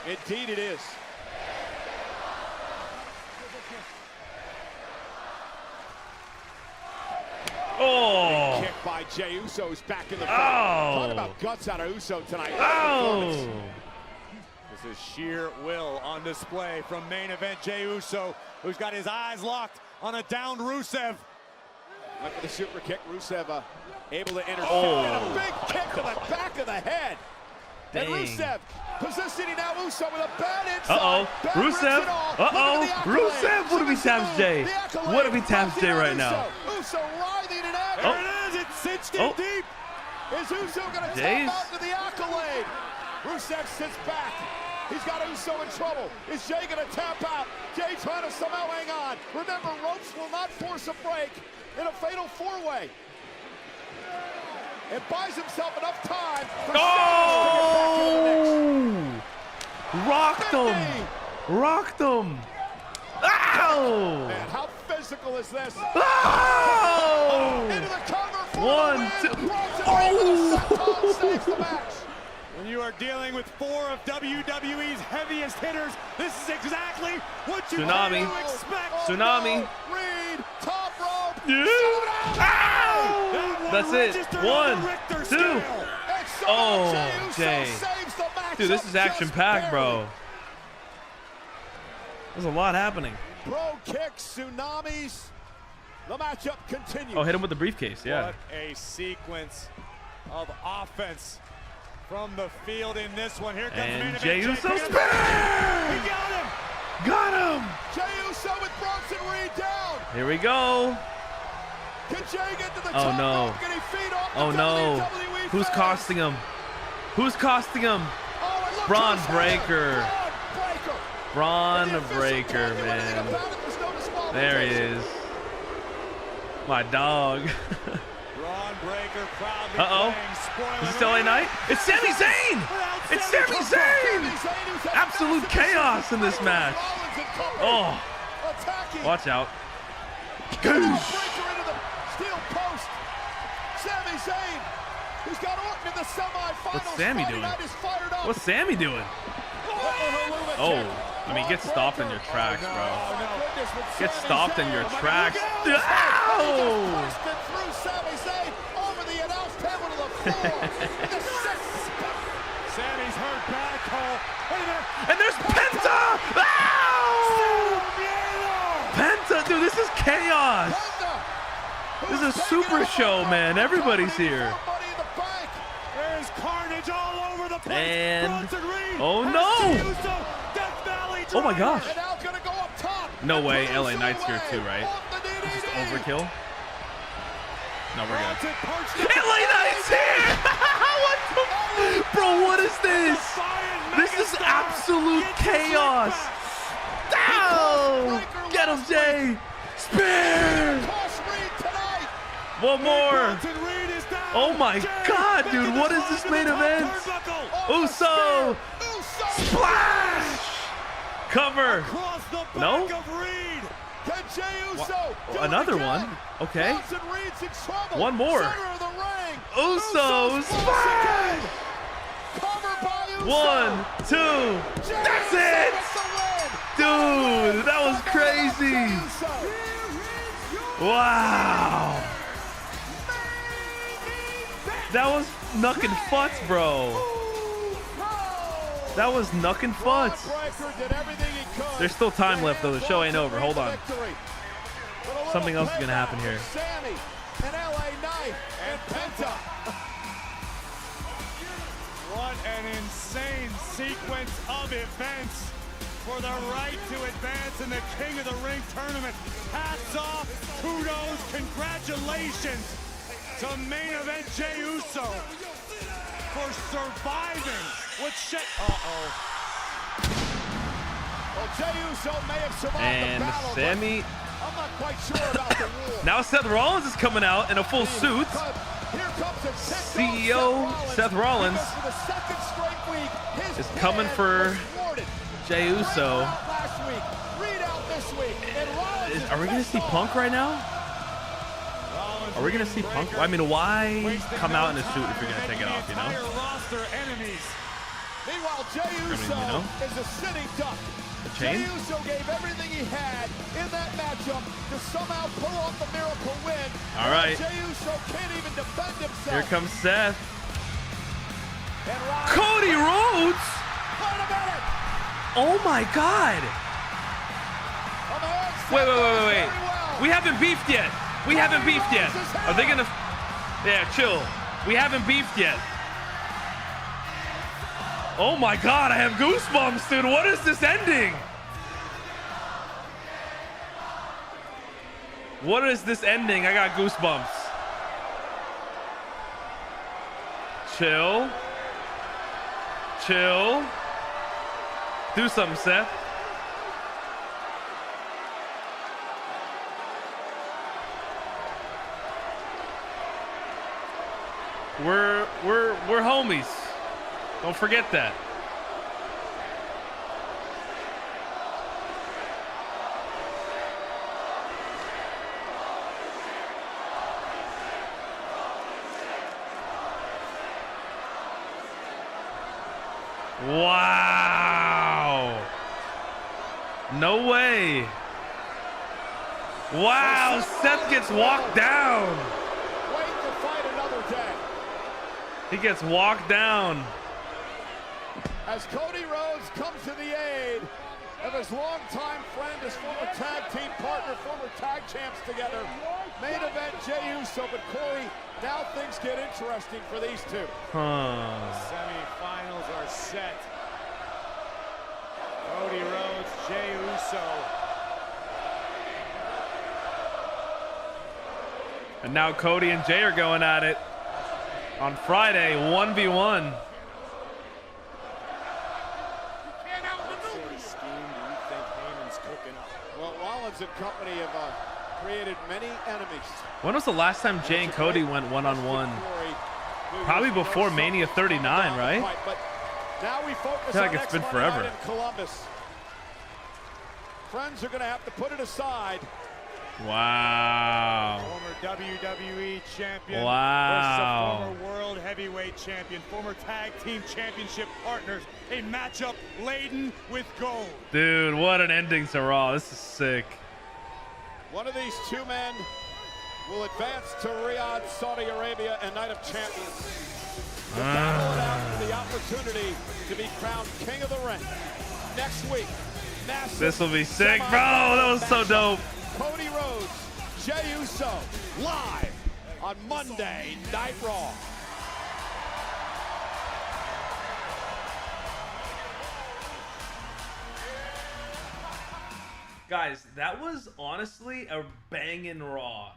Indeed it is. Oh! Big kick by Jey Uso, who's back in the fight. Talk about guts out of Uso tonight. Oh! This is sheer will on display from main event Jey Uso, who's got his eyes locked on a downed Rusev. Went for the super kick. Rusev able to intercept. Oh. And a big kick to the back of the head. Dang. And Rusev positioning now Uso with a bad inside. Uh-oh. Bad Rusev. Uh-oh. Rusev. What if he taps Jey? What if he taps Jey right now? Uso writhing in agony. There it is. It's cinched in deep. Is Uso going to tap out to the accolade? Rusev sits back. He's got Uso in trouble. Is Jey going to tap out? Jey trying to somehow hang on. Remember, ropes will not force a break in a fatal four-way. It buys himself enough time for Rocked him! Rocked him! Ow! Man, how physical is this? Oh! Into the cover for One, the two. win. Oh! Saves the match. When you are dealing with four of WWE's heaviest hitters, this is exactly what you Tsunami. to expect. Tsunami. Reed, top rope. Yeah. Ow! That's it. 1, 2. Oh, Jey. Dude, this is action-packed, bro. There's a lot happening. Pro kicks, tsunamis. The matchup continues. Oh, hit him with the briefcase, yeah. What a sequence of offense from the field in this one. Here comes And main Jey event. Uso He got him! Got him! Jey Uso with Bronson Reed down. Here we go. Can Jey get to the Oh top no. rope? Can he feed off the Oh no. WWE Who's fans? costing him? Who's costing him? Oh, and look Braun who's Breaker. Braun Braun Breaker, man. There he is. My dog. Braun Breaker proudly Uh-oh. playing Is it still LA Knight? It's Sami Zayn! It's Sami Zayn! Absolute chaos in this match. Oh. Watch out. Goosh. steel post. Sami Zayn, who's got Orton in the semifinals. What's Sami Friday doing? night is fired up. What's Sami doing? Oh, I mean, get stopped in your tracks, bro. Get stopped in your tracks. Ow! Through Sami Zayn over the announce table to the floor. Sami's hurt back, Cole. Wait a minute. And there's Penta! Ow! Penta, dude, this is chaos. This is a super show, man. Everybody's here. There's carnage all over the place. And oh no! Oh my gosh! No way, LA Knight's here too, right? This is overkill. No, we're good. LA Knight's here! What the? Bro, what is this? This is absolute chaos. Ow! Get him, Jay! Spear! One more! Oh my god, dude, what is this main event? Uso! Splash! Cover! No? Another one? Okay. One more. Uso! Splash! 1, 2. That's it! Dude, that was crazy! Wow! That was knuck and futz, bro. That was knuck and futz. There's still time left, though. The show ain't over. Hold on. Something else is going to happen here. Sami and LA Knight and Penta. What an insane sequence of events for the right to advance in the King of the Ring tournament. Hats off, kudos, congratulations to main event Jey Uso for surviving what shit. Well, Jey Uso may have survived and the battle, Sami. I'm not quite sure about the rule. Now Seth Rollins is coming out in a full suit. CEO Seth Rollins is coming for Jey Uso. Are we gonna see Punk right now? Are we gonna see Punk? I mean, why come out in a suit if you're gonna take it off? You know. Meanwhile, Jey Uso is a sitting duck. Chain? Jey Uso gave everything he had in that matchup to somehow pull off the miracle win. All right. Jey Uso can't even defend himself. Here comes Seth. Cody Rhodes. Wait a minute. Oh my God. Wait. We haven't beefed yet. We haven't beefed yet. Are they gonna? Yeah, chill. We haven't beefed yet. Oh my God, I have goosebumps, dude. What is this ending? What is this ending? I got goosebumps. Chill. Chill. Do something, Seth. We're homies. Don't forget that. Wow. No way. Wow, Seth gets walked down. Wait to fight another day. He gets walked down. As Cody Rhodes comes to the aid of his longtime friend, his former tag team partner, former tag champs together. Main event Jey Uso, but Corey, now things get interesting for these two. Semi-finals are set. Cody Rhodes, Jey Uso. And now Cody and Jey are going at it on Friday, 1v1. Well, Rollins and company have created many enemies. When was the last time Jey and Cody went one-on-one? Probably before Mania 39, right? But now we focus I feel like on it's been next Monday night forever. in Columbus. Friends are going to have to put it aside Wow. Former WWE champion Wow. versus a former world heavyweight champion, former tag team championship partners. A matchup laden with gold. Dude, what an ending to Raw. This is sick. One of these two men will advance to Riyadh, Saudi Arabia, and Night of Champions. To battle it out for the opportunity to be crowned King of the Ring. Next week, massive. This will be sick, bro. That was so dope. Cody Rhodes, Jey Uso, live on Monday Night Raw. Guys, that was honestly a banging Raw.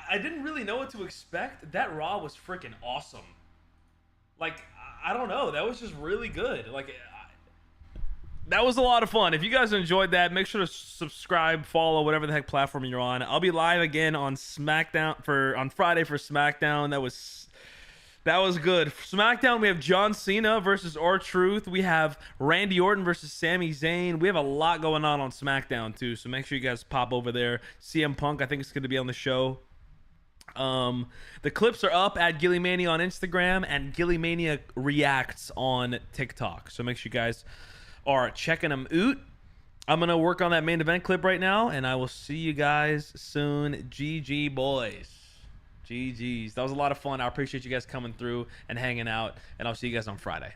I didn't really know what to expect. That Raw was freaking awesome. Like, I don't know. That was just really good. Like, that was a lot of fun. If you guys enjoyed that, make sure to subscribe, follow, whatever the heck platform you're on. I'll be live again on SmackDown on Friday for SmackDown. That was good. For SmackDown, we have John Cena versus R-Truth. We have Randy Orton versus Sami Zayn. We have a lot going on SmackDown too, so make sure you guys pop over there. CM Punk, I think, is going to be on the show. The clips are up at Gillymania on Instagram and Gillymania Reacts on TikTok. So make sure you guys are checking them out. I'm going to work on that main event clip right now, and I will see you guys soon. GG, boys. GG's. That was a lot of fun. I appreciate you guys coming through and hanging out, and I'll see you guys on Friday.